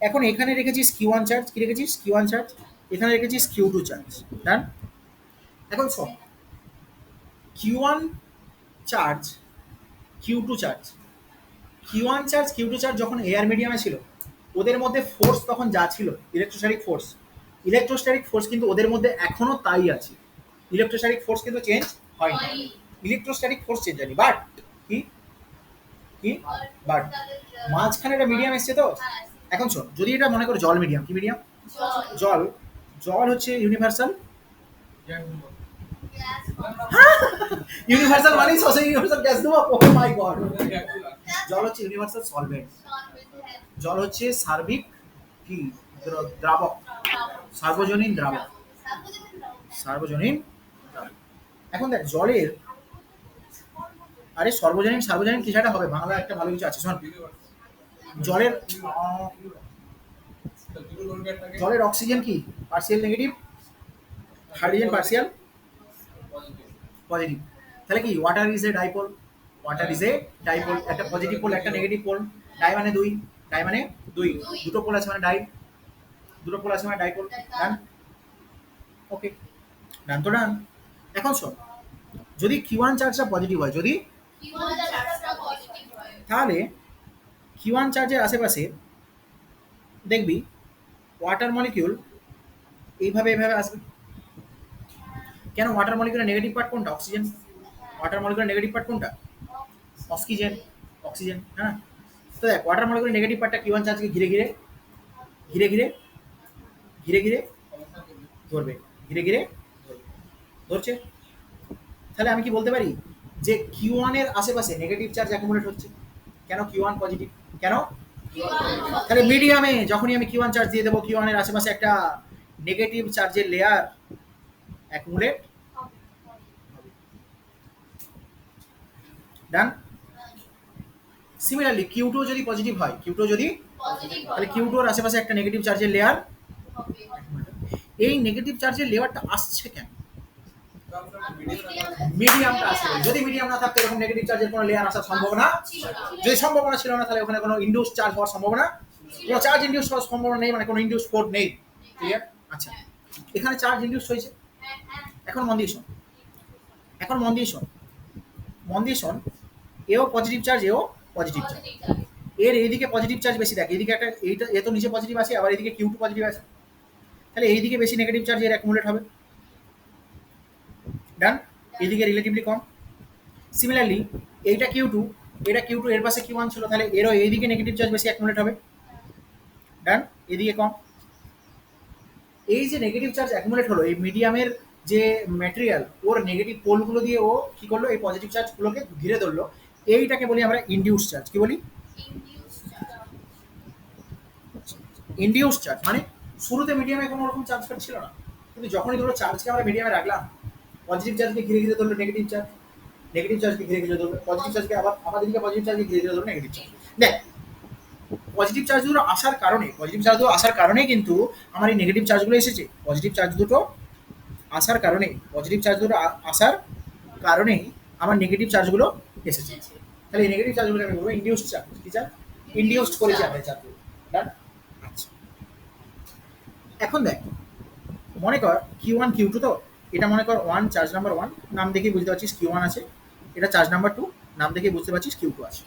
এখন এখানে রেখেছিস Q1 চার্জ, কি রেখেছিস? Q1 চার্জ, এখানে রেখেছিস Q2 চার্জ, ডান। এখন শোন, Q1 charge Q2 charge, Q1 charge Q2 charge যখন এয়ার মিডিয়ামে ছিল, ওদের মধ্যে ফোর্স তখন যা ছিল ইলেকট্রোস্ট্যাটিক ফোর্স কিন্তু ওদের মধ্যে এখনো তাই আছে, ইলেকট্রোস্ট্যাটিক ফোর্স কিন্তু চেঞ্জ হয়নি, ইলেকট্রোস্ট্যাটিক ফোর্স চেঞ্জ হয়নি, বাট কি বাট মাঝখানে একটা মিডিয়াম এসছে তো। এখন শোন, যদি এটা মনে করো জল মিডিয়াম, কি মিডিয়াম? জল হচ্ছে ইউনিভার্সাল, ইউনিভার্সাল মানে সসে ইউনিভার্সাল গ্যাস দেবো, ও মাই গড। জল হচ্ছে ইউনিভার্সাল সলভেন্ট, জল হচ্ছে সার্বিক কি দ্রাবক, সার্বজনীন দ্রাবক। এখন দেখ জলের, আরে সার্বজনীন কিছুটা হবে, বাংলা একটা ভালো কিছু আছে শোন। জলের অক্সিজেন কি partial negative, hydrogen partial positive, তাহলে কি ওয়াটার ইজ এ ডাইপোল, একটা পজিটিভ পোল একটা নেগেটিভ পোল, ডাই মানে দুই, দুটো পোল আছে মানে ডাইপোল, ডান। ওকে, ডান তো ডান। এখন শোন, যদি Q1 চার্জটা পজিটিভ হয়, যদি, তাহলে Q1 চার্জের আশেপাশে দেখবি ওয়াটার মলিকিউল এইভাবে আসবে। কেন? ওয়াটার মলিকিউলের নেগেটিভ পার্ট কোনটা? অক্সিজেন। ওয়াটার মলিকিউলের নেগেটিভ পার্ট কোনটা? অক্সিজেন, হ্যাঁ। তো দেখ, ওয়াটার মলিকিউলের নেগেটিভ পার্টটা Q1 চার্জকে ঘিরে ধরবে, ধরছে। তাহলে আমি কি বলতে পারি যে Q1 এর আশেপাশে নেগেটিভ চার্জ অ্যাকুমুলেট হচ্ছে, কেন? Q1 পজিটিভ, কেন? তাহলে মিডিয়ামে যখনই আমি Q1 চার্জ দিয়ে দেবো, Q1 এর আশেপাশে একটা নেগেটিভ চার্জের লেয়ার অ্যাকুমুলেট, ডান। সিমিলারলি Q2 যদি পজিটিভ হয়, তাহলে Q2 এর আশেপাশে একটা নেগেটিভ চার্জের লেয়ার, এই নেগেটিভ চার্জের লেয়ারটা আসছে কেন? মিডিয়ামটা আসছে। যদি মিডিয়াম না থাকতো এরকম নেগেটিভ চার্জের কোনো লেয়ার আসার সম্ভাবনা, যদি সম্ভাবনা ছিল না, তাহলে ওখানে কোনো ইনডিউস চার্জ হওয়ার সম্ভাবনা, কোনো চার্জ ইনডিউস হওয়ার সম্ভাবনা নেই, মানে কোনো ইনডিউস ফোর্স নেই, ক্লিয়ার? আচ্ছা, এখানে চার্জ ইনডিউস হয়েছে। এখন মন দিয়ে শোন, এও পজিটিভ চার্জ, এর এইদিকে পজিটিভ চার্জ বেশি, দেখ এইদিকে একটা, এইটা এ তো নিচে পজিটিভ আছে, আবার এইদিকে Q2 পজিটিভ আছে, তাহলে এইদিকে বেশি নেগেটিভ চার্জ এর অ্যাকুমুলেট হবে। ডান। এইদিকে রিলেটিভলি কম। সিমিলারলি এইটা Q2, এটা Q2, এর পাশে Q1 ছিল, তাহলে এরও এইদিকে নেগেটিভ চার্জ বেশি অ্যাকুমুলেট হবে। ডান। এদিকে কম। এই যে নেগেটিভ চার্জ অ্যাকুমুলেট হলো, এই মিডিয়ামের যে ম্যাটেরিয়াল ওর নেগেটিভ পোলগুলো দিয়ে ও কি করলো, এই পজিটিভ চার্জগুলোকে ঘিরে ধরলো। এইটাকে বলি আমরা ইনডিউস চার্জ। কি বলি? Induce charge. মানে শুরুতে মিডিয়ামে কোনো রকম চার্জ ছিল না, কিন্তু যখনই ধরো চার্জকে আমরা মিডিয়ামে রাখলাম, পজিটিভ চার্জকে ঘিরে ঘিরে ধরলো নেগেটিভ চার্জ, নেগেটিভ চার্জকে ঘিরে ঘিরে ধরলো পজিটিভ চার্জকে, আবার আমাদের দিকে পজিটিভ চার্জকে ঘিরে ঘিরে ধরলো নেগেটিভ চার্জ। দেখ, পজিটিভ চার্জ দুটো আসার কারণে, পজিটিভ চার্জ দুটো আসার কারণেই কিন্তু আমার এই নেগেটিভ চার্জগুলো এসেছে। পজিটিভ চার্জ দুটো আসার কারণে, পজিটিভ চার্জ দুটো আসার কারণেই আমার নেগেটিভ চার্জগুলো এসেছে। তাহলে এই নেগেটিভ চার্জগুলোকে আমি বলবো ইনডিউস চার্জ। কি চার্জ? ইনডিউসড করেছি আমরা এই চার্জগুলো। ডান। আচ্ছা, এখন দেখ, মনে কর Q1 Q2, তো এটা মনে কর 1, চার্জ নাম্বার 1, নাম দেখেই বুঝতে পারছিস Q1 আছে। এটা চার্জ নাম্বার 2, নাম দেখেই বুঝতে পারছিস Q2 আছে।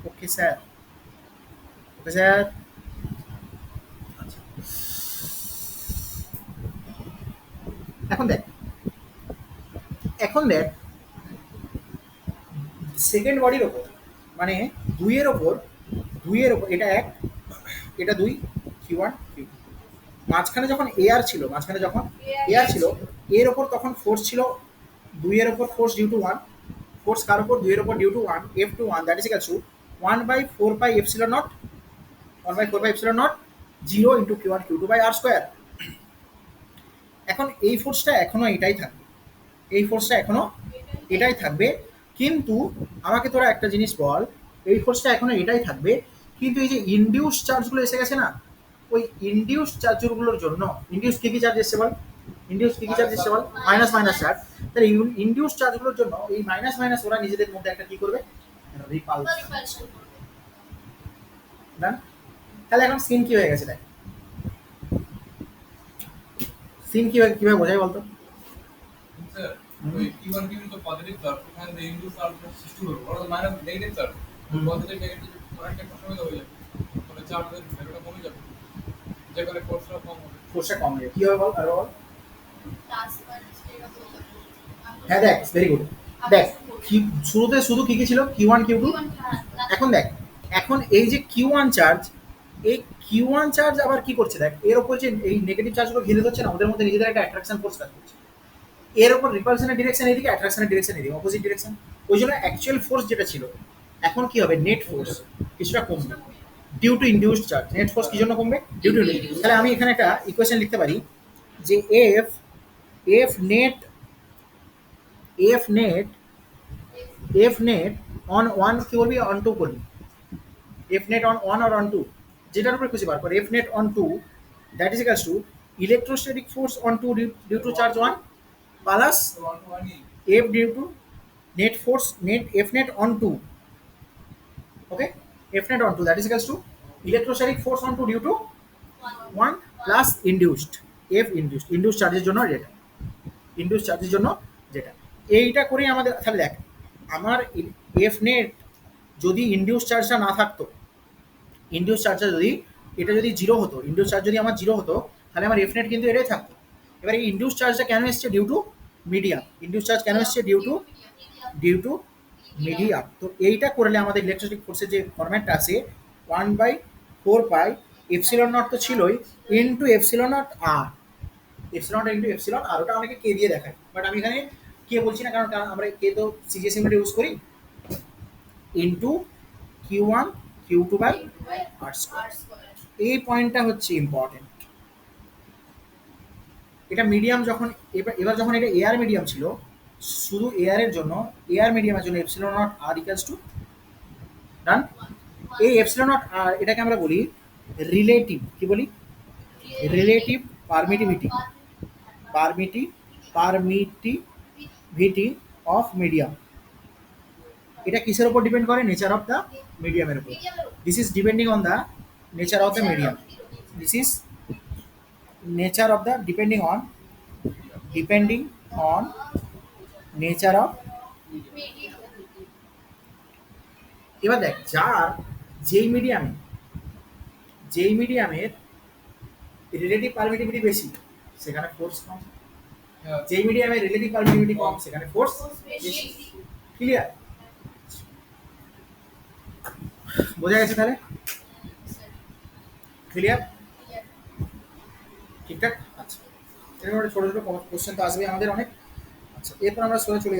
Okay sir, okay sir. এখন দেখ, এখন দেখ সেকেন্ড বডির ওপর, মানে দুইয়ের ওপর, দুইয়ের ওপর, এটা 1, এটা 2, Q1 Q2, মাঝখানে যখন এয়ার ছিল, মাঝখানে যখন এয়ার ছিল, এর ওপর তখন ফোর্স ছিল, দুইয়ের ওপর ফোর্স ডিউ টু 1, ফোর্স কার ওপর? দুইয়ের ওপর due to 1, F21, that is equal to 1/4 epsilon naught, 1/4 epsilon naught 0 into Q1 Q2 by R square. এখন এই ফোর্সটা এখনো এটাই থাকবে, এই ফোর্সটা এখনো এটাই থাকবে, কিন্তু আমাকে তোরা একটা জিনিস বল, এই ফোর্সটা এখনো এটাই থাকবে, কিন্তু এই যে ইনডিউস চার্জগুলো এসে গেছে না, ওই ইনডিউস চার্জগুলোর জন্য, ইনডিউস কি কি চার্জ এসছে বল? ইনডিউস কি কি চার্জ এসছে বল? Minus minus charge. তাহলে ইনডিউস চার্জগুলোর জন্য এই মাইনাস মাইনাস ওরা নিজেদের মধ্যে একটা কি করবে? রিপালশন। ডান। তাহলে এখন সিন কি হয়ে গেছে? দেখ, সিন কিভাবে বোঝাই বলতো? স্যার ওই Q1 Q2 তো পজিটিভ চার্জ, ওখানে যে ইনডিউস চার্জ সৃষ্টি হবে ওটা তো minus negative charge, positive negative অনেকটা প্রশমিত হয়ে যাবে, তাহলে চার্জের ভ্যালুটা কমে যাবে, যে কারণে ফোর্সটা কম হবে। ফোর্সটা কম হবে। কি হবে বল? আর বল। হ্যাঁ দেখ, ভেরি গুড। দেখ, শুরুতে শুধু কি কি ছিল? Q1 Q2। এখন দেখ, এখন এই যে Q1 চার্জ, এই Q1 চার্জ আবার কি করছে? দেখ, এর উপর যে এই নেগেটিভ চার্জগুলো ঘিরে ধরছে না, ওদের মধ্যে নিজেদের একটা অ্যাট্রাকশন ফোর্স কাজ করছে। এর উপর রিপালশনের ডিরেকশন এদিকে, অ্যাট্রাকশনের ডিরেকশন এদিকে, অপোজিট ডিরেকশন। ওই জন্য অ্যাকচুয়াল ফোর্স যেটা ছিল, এখন কি হবে? নেট ফোর্স কিছুটা কমবে due to induced charge. Net force কি জন্য কমবে? Due to. তাহলে আমি এখানে একটা ইকুয়েশন লিখতে পারি যে F net, F net, F net on 1 কি বলবি? অন 2 করবি। এফ নেট অন 1 আর অন 2, যেটার উপরে খুশি বার কর। F net on 2, that is equals to electrostatic force on 2 due to charge 1 plus তো 1 to 1 F due to net force, net F net on 2, okay, F net on 2, that is equals to electrostatic force on 2 due to 1 plus induced, F induced, induced চার্জের জন্য যেটা, induced চার্জের জন্য যেটা, এইটা করে আমাদের। তাহলে দেখ, আমার F net যদি ইনডিউস চার্জটা না থাকতো, ইনডিউস চার্জটা যদি, এটা যদি জিরো হতো, ইনডিউস চার্জ যদি আমার জিরো হতো, তাহলে আমার F net কিন্তু এটাই থাকতো। এবার এই ইনডিউস চার্জটা কেন এসছে? Due to medium. Induce charge কেন এসছে? Due to medium. তো এইটা করলে আমাদের ইলেকট্রোস্ট্যাটিক ফোর্সের যে ফরম্যাটটা আছে 1/4 এপসিলন নট তো ছিলই, ইন্টু এপসিলন নট আর, এপসিলন ইন্টু এপসিলন আর, ওটা অনেকে কে দিয়ে দেখায়, বাট আমি এখানে কে বলছি না, কারণ আমরা কে তো সিজিএস ইউনিট ইউজ করি, into Q1 Q2 by R square. এই পয়েন্টটা হচ্ছে ইম্পর্টেন্ট। এটা মিডিয়াম যখন, এবার যখন এটা এয়ার মিডিয়াম ছিল, শুধু এয়ারের জন্য, এয়ার মিডিয়ামের জন্য epsilon nought r equals to, done. এই এপসিলন নট আর এটাকে আমরা বলি রিলেটিভ, কি বলি? Relative permittivity, permittivity of medium. এটা কিসের উপর ডিপেন্ড করে? নেচার অফ দ্য মিডিয়ামের উপর। This is depending on the nature of the medium. This is nature of the depending on nature of. এবার দেখ, যেই মিডিয়ামের রিলেটিভ পারমিটিভিটি বেশি সেখানে ফোর্স কম, হ্যাঁ যেই মিডিয়ামে রিলেটিভ পারমিটিভিটি কম সেখানে ফোর্স বেশি। ক্লিয়ার? বোঝা গেছে তাহলে? ক্লিয়ার? ঠিকঠাক? আচ্ছা, এরকম একটা ছোটো ছোটো কোশ্চেন তো আসবে আমাদের অনেক। আচ্ছা, এরপর আমরা সোজা চলে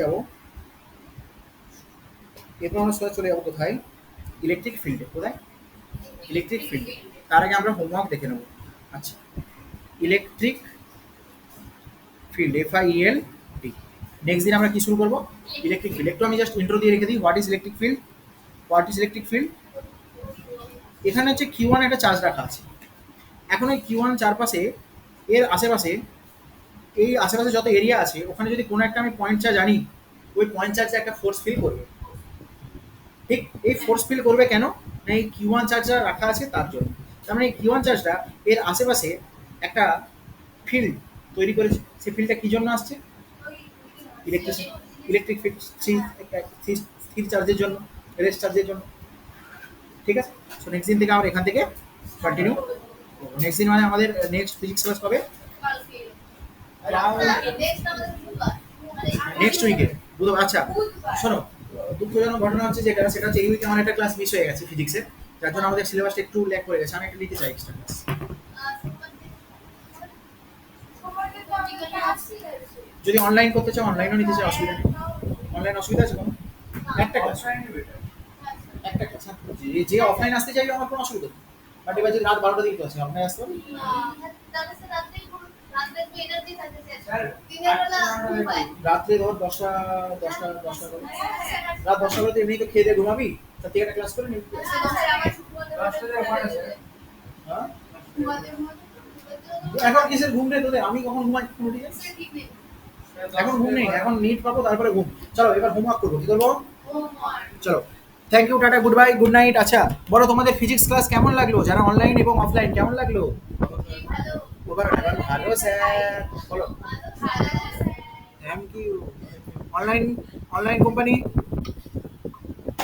যাবো কোথায়? ইলেকট্রিক ফিল্ডে। কোথায়? ইলেকট্রিক ফিল্ডে। তার আগে আমরা হোমওয়ার্ক দেখে নেবো। আচ্ছা, ইলেকট্রিক ফিল্ড, FIELD। নেক্সট দিন আমরা কি শুরু করবো? Electric field. একটু আমি জাস্ট ইন্ট্রো দিয়ে রেখে দিই। What is electric field? এখানে হচ্ছে Q1 একটা চার্জ রাখা আছে। এখন ওই Q1 চারপাশে, এর আশেপাশে, এই আশেপাশে যত এরিয়া আছে ওখানে যদি কোনো একটা আমি পয়েন্ট চার্জ আনি, ওই পয়েন্ট চার্জে একটা ফোর্স ফিল করবে। ঠিক, এই ফোর্স ফিল করবে কেন না, এই Q1 চার্জটা রাখা আছে তার জন্য। তার মানে এই Q1 চার্জটা এর আশেপাশে একটা ফিল্ড তৈরি করেছে। সেই ফিল্ডটা কী জন্য আসছে? ইলেকট্রিক ফিল্ড, স্থির চার্জের জন্য, রেস্ট চার্জের জন্য। ঠিক আছে? সো নেক্সট দিন থেকে আমরা এখান থেকে কন্টিনিউ করবো। নেক্সট দিন মানে আমাদের নেক্সট ফিজিক্স ক্লাস কবে? নেক্সট উইকে, বুধবার। আচ্ছা শোনো, দুঃখজনক ঘটনা হচ্ছে যেটা, সেটা হচ্ছে এই উইকে আমার একটা ক্লাস মিস হয়ে গেছে ফিজিক্সের, যার জন্য আমাদের সিলেবাসটা একটু ল্যাগ করে গেছে। আমি একটা নিতে চাই এক্সট্রা ক্লাস। যদি অনলাইন করতে চাও অনলাইনও নিতে চাই, অসুবিধা নেই। অনলাইন অসুবিধা আছে কোনো? একটা ক্লাস, একটা ক্লাস। যে অফলাইন আসতে চাইলে আমার কোনো অসুবিধা নেই, বাট এবার যদি রাত 12টা দিকে আছে অফলাইন আসতে হবে। রাত্রে ধর 10টা করে, রাত 10টা করে তো এমনি তো খেয়ে দিয়ে ঘুমাবি, তার থেকে একটা ক্লাস করে নিবি। হ্যাঁ, এখন কিসের ঘুম রে তোদের? আমি কখন ঘুমাই? এখন ঘুম নেই, এখন নিট পাবো তারপরে ঘুম। চলো এবার হোমওয়ার্ক করবো। কি করবো? চলো, thank you, ta-ta, goodbye, good night. আচ্ছা বলো, তোমাদের ফিজিক্স ক্লাস কেমন লাগলো? যারা অনলাইন এবং অফলাইন কেমন লাগলো? ভালো স্যার, বলো থ্যাংক ইউ। Online company